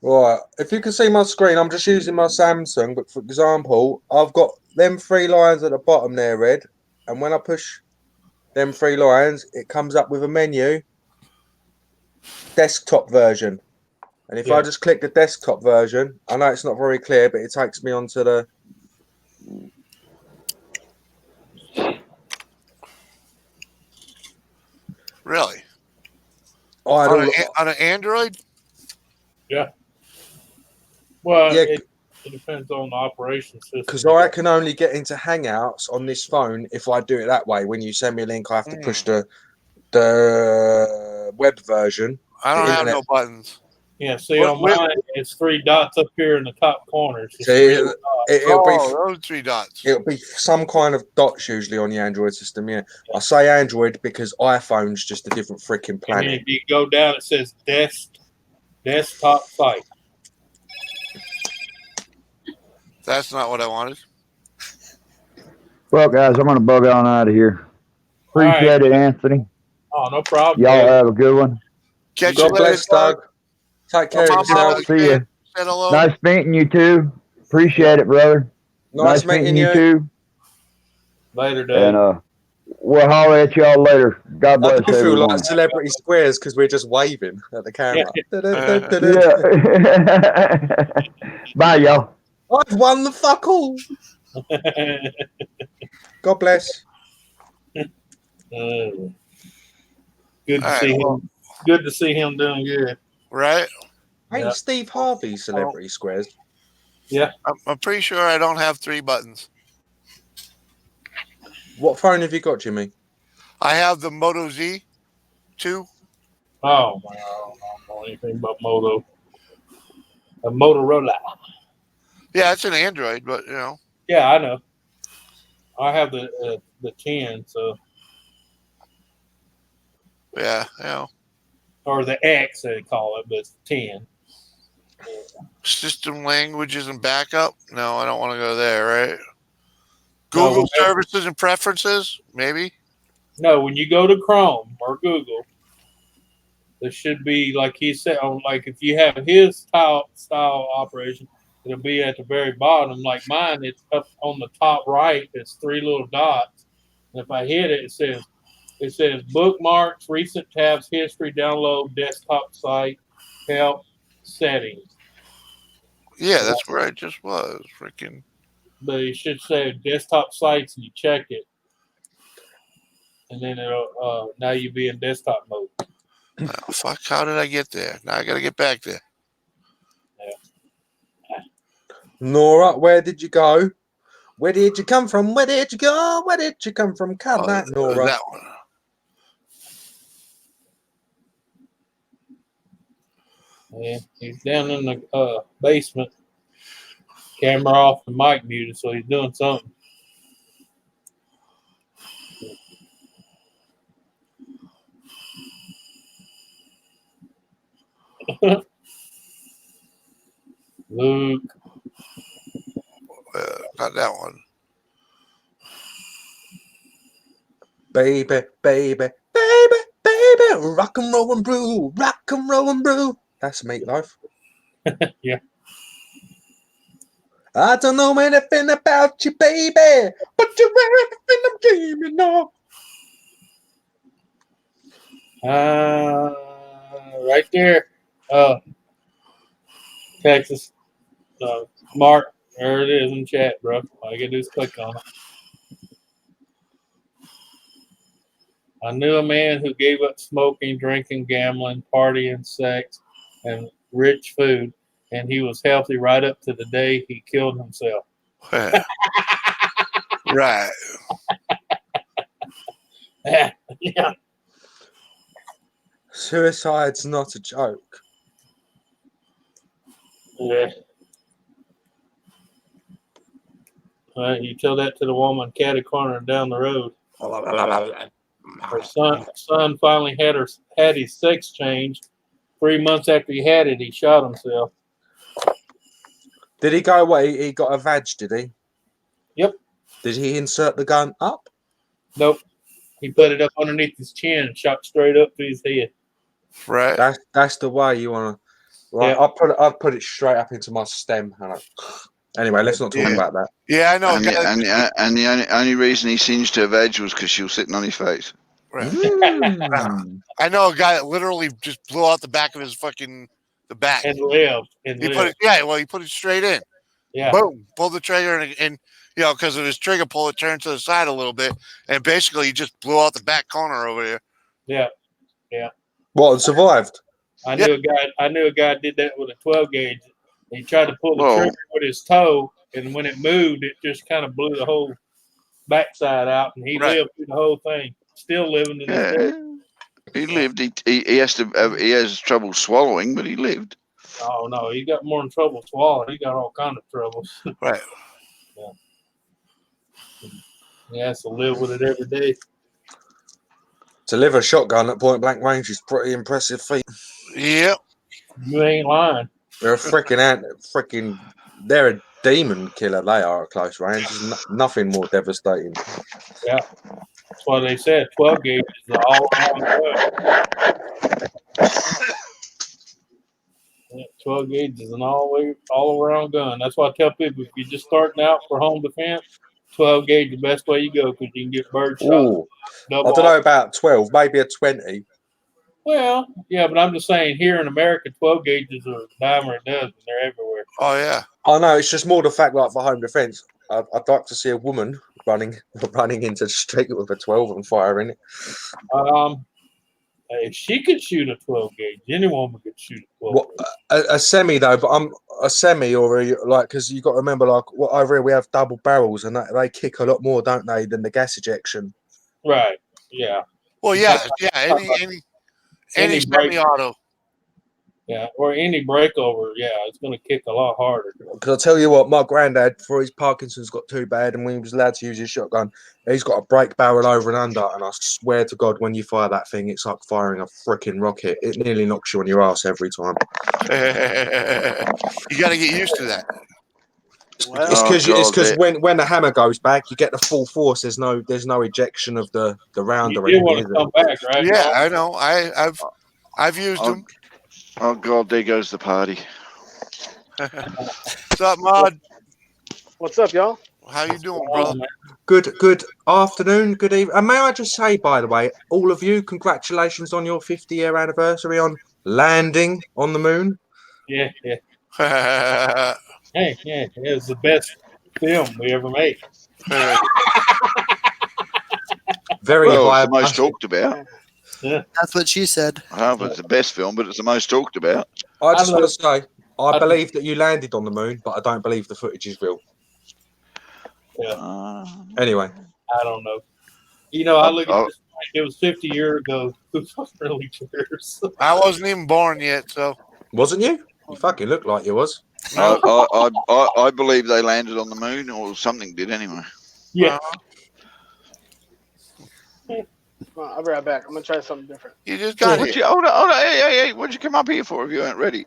Right. If you can see my screen, I'm just using my Samsung. But for example, I've got them 3 lines at the bottom there, Red. And when I push them 3 lines, it comes up with a menu, desktop version. And if I Yeah. just click the desktop version, I know it's not very clear, but it takes me onto the. Really? On On an Android? Well, Yeah. it depends on the operation system. Because I can only get into Hangouts on this phone if I do it that way. When you send me a link, I have to push the web version. I don't The have internet. no buttons. Yeah, see What- on mine, it's 3 dots up here in the top corner. It's just See, 3 dots. It'll be those 3 dots. it'll be some kind of dots usually on the Android system. Yeah, I say Android because iPhone's just a different freaking And then planet. if you go down, it says desktop site. That's not what I wanted. Well, guys, I'm gonna bug on out of here. Appreciate it, Anthony. Oh, no problem. Y'all Dave. have a good one. Catch God you later, bless, Doug. Take care of Mama, yourself. See ya. Said hello. Nice meeting you too. Appreciate it, brother. Nice meeting you. too. Later, Dave. And we'll holler at y'all later. God I bless do feel everyone. like Celebrity Squares because we're just waving at the camera. Yeah. Bye, y'all. I've won the fuck all. God bless. Good to All right, see well- him. Good to see him doing good. Right? Ain't Yeah. Steve Harvey Celebrity Squares? I'm pretty sure I don't have 3 buttons. What phone have you got, Jimmy? I have the Moto Z2. Oh man, I don't know anything about Moto. A Motorola. Yeah, it's an Android, but you know. Yeah, I know. I have the 10, so Yeah, you know. or the X they call it, but it's 10. System languages and backup. No, I don't want to go there, right? No, Google well, services and preferences, maybe. No, when you go to Chrome or Google, there should be, like he said, like if you have his style operation, it'll be at the very bottom. Like mine, it's up on the top right. It's 3 little dots, and if I hit it, it says bookmarks, recent tabs, history, download, desktop site, help, settings. Yeah, that's where I just was. Freaking. But it should say desktop sites, and you check it, and then it'll now you be in desktop mode. Oh, fuck! How did I get there? Now I gotta get back there. Nora, where did you go? Where did you come from? Where did you go? Where did you come from? Come back, Nora. That one. Yeah, he's down in the basement. Camera off and mic muted, so he's doing something. Luke. Not that one. Baby, baby, baby, baby, rock and roll and brew, rock and roll and brew. That's Meatloaf. Yeah. I don't know anything about you, baby, but you're everything I'm dreaming of. Right there. Texas. Mark. There it is in chat, bro. All you gotta do is click on it. I knew a man who gave up smoking, drinking, gambling, partying, sex, and rich food, and he was healthy right up to the day he killed himself. Right. Yeah. Suicide's not a joke. Yeah. You tell that to the woman catty corner down the road. Her son finally had his sex change. 3 months after he had it, he shot himself. Did he go away? He got a vag, did he? Yep. Did he insert the gun up? Nope. He put it up underneath his chin and shot straight up to his head. Right. That's the way you want to. Right. Yeah. I'll put it straight up into my stem. Anyway, let's not talk Yeah. about that. Yeah, I know. And, the only reason he singed her veg was because she was sitting on his face. Right. Mm. I know a guy that literally just blew out the back of his the back. And lived. And He lived. put it. Yeah. Well, he put it straight in. Yeah. Boom. Pulled the trigger and because of his trigger pull, it turned to the side a little bit, and basically he just blew out the back corner over there. Yeah. What, and survived? I knew a guy did that with a 12 gauge. He tried to pull the Whoa. trigger with his toe, and when it moved, it just kind of blew the whole backside out, and he Right. lived through the whole thing. Still living to this day. He lived. He has trouble swallowing, but he lived. Oh no, he got more in trouble swallowing. He got all kind of troubles. Right. He has to live with it every day. To live a shotgun at point blank range is pretty impressive feat. Yep. You ain't lying. They're they're a demon killer. They are at close range. There's nothing more devastating. Yeah. That's why they said 12 gauge is all around gun. Yeah, 12 gauge is an all around gun. That's why I tell people if you're just starting out for home defense, 12 gauge the best way you go because you can get bird shot. Ooh, I don't know about 12, maybe a 20. Well, yeah, but I'm just saying here in America, 12 gauges are a dime or a dozen. They're everywhere. Oh yeah. I know, it's just more the fact, like for home defense, I'd like to see a woman running into the street with a 12 and firing it. If she could shoot a 12 gauge, any woman could shoot a 12 What, gauge. a semi though, but I'm a semi or because you got to remember, like what over here we have double barrels and they kick a lot more, don't they, than the gas ejection? Right. Yeah. Well, yeah. Any semi-auto. Yeah. Or any breakover. Yeah, it's going to kick a lot harder. Because I'll tell you what, my granddad, before his Parkinson's got too bad and when he was allowed to use his shotgun, he's got a break barrel over and under. And I swear to God, when you fire that thing, it's like firing a freaking rocket. It nearly knocks you on your ass every time. You got to get used to that. It's because when the hammer goes back, you get the full force. There's no ejection of the round You or do anything. want to come back, right? Yeah, I know. I've used them. Oh God, there goes the party. What's up, Mod? What's up, y'all? How you doing, brother? Good afternoon, good evening. And may I just say, by the way, all of you, congratulations on your 50-year anniversary on landing on the moon. Yeah. Hey, yeah, it was the best film we ever made. Very Well, high. it's the most talked about. That's what she said. I don't know if it's the best film, but it's the most talked about. I just want to say, I believe that you landed on the moon, but I don't believe the footage is real. Yeah. Anyway. I don't know. You know, I look at this like it was 50 years ago. Who really cares? I wasn't even born yet, so. Wasn't you? You fucking looked like you was. I believe they landed on the moon, or something did anyway. Yeah. I'll be right back. I'm gonna try something different. You just got Hold here. on, hey, what'd you come up here for if you weren't ready?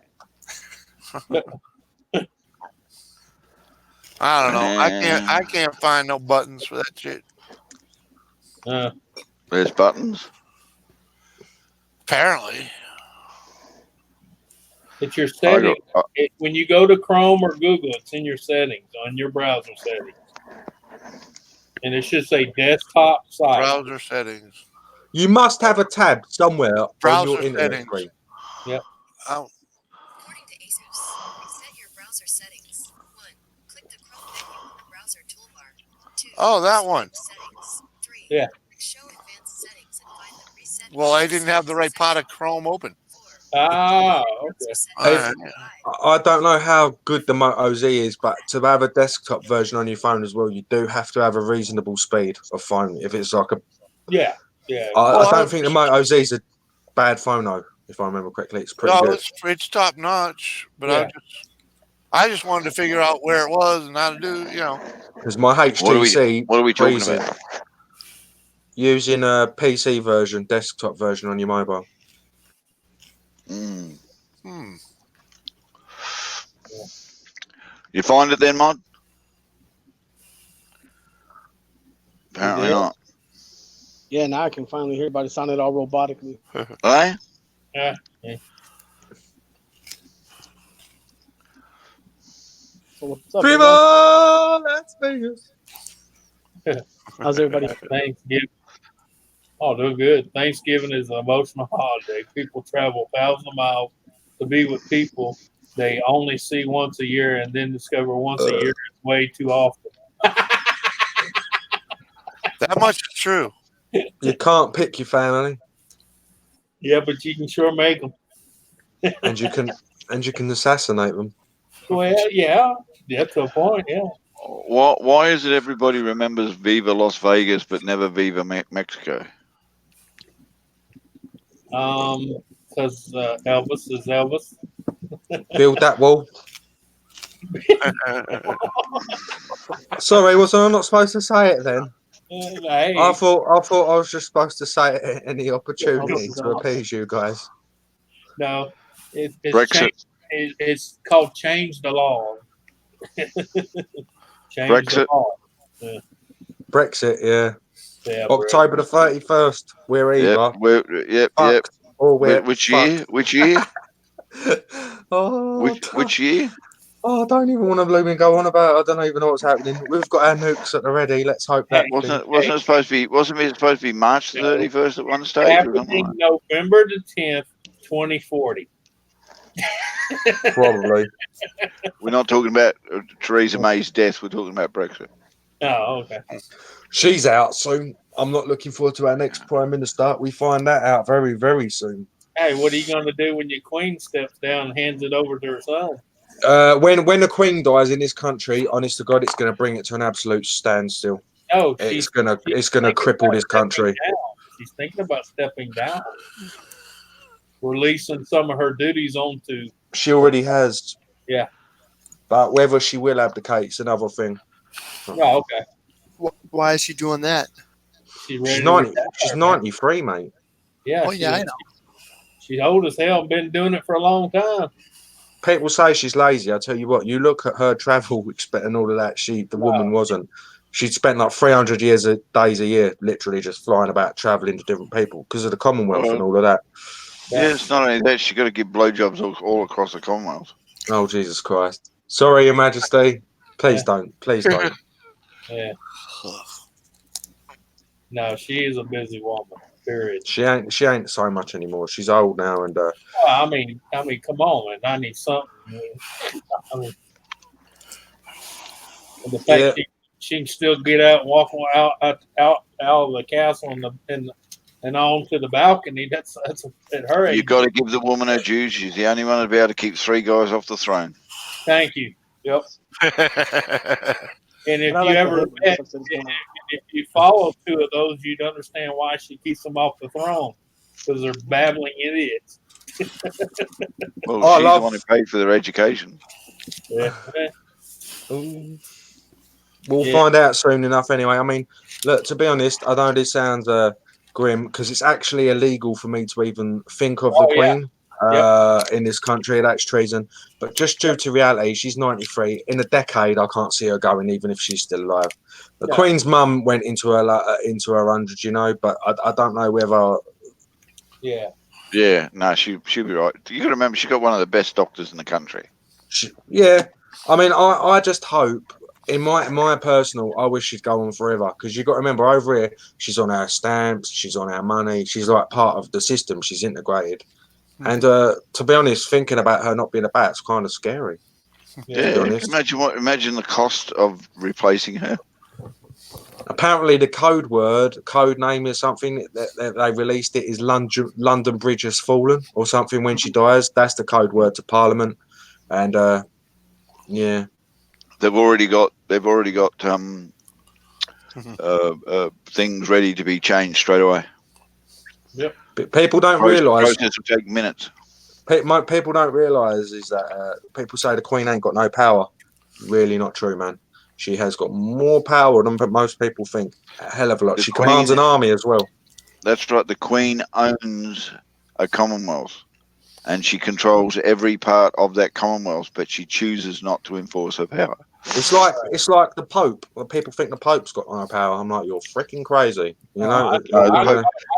I don't know. I can't find no buttons for that shit. There's buttons. Apparently. It's your settings. When you go to Chrome or Google, it's in your settings, on your browser settings. And it should say desktop site. Browser settings. You must have a tab somewhere Browser on your internet settings. screen. Yep. Oh. According to ASUS, set your browser settings. 1. Click the Chrome menu on the browser toolbar. 2. Oh, that one. Settings. 3. Yeah. Show advanced settings and find the reset. Well, I didn't have the right pot of Chrome open. Ah, okay. I don't know how good the Moto Z is, but to have a desktop version on your phone as well, you do have to have a reasonable speed of phone. If it's like a Yeah. I don't think the Moto Z is a bad phone though, if I remember correctly. It's pretty good. It's top notch, but Yeah. I just wanted to figure out where it was and how to do, Because my HTC, What are we talking freezing. about? Using a PC version, desktop version on your mobile. You find it then, Mod? Apparently did? not. Yeah, now I can finally hear, but it sounded all robotically. Eh? Yeah. So what's up, everyone? Viva Las Vegas. How's everybody? Thanksgiving. Oh, they're good. Thanksgiving is an emotional holiday. People travel thousands of miles to be with people they only see once a year and then discover once a year is way too often. That much is true. You can't pick your family, Yeah, but you can sure make them. and you can assassinate them. Well, yeah, to a point, yeah. Why is it everybody remembers Viva Las Vegas but never Viva Mexico? Because Elvis is Elvis. Build that wall. Sorry, was I not supposed to say it then? Hey, I thought I was just supposed to say it at any opportunity to appease you guys. no, it's Brexit. it's called change the law. Change Brexit. the law. Brexit, yeah. Yeah, October the 31st. We're either Yep. fucked or we're Which fucked. year? Which year? Oh, Which year? I don't even want to blooming go on about it. I don't even know what's happening. We've got our nukes at the ready. Let's hope that Wasn't it supposed to be March the 31st at one stage? Or something happening like November the 10th, 2040. probably. We're not talking about Theresa May's death. We're talking about Brexit. Oh, okay. She's out soon. I'm not looking forward to our next Prime Minister. We find that out very, very soon. Hey, what are you going to do when your queen steps down and hands it over to her son? When the Queen dies in this country, honest to God, it's going to bring it to an absolute standstill. Oh, It's going to cripple this country. She's thinking about stepping down, releasing some of her duties onto. She already has. Yeah. But whether she will abdicate is another thing. Oh, okay. Why is she doing that? She's 90. She's 93, mate. Yeah. Oh, yeah, I know. She's old as hell. Been doing it for a long time. People say she's lazy. I tell you what, you look at her travel and all of that. The woman wasn't. She'd spent like 300 days a year, literally just flying about, traveling to different people because of the Commonwealth and all of that. Yeah, it's not only that. She got to give blowjobs all across the Commonwealth. Oh, Jesus Christ. Sorry, Your Majesty. Please don't. Please don't. Yeah. No, she is a busy woman. Period. She ain't so much anymore. She's old now, and I mean, come on, man. I need something. I mean, the fact she can still get out and walk out of the castle and on to the balcony. That's at her age. You've got to give the woman her due. She's the only one to be able to keep 3 guys off the throne. Thank you. Yep. And if if you follow 2 of those, you'd understand why she keeps them off the throne, because they're babbling idiots. Well, she's the one who paid for their education. Yeah. We'll find out soon enough anyway. I mean, look, to be honest, I know this sounds grim because it's actually illegal for me to even think of the Queen in this country. That's treason. But just due to reality, she's 93. In a decade, I can't see her going, even if she's still alive. The Queen's mum went into her 100, you know, but I don't know whether. Yeah. Yeah, no, she'll be right. You got to remember, she got one of the best doctors in the country. Yeah, I mean, I just hope. In my personal, I wish she'd go on forever because you got to remember over here, she's on our stamps, she's on our money, she's like part of the system, she's integrated. And to be honest, thinking about her not being a bat's kind of scary. Yeah, imagine the cost of replacing her. Apparently, the code name is something that they released. It is London Bridge has fallen or something when she dies. That's the code word to Parliament, and yeah. They've already got things ready to be changed straight away. Yep. But people don't realise. Process will take minutes. People don't realise is that people say the Queen ain't got no power. Really not true, man. She has got more power than most people think. A hell of a lot. She commands an army as well. That's right. The Queen owns a Commonwealth. and she controls every part of that Commonwealth, but she chooses not to enforce her power. It's like the Pope. When people think the Pope's got no power, I'm like, you're freaking crazy. You know?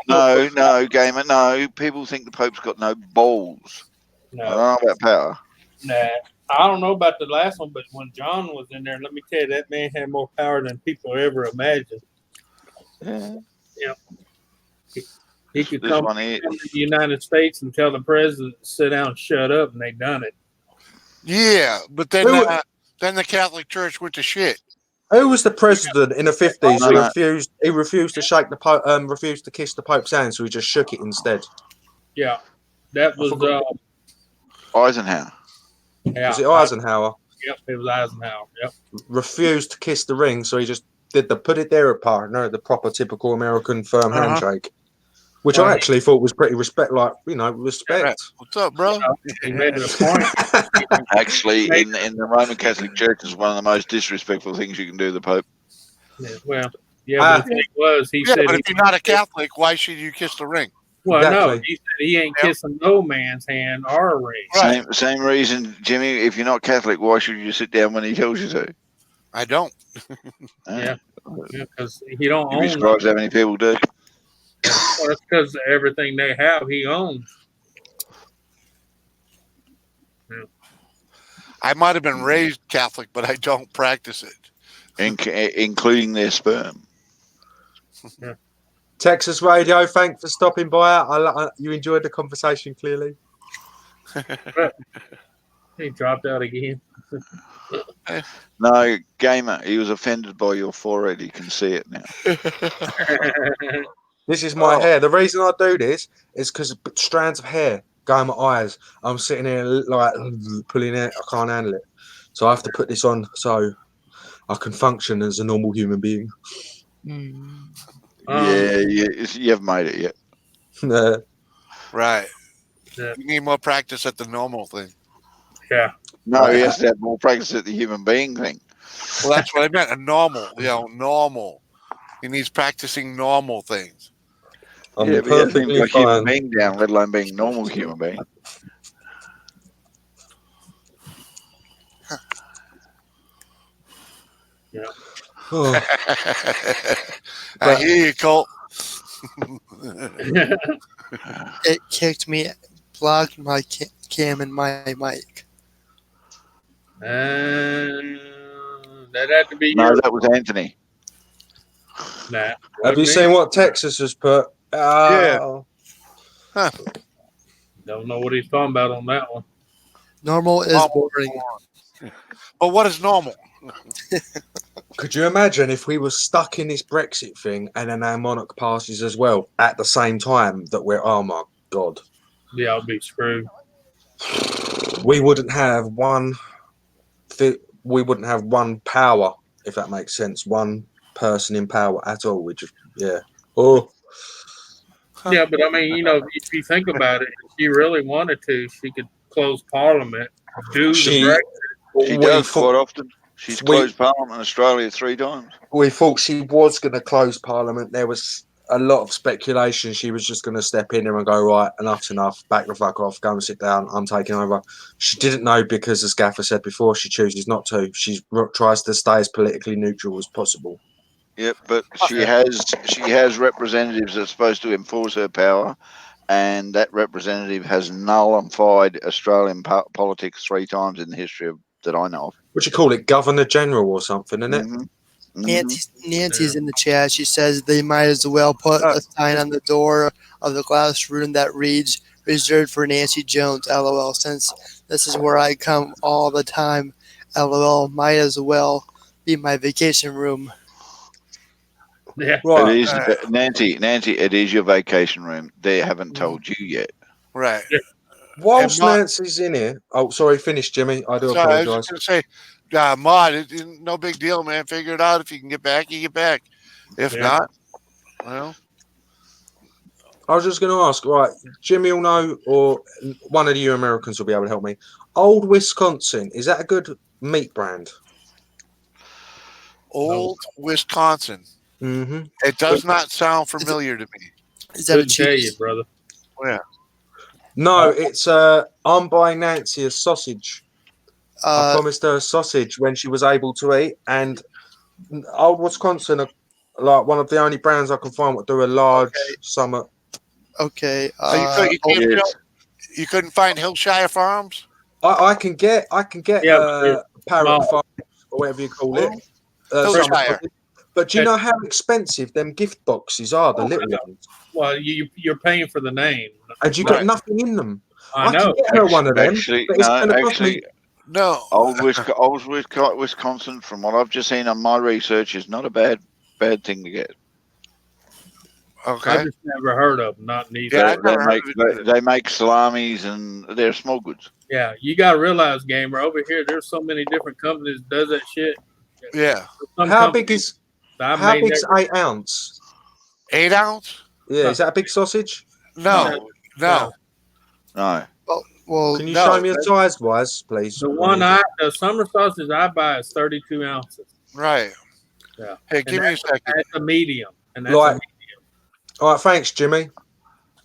No, gamer, no. People think the Pope's got no balls. No. I don't know about power. Nah, I don't know about the last one, but when John was in there, let me tell you, that man had more power than people ever imagined. Yeah. Yep. He could This come one to here. the United States and tell the president to sit down and shut up, and they done it. Yeah, but then the Catholic Church went to shit. Who was the president in the 50s who No. refused? He refused to shake the Pope, refused to kiss the Pope's hand, so he just shook it instead. Yeah, that was Eisenhower. yeah. Was it Eisenhower? Yep, it was Eisenhower. Yep. Refused to kiss the ring, so he just did the put it there, partner, the proper typical American firm handshake, which I actually thought was pretty respect. What's up, bro? He made it a point. Actually, in the Roman Catholic Church, is one of the most disrespectful things you can do to the Pope. Yeah, well, yeah, but the thing was, he said, but if you're not a Catholic, why should you kiss the ring? Well, no, Exactly. he said he ain't kissing no man's hand or a ring. Same reason, Jimmy. If you're not Catholic, why should you sit down when he tells you to? I don't. Yeah, because he don't You'd be own. surprised how many people do. Well, that's because everything they have, he owns. Yeah. I might have been raised Catholic, but I don't practice it. Including their sperm. Yeah. Texas Radio, thanks for stopping by. You enjoyed the conversation, clearly. He dropped out again. No, gamer. He was offended by your forehead. You can see it now. This is my hair. The reason I do this is because strands of hair go in my eyes. I'm sitting here like pulling it. I can't handle it. So I have to put this on so I can function as a normal human being. You haven't made it yet. Right. Yeah. You need more practice at the normal thing. Yeah. No, he has to have more practice at the human being thing. Well, that's what I meant. A normal, normal. He needs practicing normal things. I'm Yeah, but he hasn't perfectly got human fine. being down, let alone being normal human being. Yeah. Oh, I hear you, Colt. It kicked me, blocked my cam and my mic. That had to be No, your. that was Anthony. Nah, have you seen what Texas has put? Yeah. Huh. Don't know what he's talking about on that one. Normal is Normal. boring. But what is normal? Could you imagine if we were stuck in this Brexit thing and then our monarch passes as well at the same time that we're, oh my God. Yeah, I'll be screwed. We wouldn't have one power, if that makes sense. One person in power at all. We just, yeah. Oh, Yeah, but I mean, if you think about it, if she really wanted to, she could close Parliament, do the Brexit. She does quite often. She's closed Parliament in Australia 3 times. We thought she was going to close Parliament. There was a lot of speculation she was just going to step in there and go, right, enough's enough, back the fuck off, go and sit down, I'm taking over. She didn't know because, as Gaffer said before, she chooses not to. She tries to stay as politically neutral as possible. Yep, but she has representatives that are supposed to enforce her power, and that representative has nullified Australian politics 3 times in the history that I know of. What you call it, Governor General or something, isn't it? Mm-hmm. Nancy's in the chat. She says they might as well put a sign on the door of the glass room that reads "Reserved for Nancy Jones." LOL. Since this is where I come all the time. LOL. Might as well be my vacation room. Yeah. Right. It is, Nancy, it is your vacation room. They haven't told you yet. Right. Whilst Nancy's in here, oh, sorry, finish, Jimmy. I do Sorry, I was apologise. just going to say, Mod, no big deal, man. Figure it out. If you can get back, you get back. If not, well. I was just going to ask, right, Jimmy will know, or one of you Americans will be able to help me. Old Wisconsin, is that a good meat brand? Old Wisconsin. Mm-hmm. It does not sound familiar to me. Is that a Couldn't tell cheese? you, brother. Yeah. No, it's I'm buying Nancy a sausage. I promised her a sausage when she was able to eat, and Old Wisconsin are like one of the only brands I can find that do a large summer. Okay. You couldn't find Hillshire Farms? I can get Yeah, but they're Parrot small. Farm or whatever you call it. Hillshire. Summer. But do you know how expensive them gift boxes are? The little ones. Well, you're paying for the name, and you get nothing in them. I know. can get her one of them. Actually, but it's no, gonna cost me. actually, Old Wisconsin, from what I've just seen on my research, is not a bad thing to get. Okay. I just never heard of them. Not neither. Yeah, they make salamis and they're small goods. Yeah, you got to realize, gamer, over here, there's so many different companies that does that shit. Yeah. How big is 8 ounce? 8 ounce? Yeah, is that a big sausage? No. No. Well, can you show me a size wise, please? The summer sausage I buy is 32 ounces. Right. Yeah. Hey, give me a second. That's a medium, and that's Like, all right, thanks, Jimmy.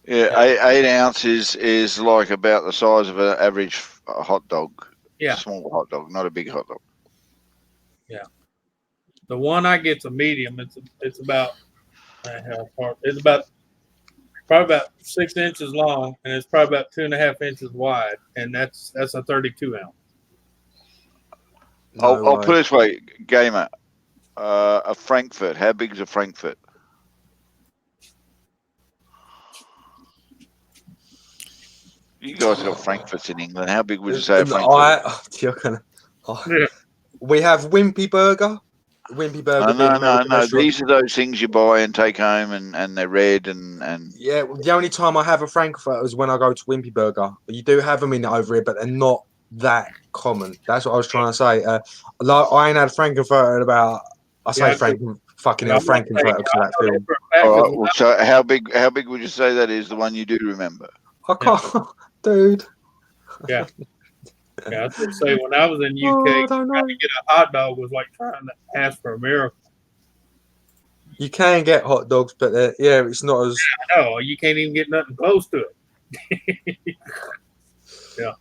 Yeah, 8 ounces is like about the size of an average hot dog. Yeah. Small hot dog, not a big hot dog. Yeah. The one I get's a medium. It's about probably about 6 inches long, and it's probably about 2.5 inches wide, and that's a 32 ounce. I'll put it this way, gamer. A Frankfurt. How big is a Frankfurt? You guys got Frankfurts in England. How big would you say a Frankfurt? We have Wimpy Burger. Wimpy Burger. No. These are those things you buy and take home, and they're red and. Yeah, the only time I have a Frankfurt is when I go to Wimpy Burger. You do have them in over here, but they're not that common. That's what I was trying to say. I ain't had Frankfurt in about. Frankfurt to that film. All right, well, so how big would you say that is? The one you do remember? I can't, dude. Yeah. Yeah, I was gonna say when I was in UK, trying to get a hot dog was like trying to ask for a miracle. You can get hot dogs, but it's not as. Yeah, no, you can't even get nothing close to it. Yeah.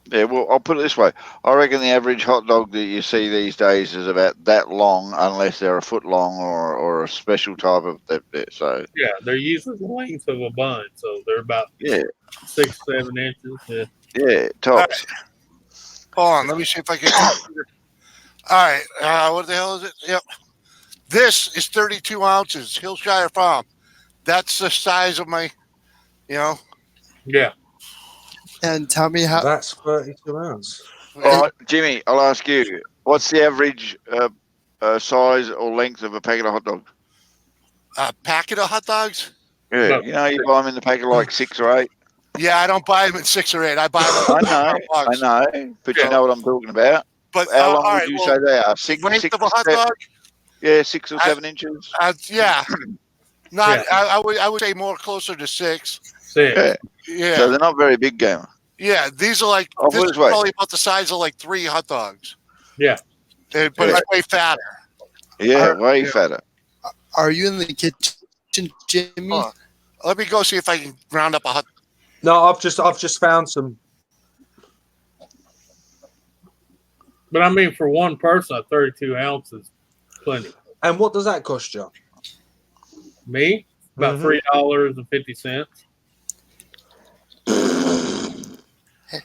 Yeah, well, I'll put it this way. I reckon the average hot dog that you see these days is about that long, unless they're a foot long or a special type of that. So yeah, they're usually the length of a bun, so they're about 6-7 inches. Yeah, tops. Right. Hold on, let me see if I can. All right, what the hell is it? Yep. This is 32 ounces, Hillshire Farm. That's the size of my, Yeah. And tell me how. That's 32 ounces. All right, Jimmy, I'll ask you. What's the average size or length of a packet of hot dogs? A packet of hot dogs? Yeah, you buy them in the packet like 6 or 8. Yeah, I don't buy them in 6 or 8. I buy them. I know, but you know what I'm talking about. But how long would you say they are? 6 length of a hot dog? Yeah, 6 or 7 inches. Yeah, I would say more closer to 6. 6. Yeah. So they're not very big, gamer. Yeah, these are like this is probably about the size of like 3 hot dogs. Yeah, but it's way fatter. Yeah, way fatter. Are you in the kitchen, Jimmy? Let me go see if I can round up a hot. No, I've just found some. but I mean, for one person, 32 ounces, plenty. And what does that cost you? Me, about $3.50.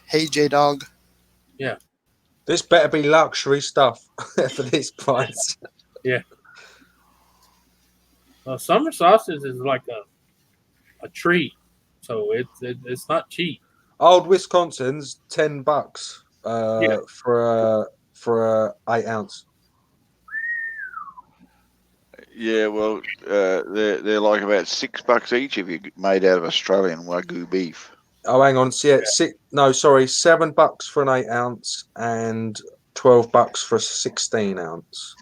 Hey, J Dog. Yeah. This better be luxury stuff for this price. Yeah. Summer sausage is like a treat, so it's not cheap. Old Wisconsin's $10 for a 8 ounce. Yeah, well, they're like about $6 each if you made out of Australian Wagyu beef. Oh, hang on. See, $7 for an 8 ounce and $12 for a 16 ounce.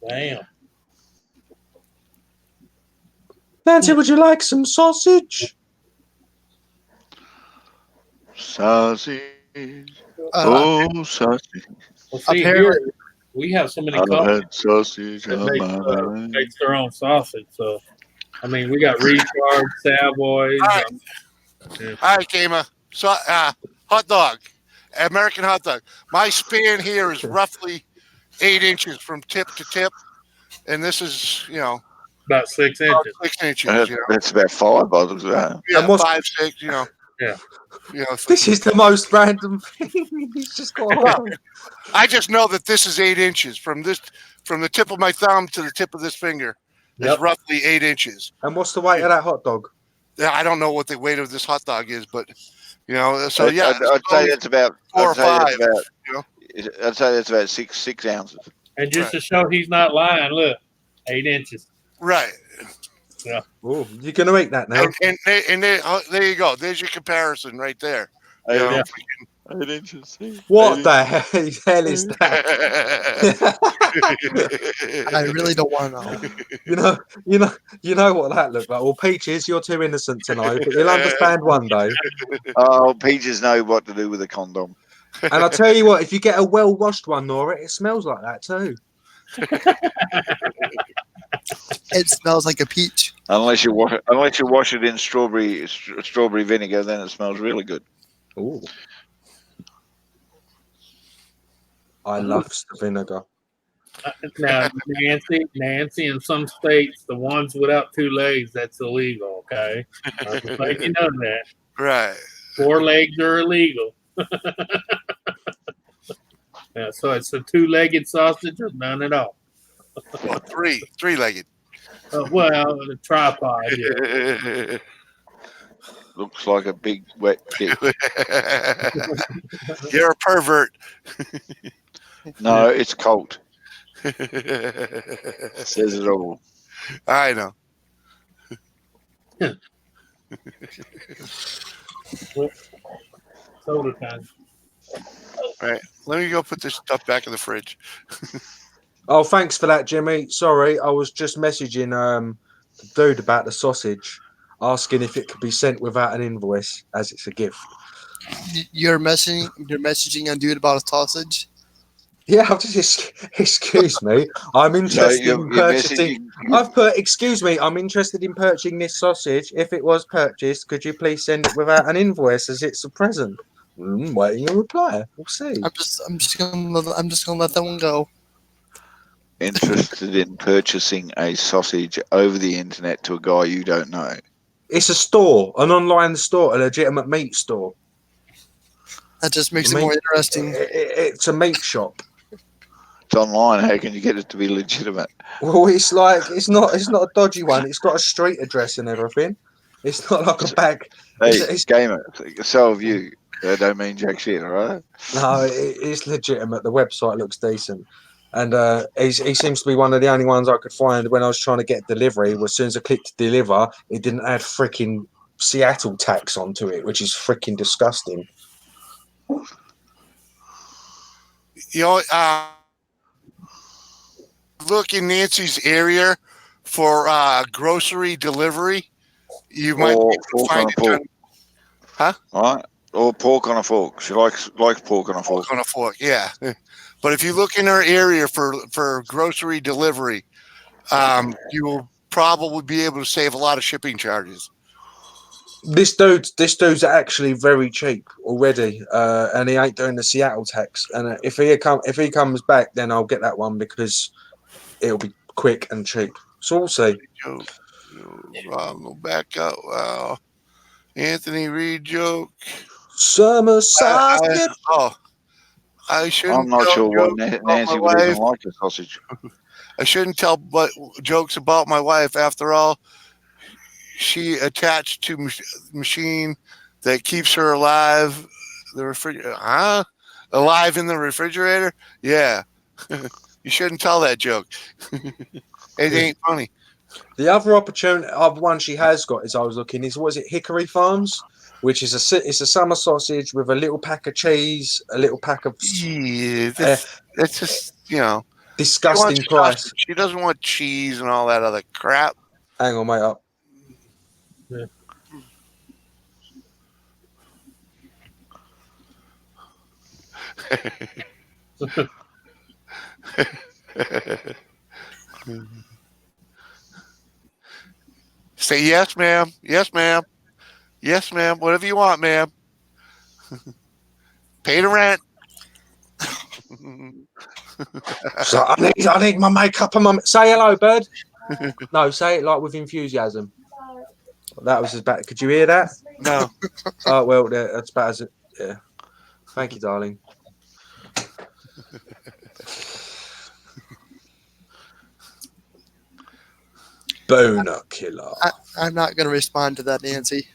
Damn. Nancy, would you like some sausage? Sausage. Sausage. Well, see, here we have so many I've companies had sausage that on my mind. makes their own sausage. So I mean, we got Recharge, Savoys. All right. Yeah. All right, Gamer. So, hot dog, American hot dog. My span here is roughly 8 inches from tip to tip, and this is, About 6 about inches. 6 inches. That's about 5 bottles of that. Yeah, And what's- 5, 6. Yeah. This is the most random thing. He's just got around. I just know that this is 8 inches from the tip of my thumb to the tip of this finger. It's Yep. roughly 8 inches. And what's the weight of that hot dog? Yeah, I don't know what the weight of this hot dog is, but so yeah, I'd say that's about 4 or 5. I'd say that's about 6 ounces. And just to show he's not lying, look, 8 inches. Right. Oh, you're going to eat that now? And there you go. There's your comparison right there. 8 Yeah. 8 inches. What the hell is that? I really don't want to know. You know what that looked like. Well, Peaches, you're too innocent to know, but you'll understand one day. Oh, Peaches know what to do with a condom. And I'll tell you what, if you get a well-washed one, Nora, it smells like that too. It smells like a peach. Unless you wash it in strawberry vinegar, then it smells really good. Ooh. I love the vinegar. Now, Nancy, in some states, the ones without 2 legs, that's illegal, okay? I just let you know that. Right. 4 legs are illegal. Yeah, so it's a 2-legged sausage or none at all. Well, three-legged. Well, the tripod, yeah. Looks like a big wet dick. You're a pervert. No, it's cold. Says it all. I know. Soda time. All right. Let me go put this stuff back in the fridge. Oh, thanks for that, Jimmy. Sorry, I was just messaging the dude about the sausage, asking if it could be sent without an invoice, as it's a gift. You're messaging a dude about a sausage. Yeah, I've just excuse me. I'm interested in purchasing. I've put excuse me. I'm interested in purchasing this sausage. If it was purchased, could you please send it without an invoice, as it's a present? Waiting a reply. We'll see. I'm just gonna let that one go. Interested in purchasing a sausage over the internet to a guy you don't know. It's a store, an online store, a legitimate meat store. That just makes it more interesting. It's a meat shop. It's online. How can you get it to be legitimate? Well, it's like it's not a dodgy one. It's got a street address and everything. It's not like a bag. Hey, It's gamer, so have you. That don't mean jack shit, all right? no, it's legitimate. The website looks decent, and he seems to be one of the only ones I could find when I was trying to get delivery. As soon as I clicked deliver, it didn't add freaking Seattle tax onto it, which is freaking disgusting. Look in Nancy's area for grocery delivery. You might be able to find it done. Huh? All right. Or pork on a fork. She likes pork on a fork. Pork on a fork, yeah. But if you look in her area for grocery delivery, you will probably be able to save a lot of shipping charges. This dude's actually very cheap already, and he ain't doing the Seattle tax. And if he comes back, then I'll get that one because it'll be quick and cheap. So we'll see. I'll go back up. Wow. Anthony Reed joke. Summer sausage. I shouldn't. I'm not tell sure why jokes about Nancy my would even wife. like the sausage. I shouldn't tell jokes about my wife. After all, she attached to machine that keeps her alive. The refrigerator, alive in the refrigerator. Yeah, you shouldn't tell that joke. It ain't funny. The other one she has got is I was looking is what is it, Hickory Farms, which is it's a summer sausage with a little pack of cheese, a little pack of Yeah, that's just disgusting price. She doesn't want cheese and all that other crap. Hang on, mate. Up. Yeah. Say yes, ma'am. Yes, ma'am. Yes, ma'am. Whatever you want, ma'am. Pay the rent. So I need my makeup and my. Say hello, bird. No, say it like with enthusiasm. That was as bad. Could you hear that? No. Oh well, that's about as it. Yeah. Thank you, darling. Boner killer. I'm not going to respond to that, Nancy.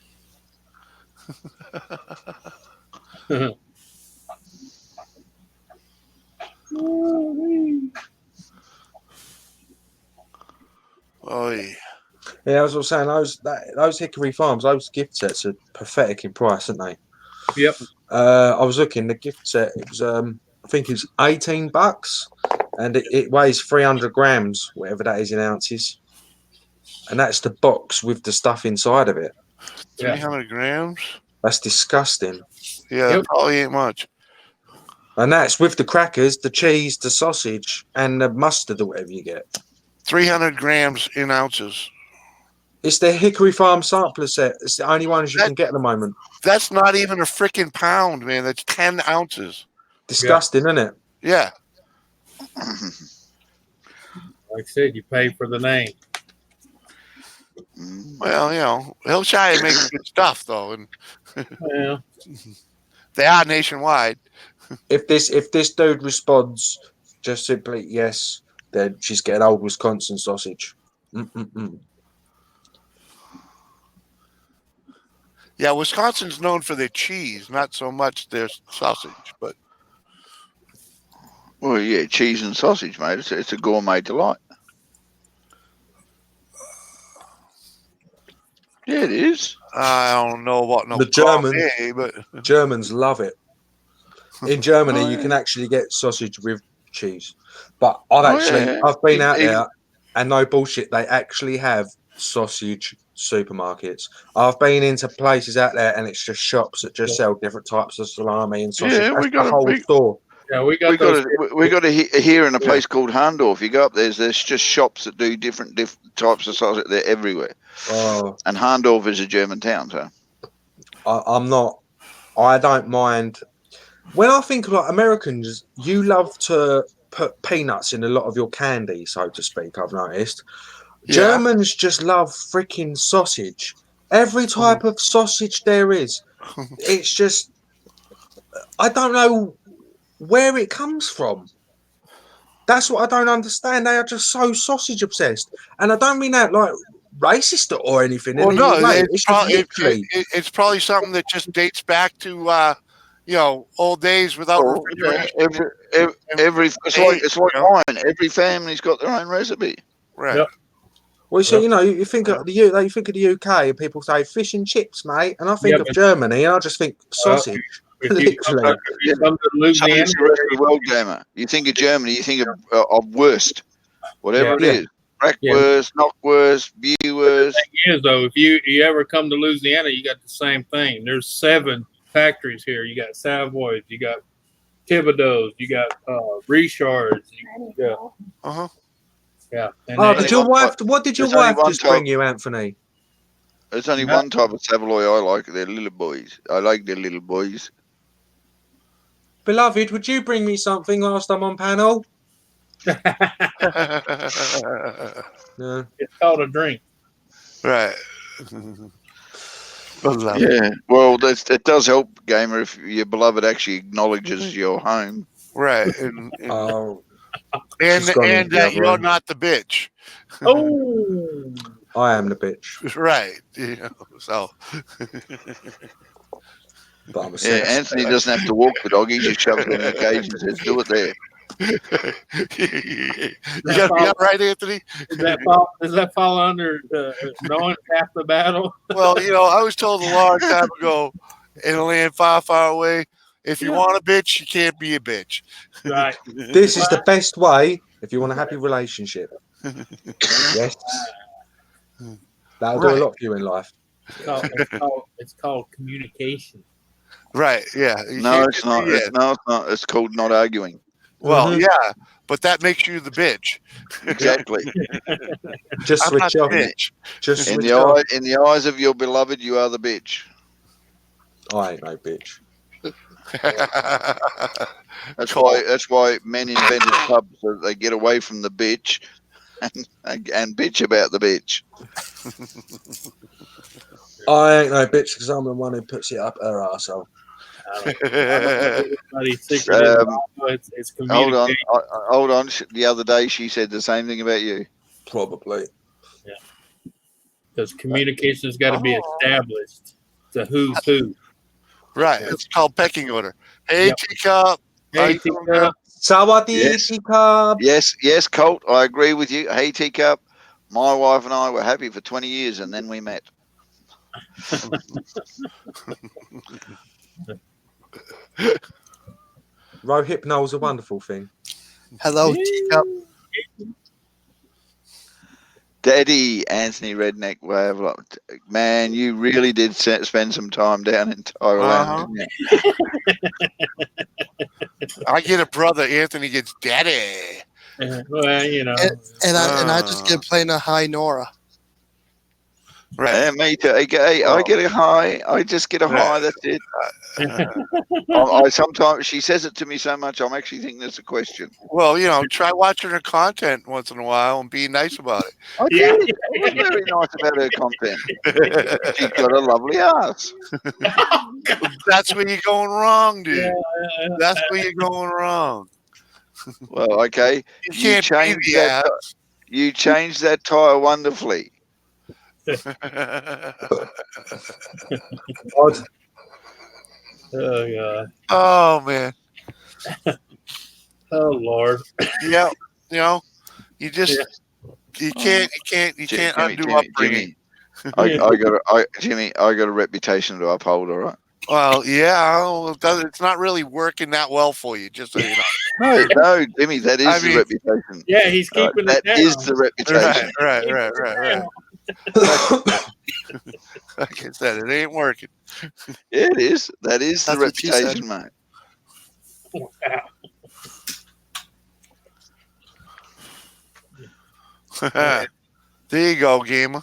Oh, yeah. Yeah, as I was saying, those Hickory Farms, those gift sets are pathetic in price, aren't they? Yep. I was looking. The gift set, it was I think it's $18, and it weighs 300 grams, whatever that is in ounces, and that's the box with the stuff inside of it. 300 grams? That's disgusting. Yeah, that probably ain't much. And that's with the crackers, the cheese, the sausage, and the mustard or whatever you get. 300 grams in ounces. It's the Hickory Farm sampler set. It's the only ones you can get at the moment. That's not even a freaking pound, man. That's 10 ounces. Disgusting, isn't it? Yeah. Like I said, you pay for the name. Well, you know, Hillshire makes good stuff, though, and Yeah. they are nationwide. If this dude responds just simply yes, then she's getting old Wisconsin sausage. Yeah, Wisconsin's known for their cheese, not so much their sausage, but Well, yeah, cheese and sausage, mate. It's a gourmet delight. Yeah, it is. I don't know what The Germans, gourmet, but Germans love it. In Germany, you can actually get sausage with cheese. But I've been out there, and no bullshit, they actually have sausage supermarkets. I've been into places out there, and it's just shops that just sell different types of salami and sausage. Yeah, That's we got the a whole big store. Yeah, we got a here in a place called Handorf. You go up there's just shops that do different types of sausage. They're everywhere. Oh. And Handorf is a German town, so I don't mind. When I think about Americans, you love to put peanuts in a lot of your candy, so to speak, I've noticed. Yeah. Germans just love freaking sausage. Every type of sausage there is. It's just, I don't know where it comes from. That's what I don't understand. They are just so sausage obsessed. And I don't mean that like racist or anything. well, in no, any way. it's, just probably, literally- it's probably something that just dates back to old days without refrigeration. It's like wine. Every family's got their own recipe. Right. Yep. Well, so you think of the UK, and people say fish and chips, mate, and I think of Germany, and I just think sausage. If you come to So Louisiana, does the rest of the world, gamer. You think of Germany, you think of Wurst, whatever it is. Bratwurst, Knockwurst, Bewurst. The thing is, though, if you ever come to Louisiana, you got the same thing. There's 7 factories here. You got Savoys, you got Thibodeau's, you got Richards. Uh-huh. Yeah. And Oh, they- did your wife? What did your There's only wife one just bring type. you, Anthony? There's only one type of Savoy I like. They're little boys. I like the little boys. Beloved, would you bring me something last I'm on panel? No. It's called a drink. Right. Yeah. Well, it does help, gamer, if your beloved actually acknowledges your home. Right. Oh. And She's gone into the other you're room. not the bitch. Oh. I am the bitch. Right. So. But I'm a Yeah, sex Anthony offender. doesn't have to walk the dog. He just shoves it in the cage and says, "Do it there." You got me out right, Anthony? Does that fall under knowing half the battle? Well, I was told a long time ago in a land far, far away, if you want a bitch, you can't be a bitch. Right. This is the best way if you want a happy relationship. Yes. That'll do a lot for you in life. It's called communication. Right, yeah. No, it's not. Yeah. No, it's not. It's called not arguing. Well, Mhm. yeah, but that makes you the bitch. Exactly. Just I'm not switch the off. bitch. Just In switch the off. in the eyes of your beloved, you are the bitch. I ain't no bitch. That's why men invented pubs so that they get away from the bitch and bitch about the bitch. I ain't no bitch because I'm the one who puts it up her arsehole. I don't know. Everybody's secret is it's Hold on, communication. hold on. The other day she said the same thing about you. Probably. Because communication's got to be established. It's a who's who. Right. It's called pecking order. Hey, Yep. teacup. How Hey, you doing, teacup. girl? Sawadee, Yes. teacup. Yes, Colt. I agree with you. Hey, teacup. My wife and I were happy for 20 years, and then we met. Rohypnol's a wonderful thing. Hello, teacup. Daddy Anthony Redneck Wave. Man, you really did spend some time down in Thailand, didn't you? I get a brother. Anthony gets daddy. Well, you know. And I just get plain a high Nora. Right. Yeah, me too. I get a high. I just get a high. That's it. I sometimes she says it to me so much. I'm actually thinking that's a question. Well, you know, try watching her content once in a while and be nice about it. I did. I was very nice about her content. She's got a lovely ass. That's where you're going wrong, dude. That's where you're going wrong. Well, okay. You can't be the ass. You changed that tire wonderfully. Oh God. Oh man. Oh Lord. Yeah. You know, you just you can't undo upbringing. Jimmy, I got a reputation to uphold. All right. Well, yeah, well, it's not really working that well for you. Just so you know. No, Jimmy, that is the reputation. Yeah, he's keeping that it down. is the reputation. Right. Like I said, it ain't working. Yeah, it is. That is the That's what she said. reputation, mate. There you go, gamer.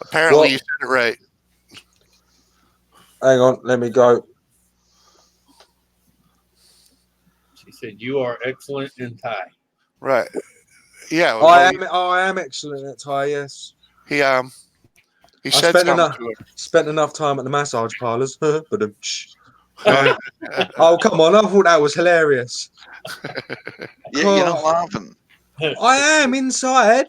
Apparently, What? you said it right. Hang on, let me go. She said, "You are excellent in Thai." Right. Yeah. I am excellent at Thai. Yes. He I said spent something enough time at the massage parlors. But oh come on! I thought that was hilarious. Yeah, you're not laughing. I am inside.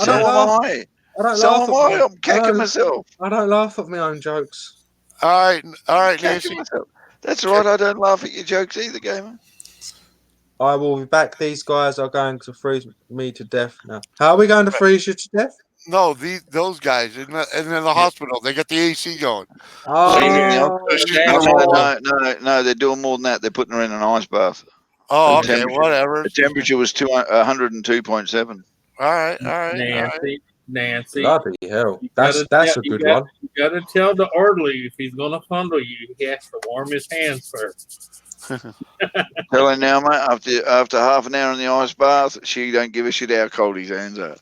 I So don't am laugh. I. I don't So laugh. am I. I'm kicking myself. I don't laugh at my own jokes. All right, Kicking Nancy. myself. That's right. I don't laugh at your jokes either, gamer. I will be back. These guys are going to freeze me to death now. How are we going to freeze you to death? No, those guys in the hospital, they got the AC going. Oh, No, they're doing more than that. They're putting her in an ice bath. Oh, The okay, whatever. The temperature was 102.7. All right. Nancy. bloody hell! You That's gotta a good you one. You got to tell the orderly if he's going to fondle you, he has to warm his hands first. Tell her now, mate. After half an hour in the ice bath, she don't give a shit how cold his hands are.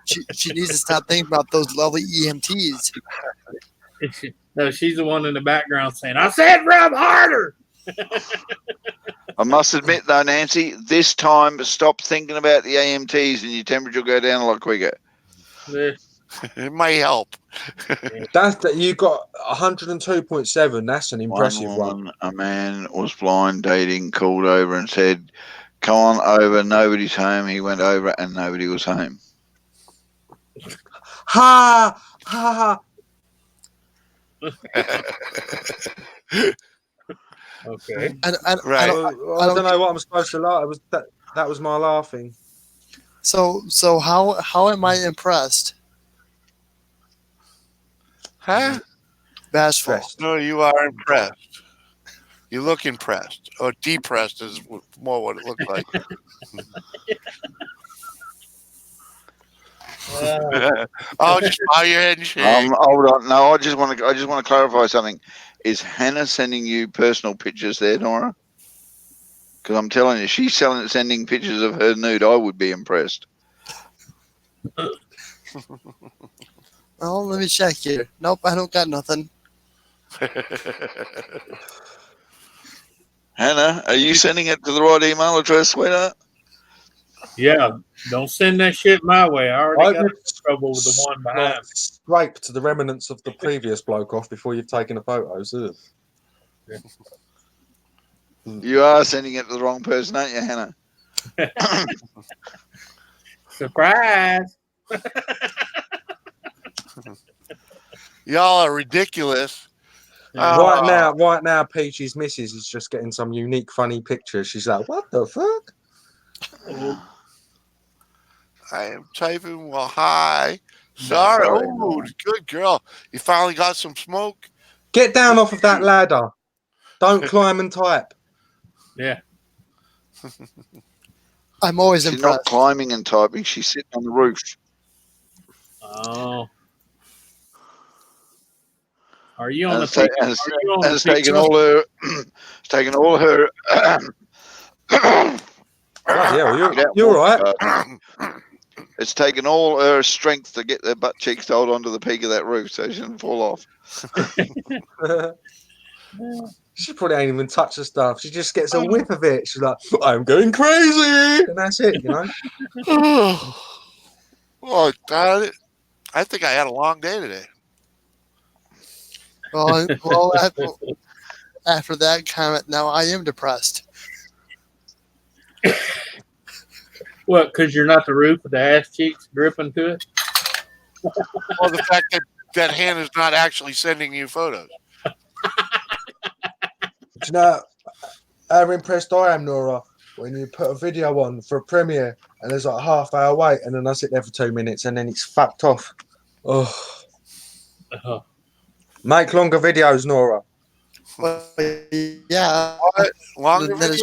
She needs to stop thinking about those lovely EMTs. No, she's the one in the background saying, "I said rub harder." I must admit, though, Nancy, this time stop thinking about the AMTs and your temperature will go down a lot quicker. It might help. That's that you got 102.7. That's an impressive one. A man was blind dating, called over and said, "Come on over, nobody's home." He went over and nobody was home. Ha ha. Okay. I I don't know what I'm supposed to laugh. It was that was my laughing. So how am I impressed? Huh? Bashful. No, you are impressed. You look impressed, or depressed is more what it looks like. Oh, just bow your head and shake. Hold on. No, I just want to clarify something. Is Hannah sending you personal pictures there, Nora? Because I'm telling you, she's sending pictures of her nude. I would be impressed. Oh, let me check here. Nope, I don't got nothing. Hannah, are you sending it to the right email address, sweetheart? Yeah, don't send that shit my way. I already I got in trouble with the one behind Like, scraped the remnants of the previous bloke off before you've taken the photos. Ugh. You are sending it to the wrong person, aren't you, Hannah? me. Surprise! Y'all are ridiculous. Right now, Peachy's missus is just getting some unique, funny pictures. She's like, "What the fuck?" I am typing. Well, hi. Sorry. Oh, good girl. You finally got some smoke. Get down off of that ladder. Don't climb and type. Yeah. I'm always She's impressed. not climbing and typing. She's sitting on the roof. Oh. Are you on And the it's, ta- picture? and it's, Are you on and the it's taken picture? all her. It's taken all her. Yeah, you're right. It's taken all her strength to get their butt cheeks to hold onto the peak of that roof so she didn't fall off. She probably ain't even touched the stuff. She just gets a whiff of it. She's like, "I'm going crazy," and that's it. You know. Oh, darn it. I think I had a long day today. Well, after that comment, now I am depressed. What? Because you're not the roof with the ass cheeks dripping to it? Well, the fact that Hannah's not actually sending you photos. Do you know how impressed I am, Nora, when you put a video on for a premiere and there's like a half-hour wait, and then I sit there for 2 minutes and then it's fucked off. Oh, make longer videos, Nora. Well, yeah. What? Longer Then it's-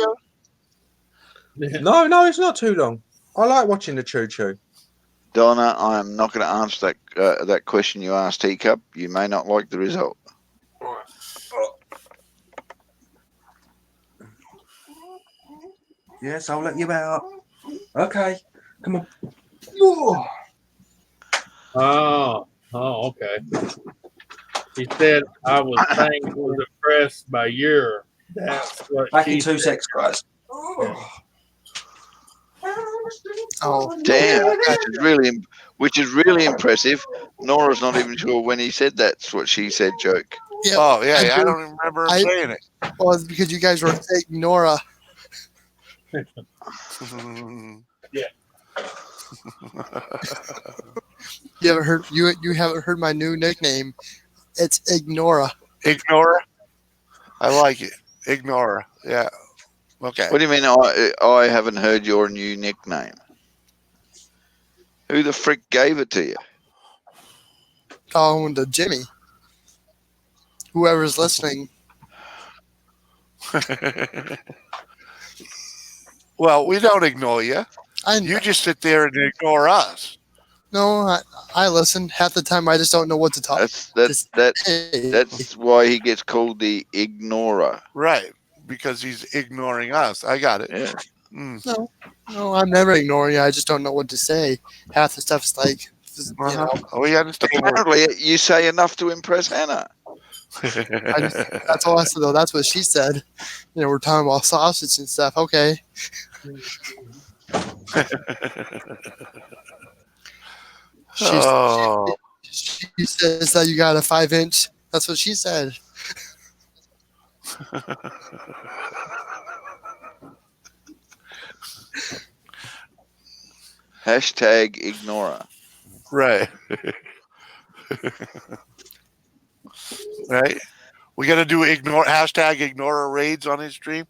video? No, it's not too long. I like watching the choo-choo. Donna, I am not going to answer that question you asked, Teacup. You may not like the result. Yes, I'll let you out. Okay, come on. Oh, okay. She said I was saying I was impressed by your. That's what Back she in 2 said. secs, guys. Oh, Damn, which is really impressive. Nora's not even sure when he said that's what she said joke. yeah. Oh, yeah, I do- don't remember him saying it. Well, it's because you guys were fake Nora. You haven't heard my new nickname. It's Ignora. Ignora? I like it. Ignora. Yeah. Okay. What do you mean I haven't heard your new nickname? Who the frick gave it to you? Oh, to Jimmy. Whoever's listening. Well, we don't ignore you. You just sit there and ignore us. No, I listen. Half the time, I just don't know what to talk. That's why he gets called the ignorer. Right. Because he's ignoring us. I got it. Yeah. No, I'm never ignoring you. I just don't know what to say. Half the stuff's like, you know. We understand. Apparently, you say enough to impress Hannah. That's all I said, though. That's what she said. You know, we're talking about sausage and stuff. Okay. She says that you got a 5-inch. That's what she said. Hashtag ignorer. Right. Right. We got to do hashtag ignore raids on his stream.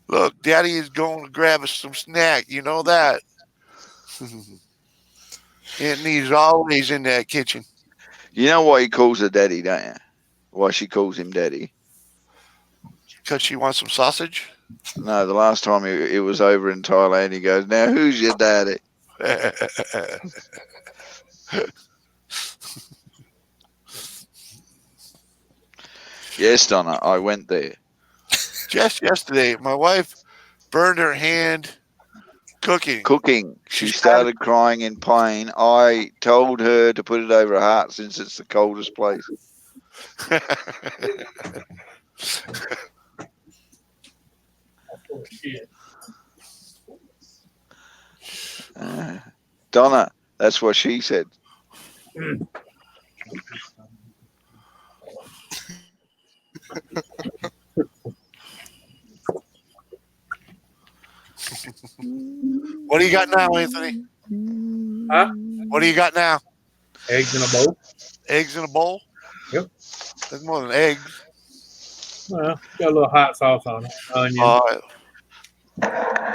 Look, Daddy is going to grab us some snack. You know that. And he's always in that kitchen. You know why he calls her daddy, don't you? Why she calls him daddy? Because she wants some sausage? No, the last time it was over in Thailand, he goes, "Now who's your daddy?" Yes, Donna, I went there. Just yesterday, my wife burned her hand cooking. She started crying in pain. I told her to put it over her heart since it's the coldest place. Oh, shit. Donna, that's what she said. What do you got now, Anthony? Huh? What do you got now? Eggs in a bowl. Eggs in a bowl? Yep. That's more than eggs. Well, got a little hot sauce on it. Onion. All right.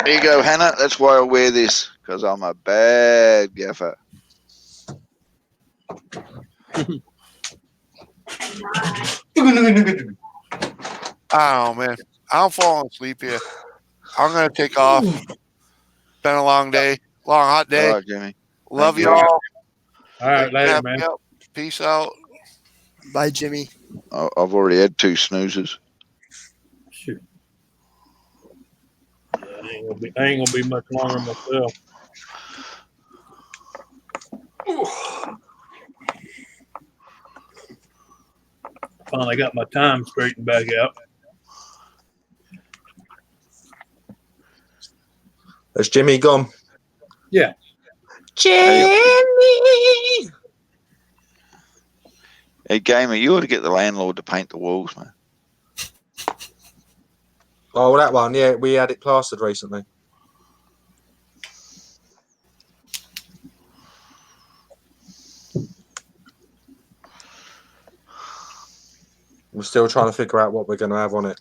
There you go, Hannah. That's why I wear this, because I'm a bad gaffer. Oh man, I'm falling asleep here. I'm gonna take off. Been a long day, long hot day. All right, Jimmy. Love Thank y'all. you. All right, later, man. Yep. Peace out. Bye, Jimmy. I've already had 2 snoozes. Shoot. I ain't gonna be much longer myself. Finally got my time straightened back out. Has Jimmy gone? Yeah. Jimmy! Hey, Gamer, you ought to get the landlord to paint the walls, man. Oh, that one. Yeah, we had it plastered recently. We're still trying to figure out what we're going to have on it.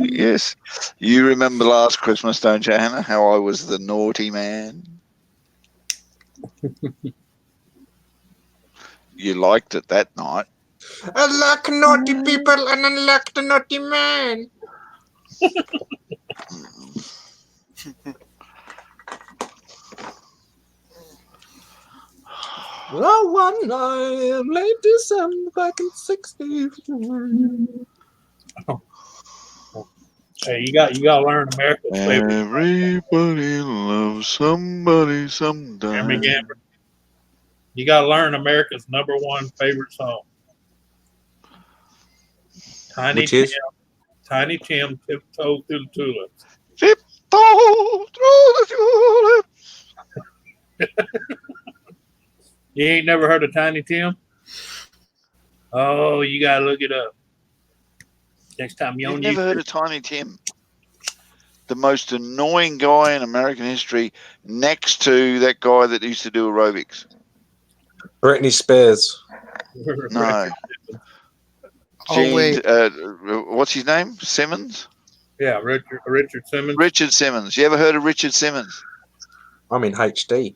Yes. You remember last Christmas, don't you, Hannah? How I was the naughty man? You liked it that night. I like naughty people and I like the naughty man. Oh, one night, late December, back in '63. Hey, you gotta learn America's favorite. Everybody loves somebody Hear me, sometime. Gamber? You gotta learn America's #1 favorite song. Tiny Which is? Tim. Tiny Tim, Tiptoe Through the Tulips. Tiptoe through the tulips. You ain't never heard of Tiny Tim? Oh, you gotta look it up. Next time You've never heard of Tiny Tim? The most annoying guy in American history, next to that guy that used to do aerobics. Britney Spears. No. Oh, wait. What's his name? Simmons? Yeah, Richard Simmons. Richard Simmons. You ever heard of Richard Simmons? I'm in HD.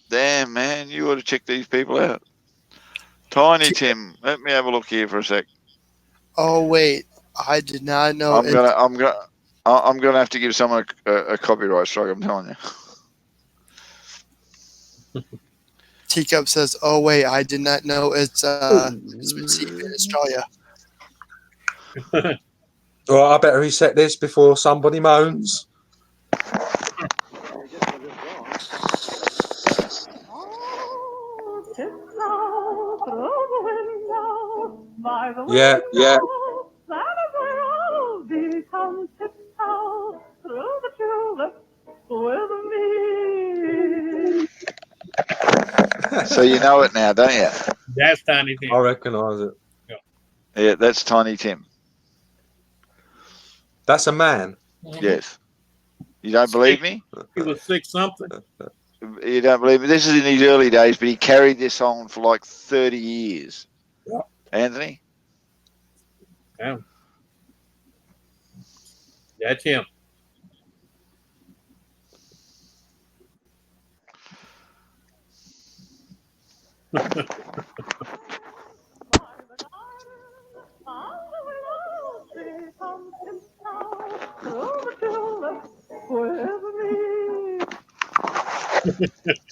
Damn, man, you ought to check these people out. Tiny Tim. Let me have a look here for a sec. Oh, wait. I did not know. I'm gonna have to give someone a copyright strike. I'm telling you. Teacup says, "Oh wait, I did not know it's been cheap in Australia." Well, I better reset this before somebody moans. Yeah, yeah. So you know it now, don't you? That's Tiny Tim. I recognise it. Yeah, that's Tiny Tim. That's a man. Yes. You don't believe me? He was 6 something. You don't believe me? This is in his early days, but he carried this on for like 30 years. Yeah. Anthony? Yeah. That's him.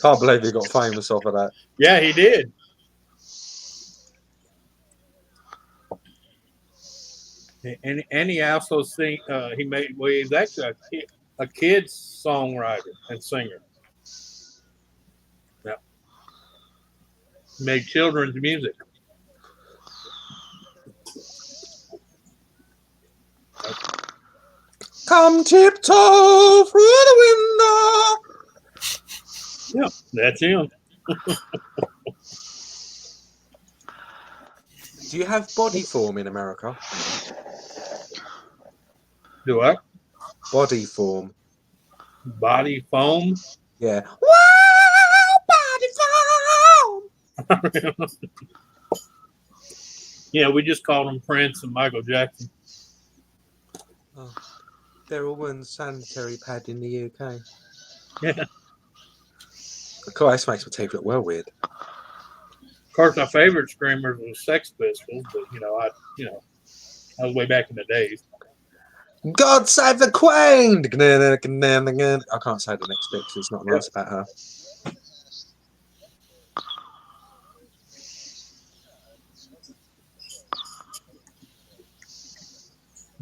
Can't believe he got famous off of that. Yeah, he did. And he also sing. He made. Well, he's actually a kid's songwriter and singer. Yeah. Made children's music. Come tiptoe through the window. Yeah, that's him. Do you have body form in America? Do I? Body form. Body foam? Yeah. Yeah, we just called them Prince and Michael Jackson. Oh, they're all in sanitary pad in the UK. Yeah. God, this makes my teeth look well weird. Of course, our favorite screamers was Sex Pistols, but that was way back in the days. God save the Queen! I can't say the next bit because it's not nice about her.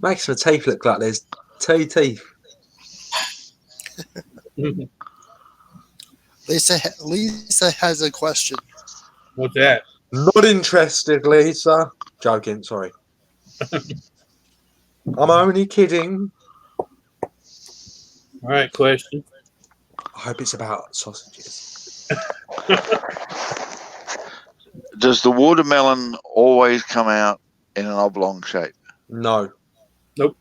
Makes my teeth look like there's 2 teeth. Lisa has a question. What's that? Not interested, Lisa. Joking, sorry. I'm only kidding. All right, question. I hope it's about sausages. Does the watermelon always come out in an oblong shape? No. Nope.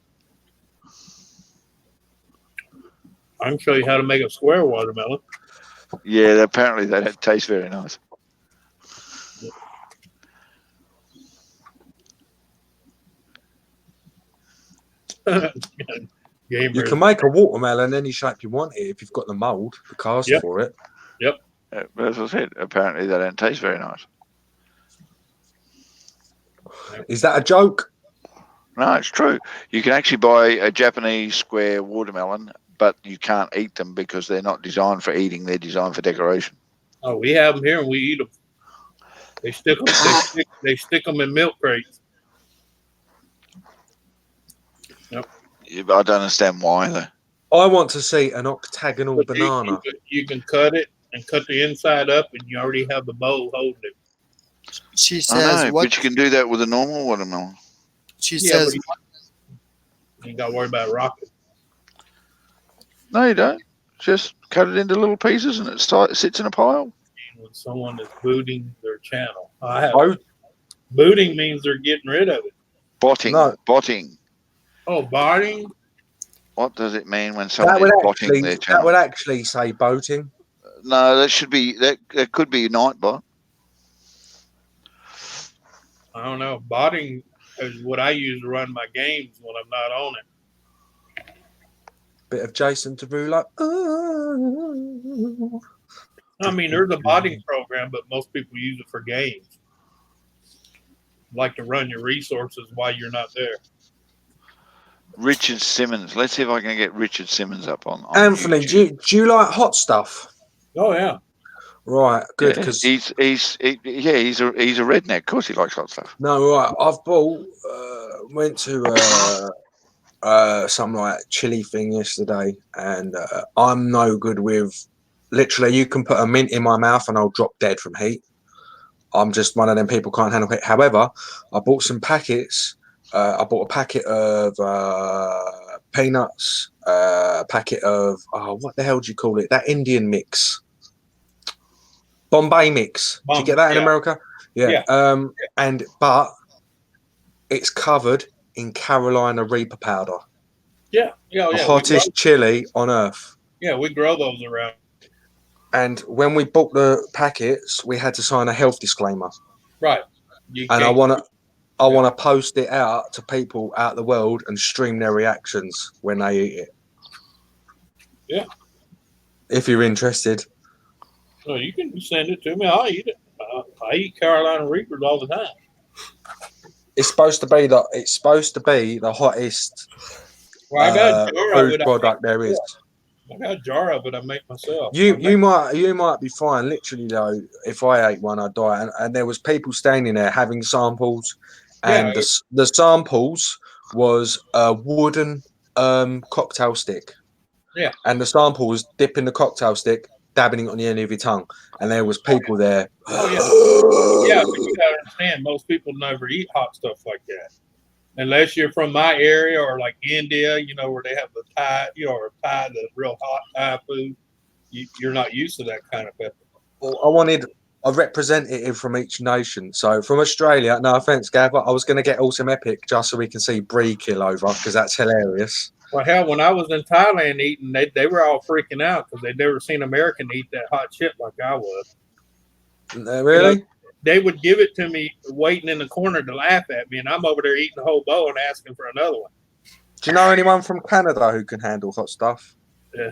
I can show you how to make a square watermelon. Yeah, apparently they don't taste very nice. You can make a watermelon any shape you want it if you've got the mold, the cast for it. Yep. As I said, apparently they don't taste very nice. Is that a joke? No, it's true. You can actually buy a Japanese square watermelon, but you can't eat them because they're not designed for eating. They're designed for decoration. Oh, we have them here and we eat them. They stick them. They stick them in milk crates. Yep. Yeah, but I don't understand why though. I want to see an octagonal But banana. You can cut it and cut the inside up, and you already have the bowl holding it. She I says, know, "What?" but you can do that with a normal watermelon. She Yeah, says, but you ain't got to worry about rocking. No, you don't. Just cut it into little pieces and it sits in a pile. When someone is booting their channel, Booting means they're getting rid of it. Botting. No. Botting. Oh, botting? What does it mean when someone is botting their that channel? would actually say boating. No, that should be that could be Nightbot. I don't know. Botting is what I use to run my games when I'm not on it. Bit of Jason Derulo. I mean, there's a botting program, but most people use it for games. Like to run your resources while you're not there. Richard Simmons. Let's see if I can get Richard Simmons up on Anthony, do you like hot stuff? Oh yeah. Right, good. Yeah, Because he's a redneck. Of course, he likes hot stuff. no, right. I've bought. Went to some like chili thing yesterday, and I'm no good with. Literally, you can put a mint in my mouth and I'll drop dead from heat. I'm just one of them people can't handle it. However, I bought some packets. I bought a packet of peanuts, a packet of what the hell do you call it? That Indian mix, Bombay mix. Do you get that in America? Yeah. But it's covered in Carolina Reaper powder. Yeah. The hottest chili on earth. Yeah, we grow those around. And when we bought the packets, we had to sign a health disclaimer. Right. And I want to post it out to people out the world and stream their reactions when they eat it. Yeah. If you're interested. So you can send it to me. I'll eat it. I eat Carolina Reapers all the time. It's supposed to be the hottest food product there is. I got a jar of it. I make myself. You might be fine. Literally though, if I ate one, I'd die. And there was people standing there having samples, and the samples was a wooden cocktail stick. Yeah. And the sample was dipping the cocktail stick, dabbing it on the end of your tongue, and there was people there. Oh yeah, but you gotta understand, most people never eat hot stuff like that, unless you're from my area or like India, you know, where they have the Thai, you know, or Thai, the real hot Thai food. You're not used to that kind of pepper. Well, I wanted a representative from each nation. So from Australia, no offense, Gav, I was going to get Awesome Epic just so we can see Brie kill over because that's hilarious. Well, hell, when I was in Thailand eating, they were all freaking out because they'd never seen American eat that hot shit like I was. Really? You know, they would give it to me waiting in the corner to laugh at me, and I'm over there eating the whole bowl and asking for another one. Do you know anyone from Canada who can handle hot stuff? Yeah.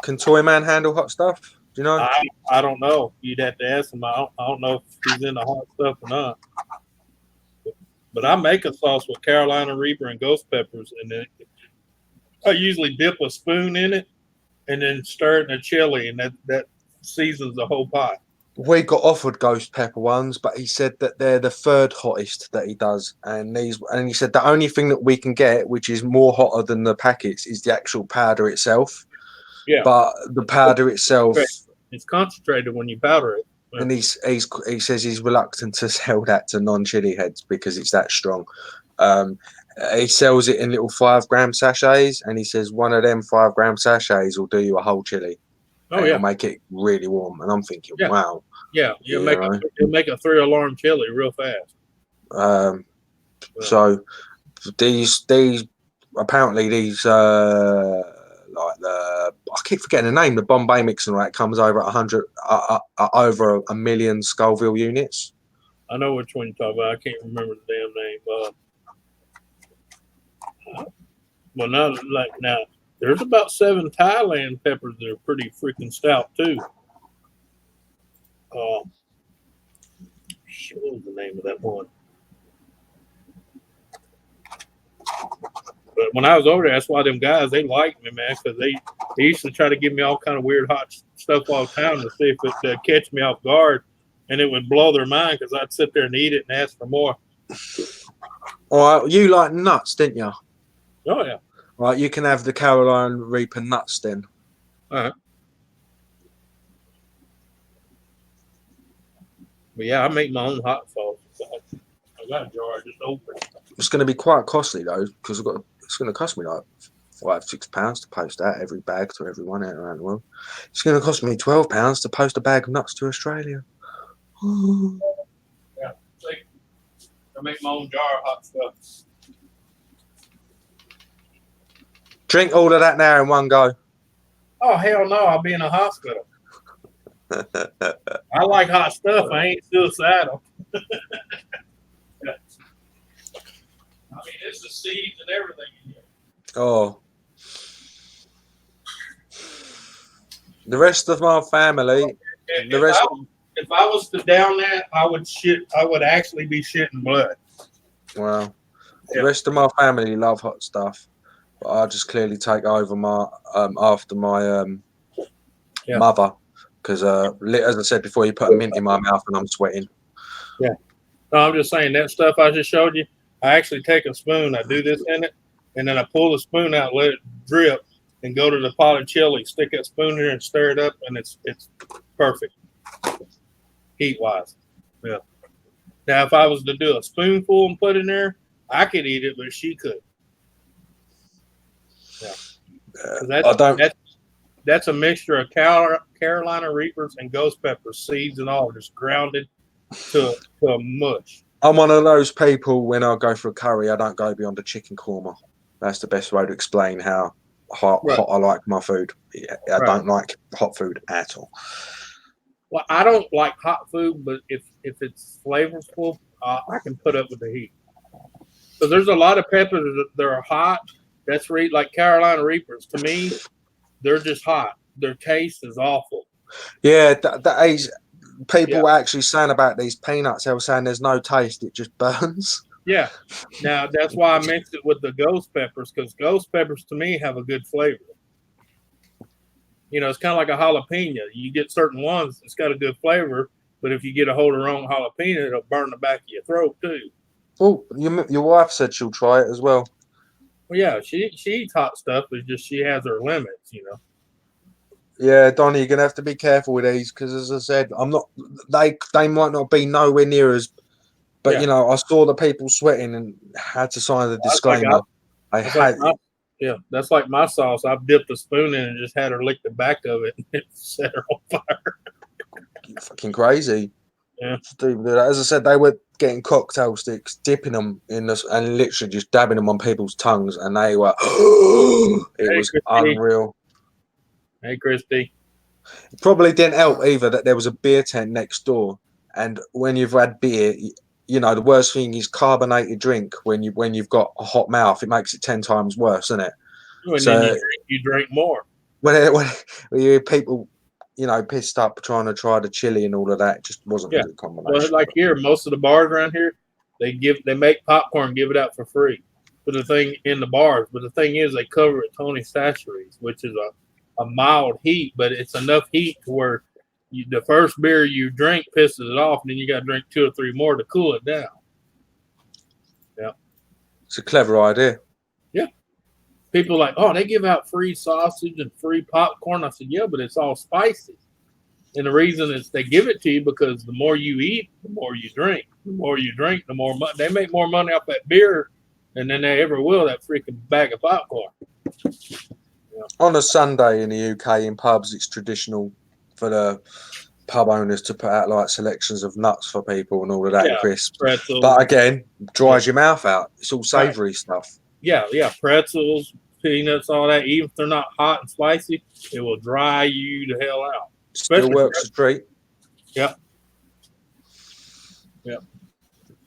Can Toyman handle hot stuff? Do you know? I don't know. You'd have to ask him. I don't know if he's into hot stuff or not. But I make a sauce with Carolina Reaper and ghost peppers, and then I usually dip a spoon in it and then stir it in a chili, and that seasons the whole pot. We got offered ghost pepper ones, but he said that they're the third hottest that he does, and he said the only thing that we can get, which is more hotter than the packets, is the actual powder itself. Yeah. But the powder itself, it's concentrated when you powder it. and he says he's reluctant to sell that to non-chili heads because it's that strong. He sells it in little 5-gram sachets, and he says one of them 5-gram sachets will do you a whole chili. Oh yeah, it'll make it really warm. And I'm thinking, wow. Yeah, you'll make a 3-alarm chili real fast. So these apparently these like the I keep forgetting the name, the Bombay mix and all that comes over 100 over 1 million Scoville units. I know which one you're talking about. I can't remember the damn name. Well, now there's about 7 Thailand peppers that are pretty freaking stout too. What was the name of that one? But when I was over there, that's why them guys, they liked me, man, because they used to try to give me all kind of weird hot stuff all the time to see if it catch me off guard, and it would blow their mind because I'd sit there and eat it and ask for more. All right, you like nuts, didn't you? Oh yeah. Right, you can have the Carolina Reaper nuts then. But yeah, I make my own hot sauce. I got a jar just open. It's going to be quite costly though, because it's going to cost me like £5-6 to post that every bag to everyone out around the world. It's going to cost me £12 to post a bag of nuts to Australia. Yeah, see, I make my own jar of hot stuff. Drink all of that now in one go. Oh hell no! I'll be in a hospital. I like hot stuff. I ain't suicidal. I mean, it's the seeds and everything in here. Oh. The rest of my family. If I was to down that, I would shit. I would actually be shitting blood. Well, the rest of my family love hot stuff, but I just clearly take over my after my mother because as I said before, you put a mint in my mouth and I'm sweating. Yeah. No, I'm just saying that stuff I just showed you. I actually take a spoon, I do this in it, and then I pull the spoon out, let it drip, and go to the pot of chili, stick that spoon in there and stir it up, and it's perfect, heat-wise. Yeah. Now, if I was to do a spoonful and put in there, I could eat it, but she could. Yeah. That's a mixture of Carolina Reapers and ghost pepper seeds and all, just grounded to a mush. I'm one of those people, when I go for a curry, I don't go beyond a chicken korma. That's the best way to explain how hot I like my food. I don't like hot food at all. Well, I don't like hot food, but if it's flavorful, I can put up with the heat. So there's a lot of peppers that are hot. That's like Carolina Reapers. To me, they're just hot. Their taste is awful. Yeah, that is. People were actually saying about these peanuts, they were saying there's no taste, it just burns. Yeah. Now, that's why I mixed it with the ghost peppers, because ghost peppers, to me, have a good flavor. You know, it's kind of like a jalapeno. You get certain ones, it's got a good flavor, but if you get a hold of the wrong jalapeno, it'll burn the back of your throat, too. Oh, your wife said she'll try it as well. Well, yeah, she eats hot stuff. It's just she has her limits, you know. Yeah, Donnie, you're gonna have to be careful with these because, as I said, I'm not. They might not be nowhere near as, but Yeah. you know, I saw the people sweating and had to sign the That's like disclaimer. I That's like had my, yeah, that's like my sauce. I've dipped a spoon in and just had her lick the back of it and it set her on fire. fucking crazy. Yeah. As I said, they were getting cocktail sticks, dipping them in this, and literally just dabbing them on people's tongues, and they were. It Hey, was Christy. unreal. Hey, Christy. It probably didn't help either that there was a beer tent next door, and when you've had beer, you know the worst thing is carbonated drink. When you've got a hot mouth, it makes it 10 times worse, doesn't it? And So then you drink more. when you hear people, you know, pissed up trying to try the chili and all of that, it just wasn't Yeah. a good combination. Well, like here, most of the bars around here, they make popcorn, give it out for free. But the thing in the bars, but the thing is, they cover it Tony Chachere's, which is a mild heat, but it's enough heat to where the first beer you drink pisses it off, and then you got to drink 2 or 3 more to cool it down. Yeah, It's a clever idea. Yeah. People are like, oh, they give out free sausage and free popcorn. I said, yeah, but it's all spicy. And the reason is they give it to you because the more you eat, the more you drink. The more you drink, the more money. They make more money off that beer than they ever will that freaking bag of popcorn. Yeah. On a Sunday in the UK in pubs, it's traditional for the pub owners to put out like selections of nuts for people and all of that, Yeah, crisps. pretzels. But again, dries your mouth out. It's all savoury stuff. Yeah, pretzels, peanuts, all that. Even if they're not hot and spicy, it will dry you the hell out. Still works a treat. Yeah.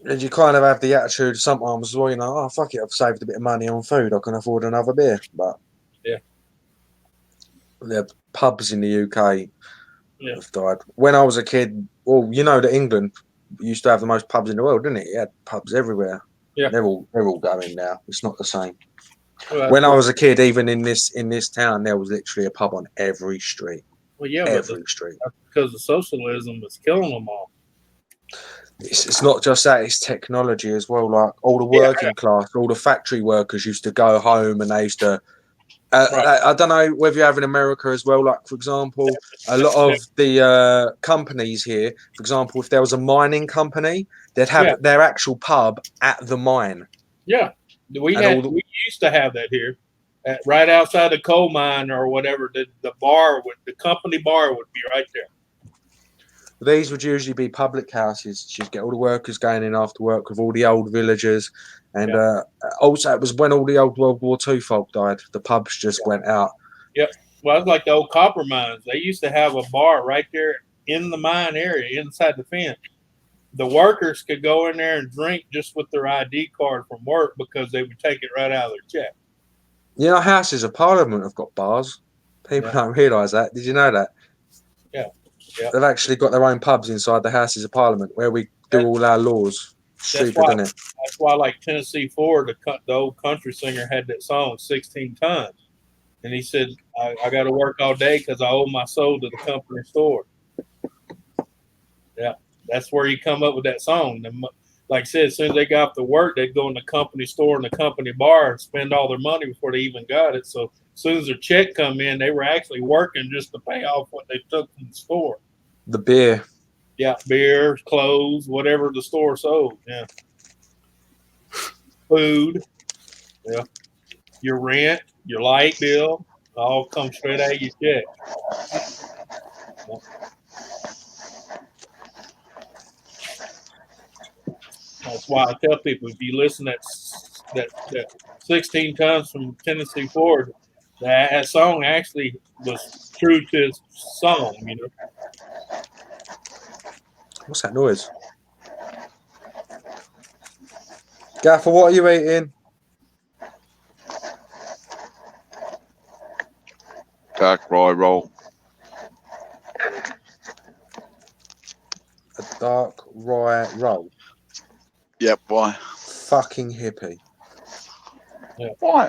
And you kind of have the attitude sometimes, well, you know, oh, fuck it, I've saved a bit of money on food. I can afford another beer. But yeah, the pubs in the UK have died. When I was a kid, well, you know that England used to have the most pubs in the world, didn't it? It had pubs everywhere. Yeah. They're all going now. It's not the same. Well, when I was a kid, even in this town, there was literally a pub on every street. Well, yeah, every street. That's because the socialism is killing them all. It's not just that; it's technology as well. Like all the working class, all the factory workers used to go home, and they used to. I don't know whether you have in America as well. Like for example, a lot of the companies here, for example, if there was a mining company, they'd have their actual pub at the mine. Yeah, we used to have that here, right outside the coal mine or whatever. The company bar would be right there. These would usually be public houses. You'd get all the workers going in after work with all the old villagers. And also, it was when all the old World War II folk died. The pubs just went out. Yep. Well, it's like the old copper mines. They used to have a bar right there in the mine area, inside the fence. The workers could go in there and drink just with their ID card from work because they would take it right out of their check. You know, houses of Parliament have got bars. People don't realise that. Did you know that? Yeah. Yeah. They've actually got their own pubs inside the Houses of Parliament where we do all our laws. Stupid, isn't it? That's why, like Tennessee Ford, the old country singer, had that song 16 Tons. And he said, I got to work all day because I owe my soul to the company store. Yeah, that's where he come up with that song. And like I said, as soon as they got off to work, they'd go in the company store and the company bar and spend all their money before they even got it. So as soon as their check come in, they were actually working just to pay off what they took from the store. The beer. Yeah, beer, clothes, whatever the store sold. Yeah. Food. Yeah. Your rent, your light bill, all come straight out of your check. Yeah. That's why I tell people, if you listen to that 16 Tons from Tennessee Ford, that song actually was true to his song, you know. What's that noise? Gaffer, what are you eating? Dark rye roll. A dark rye roll. Yep, why? Fucking hippie. Yeah. Why?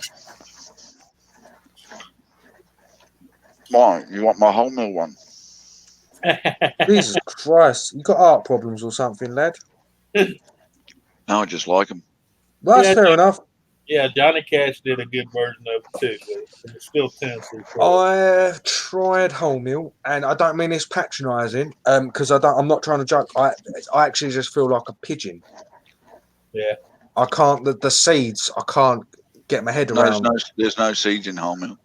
Why? You want my wholemeal one? Jesus Christ. You got heart problems or something, lad? No, I just like them. Well, that's Yeah, fair enough. Yeah, Johnny Cash did a good version of it too, but it's still Tennessee. I tried wholemeal, and I don't mean this patronising, because I'm not trying to joke. I actually just feel like a pigeon. Yeah. I can't. The seeds. I can't get my head around. There's no seeds in wholemeal.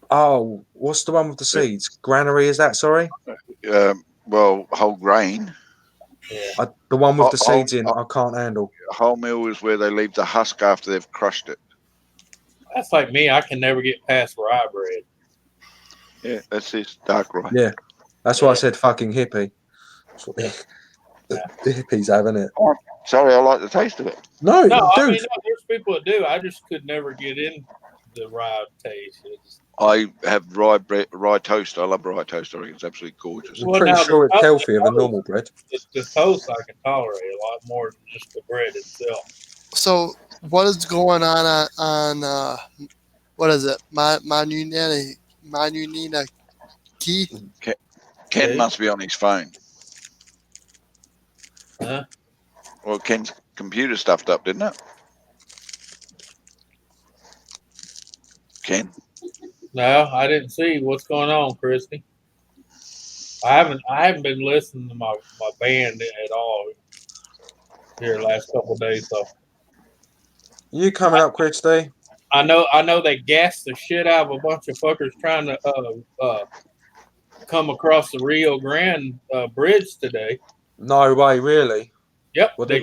Oh, what's the one with the seeds? Granary, is that? Sorry. Well, whole grain. Yeah. The one with the seeds in, I can't handle. Wholemeal is where they leave the husk after they've crushed it. That's like me. I can never get past rye bread. Yeah, that's this dark rye. Yeah, that's why I said fucking hippie. That's what the hippies have, isn't it? Oh, sorry, I like the taste of it. No, I dude. mean, no, there's people that do. I just could never get in the rye taste. I have rye toast. I love rye toast. I think it's absolutely gorgeous. I'm pretty sure it's healthier than normal bread. The toast I can tolerate a lot more than just the bread itself. So what is going on what is it? Manunina Key? Ken must be on his phone. Huh? Well, Ken's computer stuffed up, didn't it? Ken? No, I didn't see what's going on, Christy. I haven't been listening to my band at all here the last couple of days. So You coming up, Christy? I know they gassed the shit out of a bunch of fuckers trying to come across the Rio Grande bridge today. No way, really? Yep. They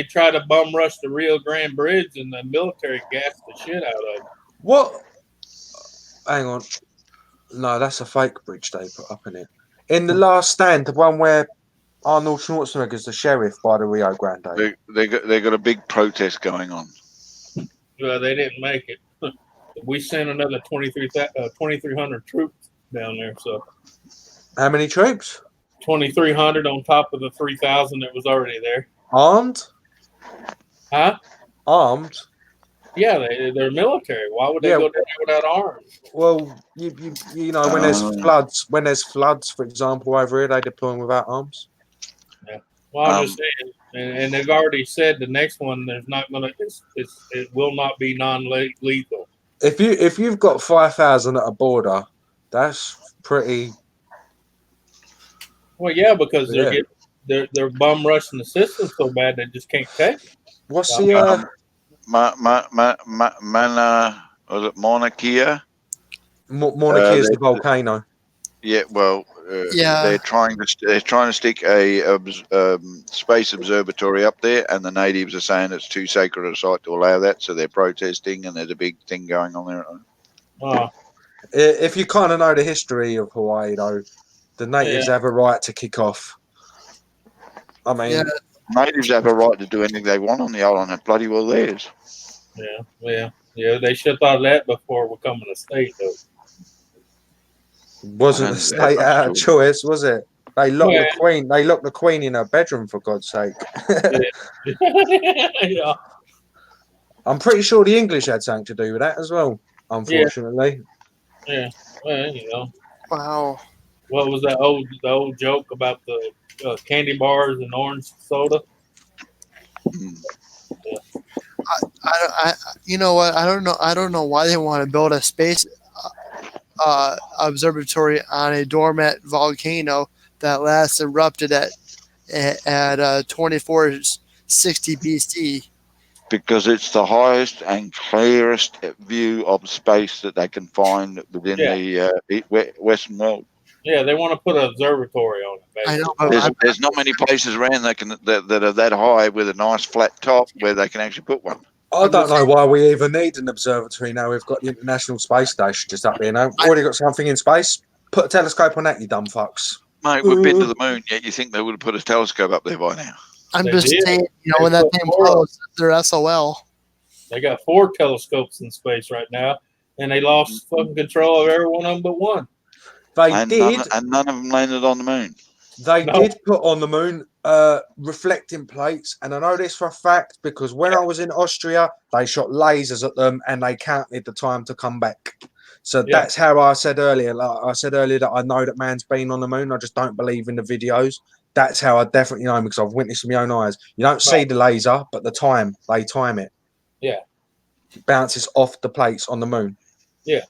tried to bum rush the Rio Grande bridge, and the military gassed the shit out of it. What? Hang on. No, that's a fake bridge they put up in it. In The Last Stand, the one where Arnold Schwarzenegger's the sheriff by the Rio Grande. They got a big protest going on. Well, they didn't make it. We sent another 2,300 troops down there. So how many troops? 2,300 on top of the 3,000 that was already there. Armed? Huh? Armed? Yeah, they're military. Why would they go down there without arms? Well, you know, when there's floods, for example, over here, they deploy them without arms. Yeah. Well, I'm just saying, and they've already said the next one there's not gonna. It will not be non-lethal. If you've got 5,000 at a border, that's pretty. Well, yeah, because they're bum rushing the system so bad they just can't take it. What's the was it Mauna Kea? Mauna Kea is the volcano. Yeah, well, they're trying to stick a space observatory up there, and the natives are saying it's too sacred a site to allow that, so they're protesting, and there's a big thing going on there. If you kind of know the history of Hawaii, though, the natives have a right to kick off. I mean, natives have a right to do anything they want on the island. It's bloody well theirs. Yeah. They should have thought of that before becoming a state, though. Wasn't the state out of choice, was it? They locked the queen. They locked the queen in her bedroom, for God's sake. Yeah. I'm pretty sure the English had something to do with that as well. Unfortunately. Yeah. Well, you know. Wow. What was the old joke about the candy bars and orange soda? Yeah. I you know what? I don't know why they want to build a space observatory on a dormant volcano that last erupted at 2460 BC. Because it's the highest and clearest view of space that they can find within the Western world. Yeah, they want to put an observatory on it. Basically. I know. There's not many places around that are that high with a nice flat top where they can actually put one. I don't know why we even need an observatory now. We've got the International Space Station just up here now. Already got something in space. Put a telescope on that, you dumb fucks. Mate, we've been to the moon, yet you think they would have put a telescope up there by now. I'm just saying, you know, when that thing blows, they're SOL. They got 4 telescopes in space right now, and they lost fucking control of every one of them but one. And none of them landed on the moon. They did put on the moon reflecting plates, and I know this for a fact because when I was in Austria, they shot lasers at them and they counted the time to come back. So that's how I said earlier. Like I said earlier that I know that man's been on the moon. I just don't believe in the videos. That's how I definitely know because I've witnessed with my own eyes. You don't see the laser, but they time it. Yeah. It bounces off the plates on the moon. Yeah.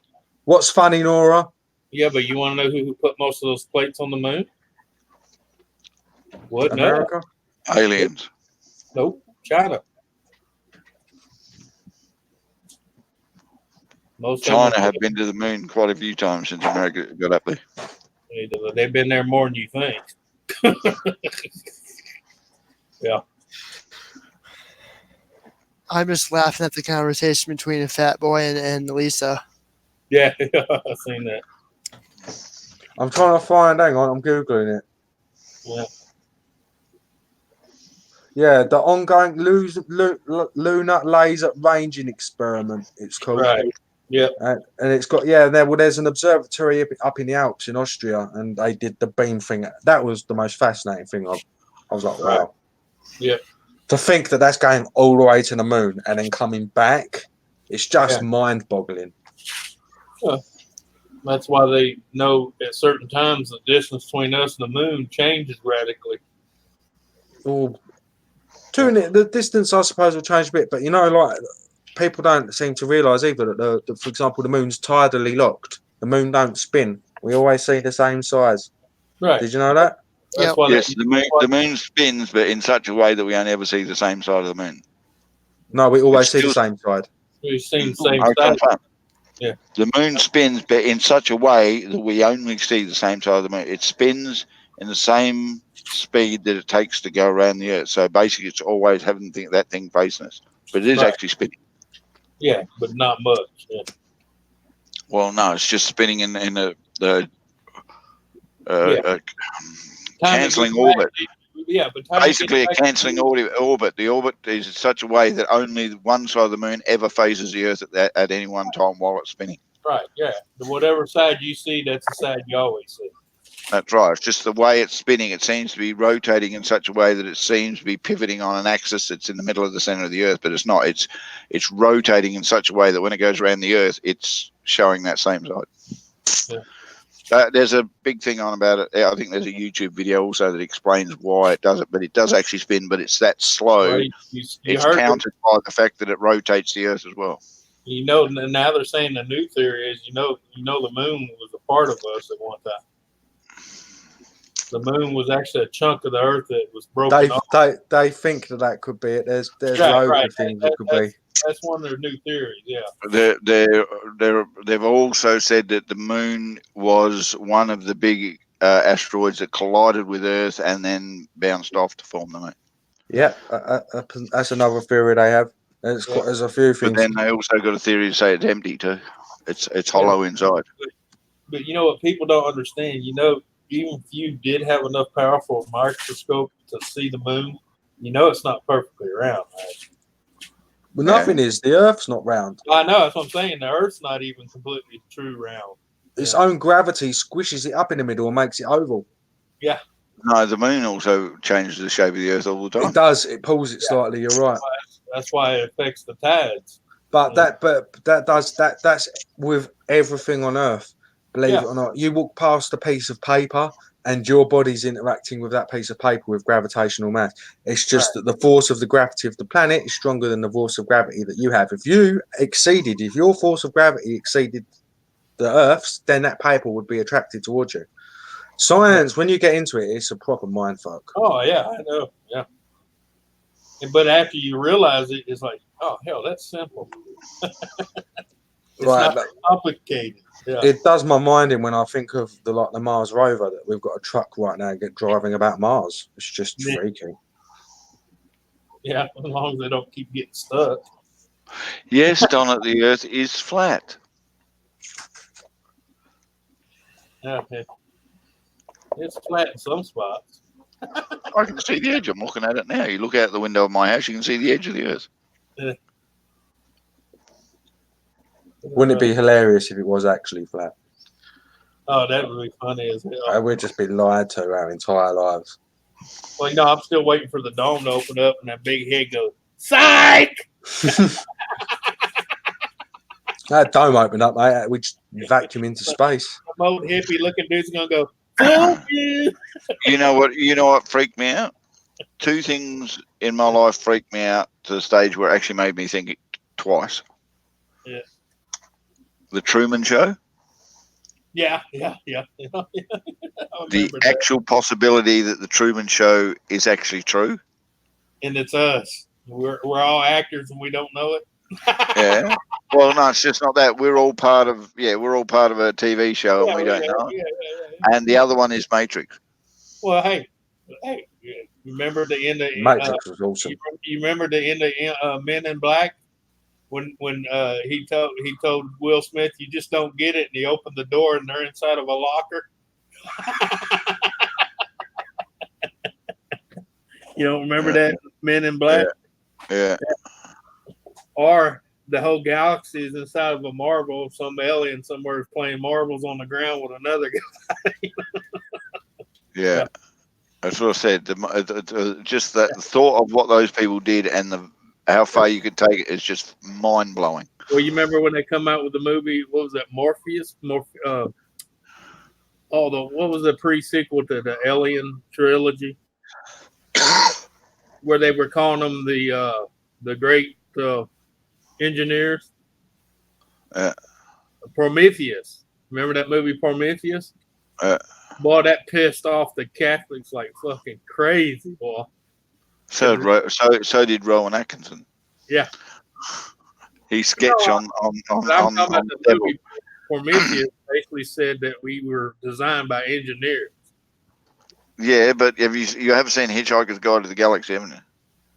What's funny, Nora? Yeah, but you want to know who put most of those plates on the moon? What? America? Aliens. Nope. China. Most of China them- have been to the moon quite a few times since America got up there. They've been there more than you think. Yeah. I'm just laughing at the conversation between a fat boy and Lisa. Yeah, I've seen that. I'm trying to find. Hang on, I'm googling it. Yeah. Yeah, the ongoing lunar laser ranging experiment. It's called. Right. Yeah. And it's got there's an observatory up in the Alps in Austria, and they did the beam thing. That was the most fascinating thing. I was like, wow. Right. Yeah. To think that that's going all the way to the moon and then coming back, it's just mind-boggling. Yeah. That's why they know at certain times the distance between us and the moon changes radically. Well, the distance, I suppose, will change a bit, but like people don't seem to realise either that, for example, the moon's tidally locked. The moon don't spin. We always see the same size. Right. Did you know that? That's why Yes, the moon spins, but in such a way that we only ever see the same side of the moon. No, we always It's see the still- same side. We've seen the same I side. confirm. Yeah. The moon spins, but in such a way that we only see the same side of the moon. It spins in the same speed that it takes to go around the Earth. So basically, it's always having that thing facing us, but it is Right. actually spinning. Yeah, but not much. Yeah. Well, no, it's just spinning in the cancelling orbit. Yeah, but time Basically, a to get back cancelling orbit. The orbit is in such a way that only one side of the moon ever faces the Earth at any one time while it's spinning. Right. Yeah. Whatever side you see, that's the side you always see. That's right. It's just the way it's spinning. It seems to be rotating in such a way that it seems to be pivoting on an axis that's in the middle of the center of the Earth, but it's not. It's rotating in such a way that when it goes around the Earth, it's showing that same side. Yeah. There's a big thing on about it. I think there's a YouTube video also that explains why it does it, but it does actually spin, but it's that slow. Right. You It's heard countered by the fact that it rotates the Earth as well. now they're saying the new theory is, the moon was a part of us at one time. The moon was actually a chunk of the Earth that was broken off. They think that could be it. There's Right, loads of things that could be. That's one of their new theories. Yeah. They've also said that the moon was one of the big asteroids that collided with Earth and then bounced off to form the moon. Yeah, that's another theory they have. There's a few But things. then they also got a theory to say it's empty too. It's hollow inside. But you know what people don't understand? Even if you did have enough powerful microscope to see the moon, it's not perfectly round, right? But nothing is. The Earth's not round. I know, that's what I'm saying. The Earth's not even completely true round. Its own gravity squishes it up in the middle and makes it oval. Yeah. No, the moon also changes the shape of the Earth all the time. It does. It pulls it slightly. You're right. That's why it affects the tides. But that's with everything on Earth. Believe it or not, you walk past a piece of paper and your body's interacting with that piece of paper with gravitational mass. It's just that the force of the gravity of the planet is stronger than the force of gravity that you have. If your force of gravity exceeded the Earth's, then that paper would be attracted towards you. Science, when you get into it, it's a proper mindfuck. Oh, yeah, I know. Yeah. But after you realize it, it's like, oh, hell, that's simple. It's Right, not complicated. Yeah. It does my mind in when I think of the Mars rover that we've got a truck right now driving about Mars. It's just freaky. Yeah, as long as they don't keep getting stuck. Yes, Donna, the Earth is flat. Yeah, it's flat in some spots. I can see the edge. I'm looking at it now. You look out the window of my house, you can see the edge of the Earth. Yeah. Wouldn't it be hilarious if it was actually flat? Oh, that would be funny as hell. We'd just be lied to our entire lives. Well, I'm still waiting for the dome to open up and that big head goes, psych! That dome opened up, mate. We just vacuum into space. Some old hippie looking dude's going to go, Fuck you. You know what? You know what freaked me out? Two things in my life freaked me out to the stage where it actually made me think it twice. Yeah. The Truman Show, Yeah. I the remember that. actual possibility that the Truman Show is actually true. And it's us. We're all actors and we don't know it. Yeah. Well, no, it's just not that. We're all part of a TV show and we don't know it. Yeah. And the other one is Matrix. Well, hey, remember the end of Matrix was awesome. you remember the end of Men in Black when he told Will Smith, "You just don't get it," and he opened the door and they're inside of a locker. You don't remember that Men in Black? Yeah. Or the whole galaxy is inside of a marble. Some alien somewhere is playing marbles on the ground with another guy. Yeah. That's what I said. Just that thought of what those people did and how far you could take it is just mind blowing. Well, you remember when they come out with the movie? What was that? Morpheus? What was the pre-sequel to the Alien trilogy? Where they were calling them the great engineers. Prometheus. Remember that movie Prometheus? Boy, that pissed off the Catholics like fucking crazy, boy. So did Rowan Atkinson. Yeah. He sketched on I'm talking about the the devil. movie Prometheus basically said that we were designed by engineers. Yeah, but you have seen Hitchhiker's Guide to the Galaxy, haven't you?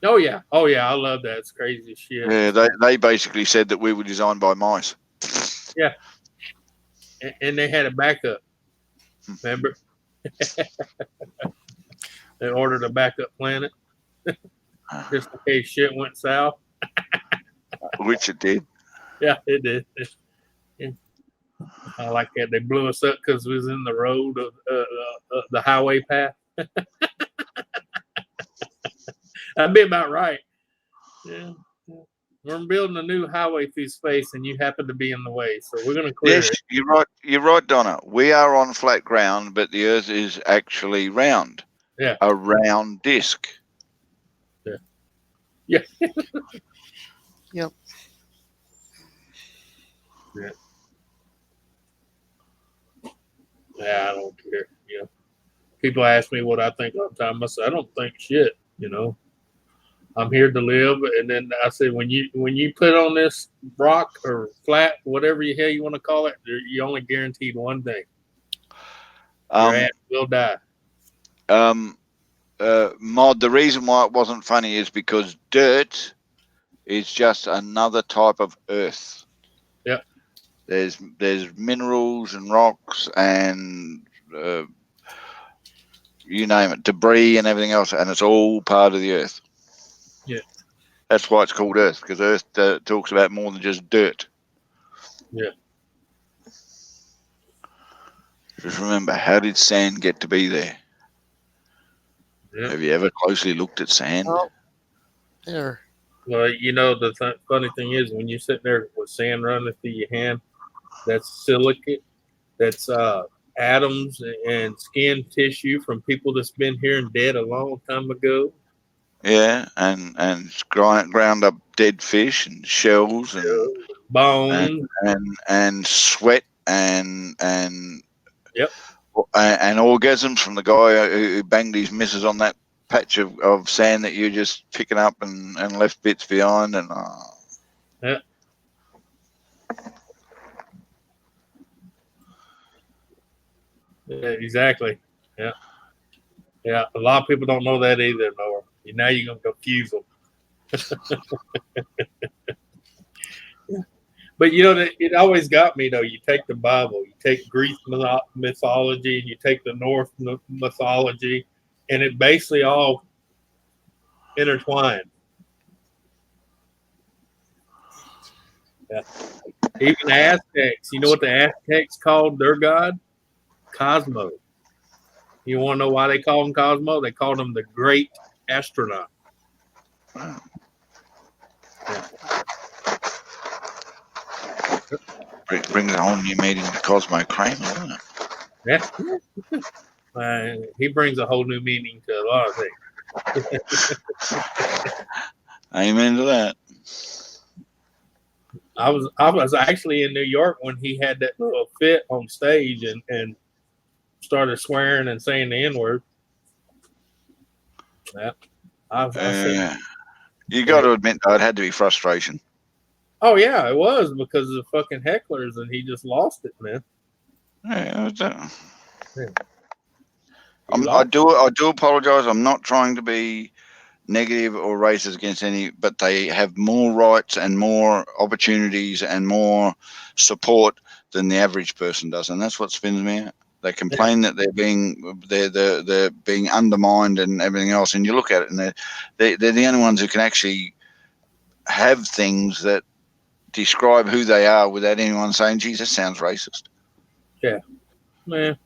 Oh yeah, I love that. It's crazy shit. Yeah, they basically said that we were designed by mice. Yeah, and they had a backup. Remember? They ordered a backup planet just in case shit went south. Which it did. Yeah, it did. I like that. They blew us up because we was in the road of the highway path. That'd be about right. Yeah. We're building a new highway through space, and you happen to be in the way, so we're going to clear Yes, it. you're right, Donna. We are on flat ground, but the Earth is actually round. Yeah. A round disc. Yeah. Yeah. Yep. Yeah. Yeah, I don't care. You know, people ask me what I think all the time. I say I don't think shit. You know, I'm here to live. And then I said, when you put on this rock or flat, whatever the hell you want to call it, you only guaranteed one thing: your ass will die. Mod, the reason why it wasn't funny is because dirt is just another type of earth. Yeah. There's minerals and rocks and you name it, debris and everything else, and it's all part of the earth. Yeah. That's why it's called Earth, because Earth talks about more than just dirt. Yeah. Just remember, how did sand get to be there? Yeah. Have you ever closely looked at sand? Oh, there. Well, you know, the funny thing is when you sit there with sand running through your hand, that's silicate. That's atoms and skin tissue from people that's been here and dead a long time ago. Yeah, and ground up dead fish and shells and bones and sweat and yep, and orgasms from the guy who banged his missus on that patch of sand that you're just picking up and left bits behind and yeah. Yeah, exactly. Yeah. Yeah. A lot of people don't know that either, Noah. Now you're going to confuse them. But, you know, it always got me, though. You take the Bible, you take Greek mythology, and you take the Norse mythology, and it basically all intertwined. Yeah. Even the Aztecs, you know what the Aztecs called their god? Cosmo. You want to know why they call him Cosmo? They called him the Great Astronaut. Yeah. Brings a whole new meaning to Cosmo Kramer, doesn't it? Yeah. He brings a whole new meaning to a lot of things. Amen to that. I was actually in New York when he had that little fit on stage and started swearing and saying the N-word. Yeah, I've seen. You got to admit, though, it had to be frustration. Oh yeah, it was because of the fucking hecklers, and he just lost it, man. Yeah, Yeah. I do apologize. I'm not trying to be negative or racist against any, but they have more rights and more opportunities and more support than the average person does, and that's what spins me out. They complain that they're being undermined and everything else, and you look at it, and they're the only ones who can actually have things that describe who they are without anyone saying, "Geez, that sounds racist." Yeah, man.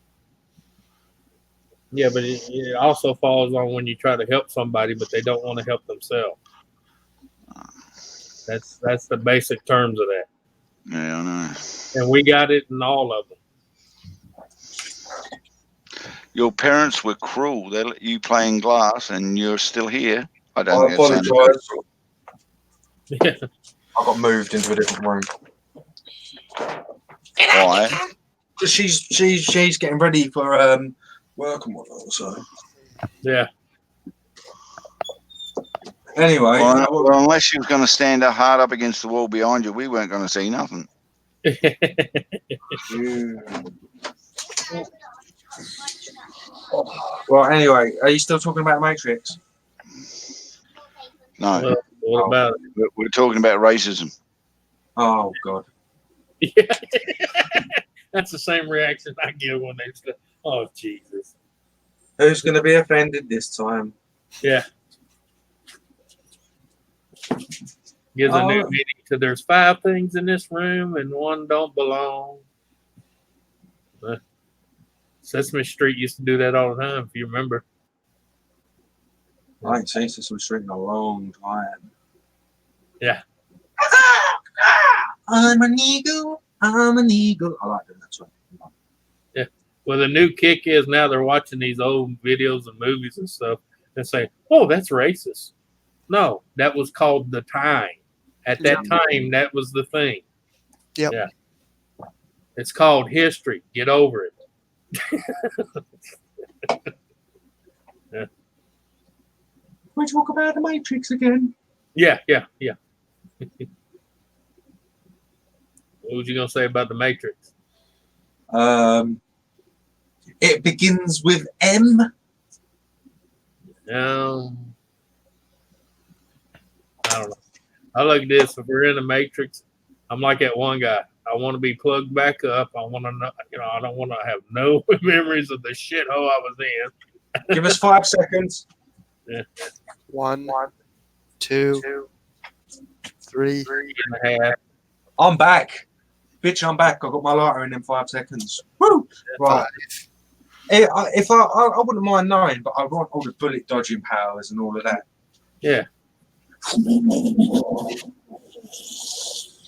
Yeah, but it also falls on when you try to help somebody, but they don't want to help themselves. That's the basic terms of that. Yeah, I know. And we got it in all of them. Your parents were cruel. They let you play in glass, and you're still here. I don't. I apologise. Yeah. I got moved into a different room. Why? Because she's getting ready for work and whatnot. So Yeah. anyway, well, unless she was going to stand her hard up against the wall behind you, we weren't going to see nothing. Well, anyway, are you still talking about Matrix? No. What about it? We're talking about racism. Oh God. Yeah. That's the same reaction I give when they say, "Oh Jesus." Who's going to be offended this time? Yeah. Gives a new meaning to there's 5 things in this room and one don't belong. Sesame Street used to do that all the time, if you remember. I ain't seen Sesame Street in a long time. Yeah. I'm an eagle. I'm an eagle. I like doing that song. Yeah. Well, the new kick is now they're watching these old videos and movies and stuff and say, "Oh, that's racist." No, that was called the time. At that time, that was the thing. Yep. Yeah. It's called history. Get over it. Yeah. We talk about the Matrix again. Yeah. What was you gonna say about the Matrix? It begins with M. I don't know. I look at this. If we're in the Matrix, I'm like that one guy. I want to be plugged back up. I want to know. I don't want to have no memories of the shithole I was in. Give us 5 seconds. Yeah. 1, 2, 3 and a half. I'm back. Bitch, I'm back. I got my lighter in 5 seconds. Woo! Right. If I wouldn't mind knowing, but I want all the bullet dodging powers and all of that. Yeah.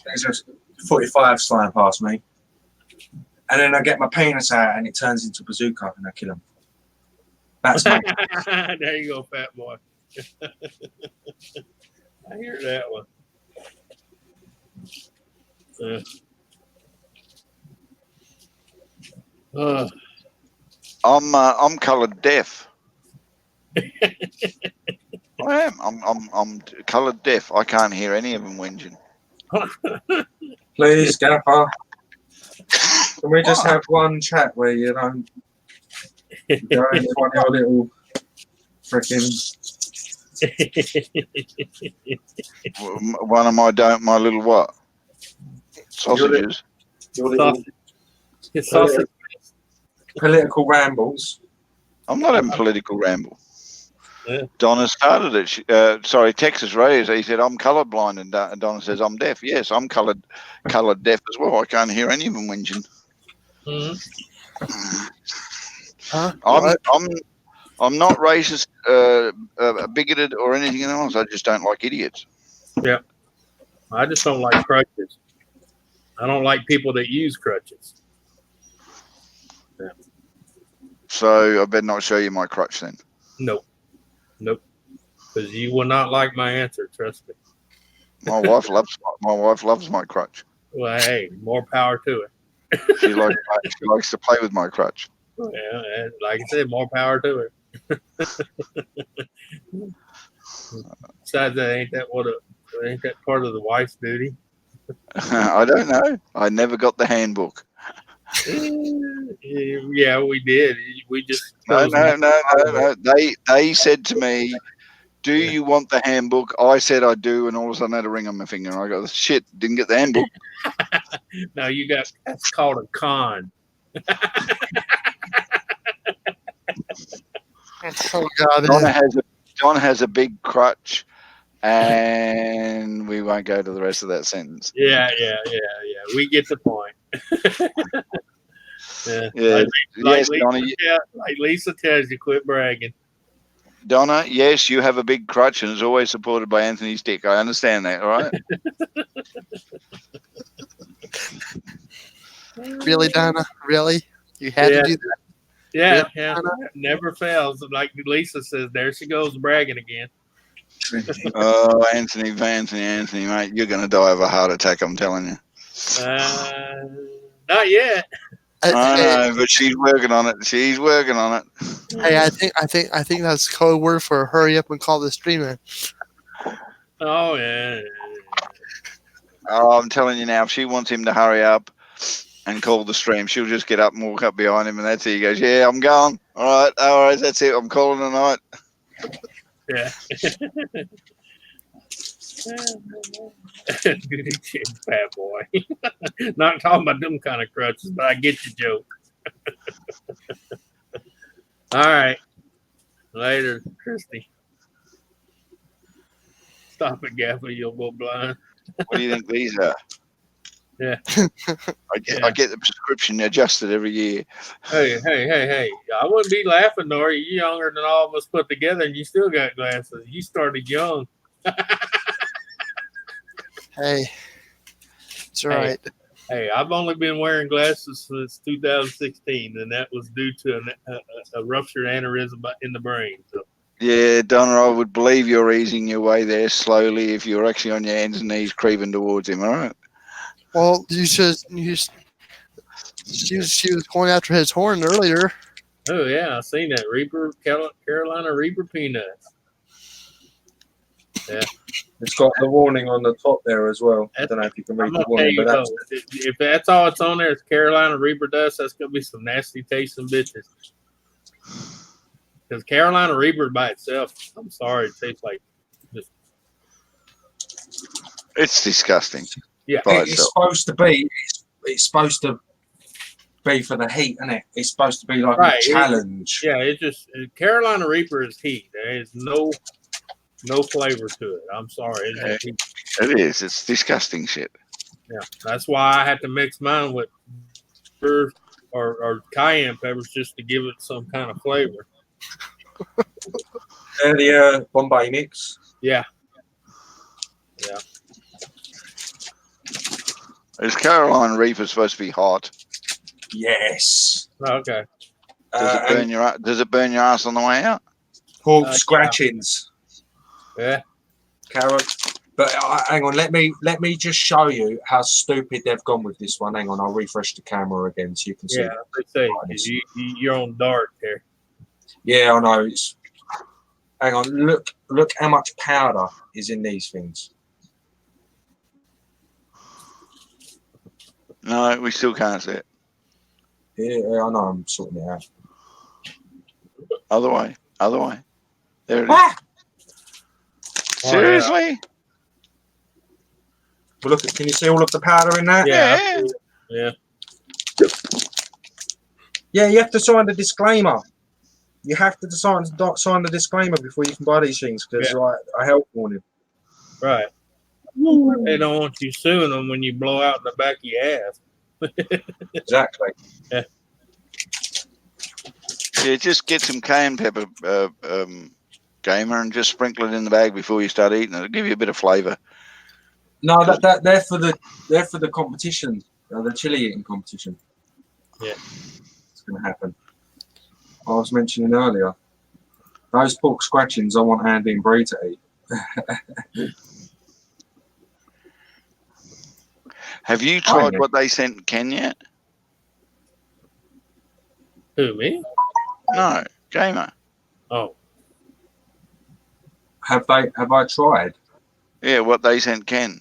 There's just 45 flying past me. And then I get my penis out and it turns into a bazooka and I kill him. That's my There you go, fat boy. I hear that one. I'm colored deaf. I am. I'm colored deaf. I can't hear any of them whinging. Please, Gaffer. Can we just have one chat where you don't go into one of your little freaking One of my little what? Sausages. Your little sausage. Political rambles. I'm not having political ramble. Yeah. Donna started it. Sorry, Texas Reyes. He said I'm colorblind, and Donna says I'm deaf. Yes, I'm colored deaf as well. I can't hear any of them whinging. I'm not racist, bigoted, or anything else. I just don't like idiots. Yeah, I just don't like crutches. I don't like people that use crutches. Yeah. So I better not show you my crutch then. Nope. Because you will not like my answer. Trust me. My wife loves my crutch. Well, hey, more power to it. She likes to play with my crutch. Yeah, and like I said, more power to her. Besides, ain't that part of the wife's duty? I don't know. I never got the handbook. Yeah, we did. We just No. chose They said to me, "Do you want the handbook?" I said I do, and all of a sudden I had a ring on my finger, and I go, "Shit, didn't get the handbook." No, that's called a con. Oh God! John has a big crutch, and we won't go to the rest of that sentence. Yeah. We get the point. Yeah. Yes, Donna, like Lisa tells you, quit bragging. Donna, yes, you have a big crutch, and it's always supported by Anthony's dick. I understand that, all right? Really, Donna? Really? You had to do that? Yeah, Yeah. never fails. Like Lisa says, there she goes bragging again. Oh, Anthony, mate, you're going to die of a heart attack, I'm telling you. Not yet. I know, but she's working on it. Hey, I think that's code word for hurry up and call the streamer. Oh yeah. Oh, I'm telling you now, if she wants him to hurry up and call the stream, she'll just get up and walk up behind him, and that's it. He goes, "Yeah, I'm going. All right, that's it. I'm calling a night." Yeah. Fat boy. Not talking about them kind of crutches, but I get your joke. All right. Later, Christy. Stop it, Gaffer. You'll go blind. What do you think these are? Yeah. I get the prescription adjusted every year. Hey. I wouldn't be laughing, Nora. You're younger than all of us put together, and you still got glasses. You started young. Hey, it's all right. Hey, I've only been wearing glasses since 2016, and that was due to a ruptured aneurysm in the brain. So. Yeah, Donna, I would believe you're easing your way there slowly if you're actually on your hands and knees creeping towards him, all right? Well, she was going after his horn earlier. Oh, yeah, I seen that. Carolina Reaper peanuts. Yeah. It's got the warning on the top there as well. I don't know if you can read the warning, but that's if that's all it's on there, it's Carolina Reaper dust. That's gonna be some nasty tasting bitches. Because Carolina Reaper by itself, I'm sorry, it tastes like just. It's disgusting. Yeah, it's supposed to be. It's supposed to be for the heat, isn't it? It's supposed to be like a challenge. It's just Carolina Reaper is heat. There is no flavor to it. I'm sorry. It is. It's disgusting shit. Yeah, that's why I had to mix mine with or cayenne peppers just to give it some kind of flavor. They're the Bombay mix. Yeah. Is Carolina Reaper supposed to be hot? Yes. Okay. Does it burn your ass on the way out? Called scratchings. Yeah. Carrot. But hang on, let me just show you how stupid they've gone with this one. Hang on, I'll refresh the camera again so you can see. Yeah, let's say you're on dark there. Yeah, I know. Hang on, look how much powder is in these things. No, we still can't see it. Yeah, I know. I'm sorting it out. Other way. There it is. Seriously? Yeah. Well, look, can you see all of the powder in there? Yeah. Yeah, you have to sign the disclaimer. You have to sign the disclaimer before you can buy these things because like a health warning. Right. They don't want you suing them when you blow out in the back of your ass. Exactly. Yeah. Yeah, just get some cayenne pepper, Gamer, and just sprinkle it in the bag before you start eating it. It'll give you a bit of flavour. No, they're for the competition, the chili eating competition. Yeah, it's gonna happen. I was mentioning earlier. Those pork scratchings I want Andy and Bree to eat. Have you tried what they sent Ken yet? Who, me? No, Gamer. Oh, Have I tried? Yeah, what they sent Ken.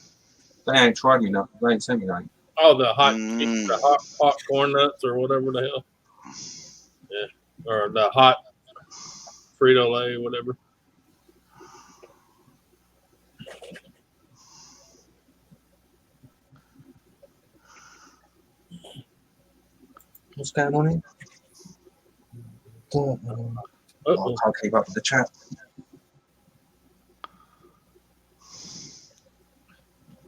They ain't tried me nothing. They ain't sent me nothing. oh, the Mm. hot popcorn nuts or whatever the hell. Yeah, or the hot Frito Lay, whatever. What's going on here? Don't know. I Uh-oh. can't keep up with the chat.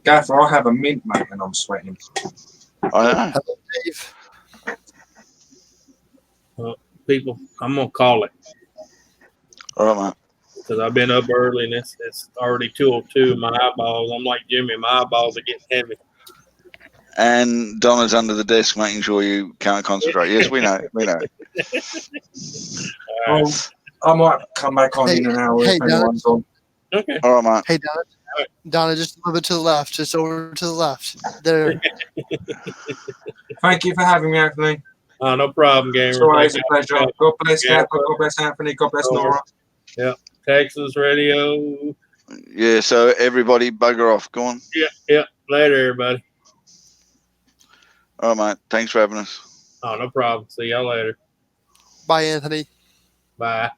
Gaffer, I have a mint, mate, and I'm sweating. I know. Dave. People, I'm gonna call it All right, mate. because I've been up early and it's already 2:02. My eyeballs, I'm like Jimmy. My eyeballs are getting heavy. And Donna's under the desk making sure you can't concentrate. Yes, we know. We know. All right. Well, I might come back on in an hour Hey, if anyone's on. Okay. All right, mate. Hey, Donna, just a little bit to the left, just over to the left. There. Thank you for having me, Anthony. Oh, no problem, gamer. It's always a Thank pleasure. you. God bless Yeah. Gaffer. God bless Anthony. God bless Oh, Nora. Yeah. Texas radio. Yeah, so everybody bugger off. Go on. Yeah. Later, everybody. All right, mate. Thanks for having us. Oh, no problem. See y'all later. Bye, Anthony. Bye.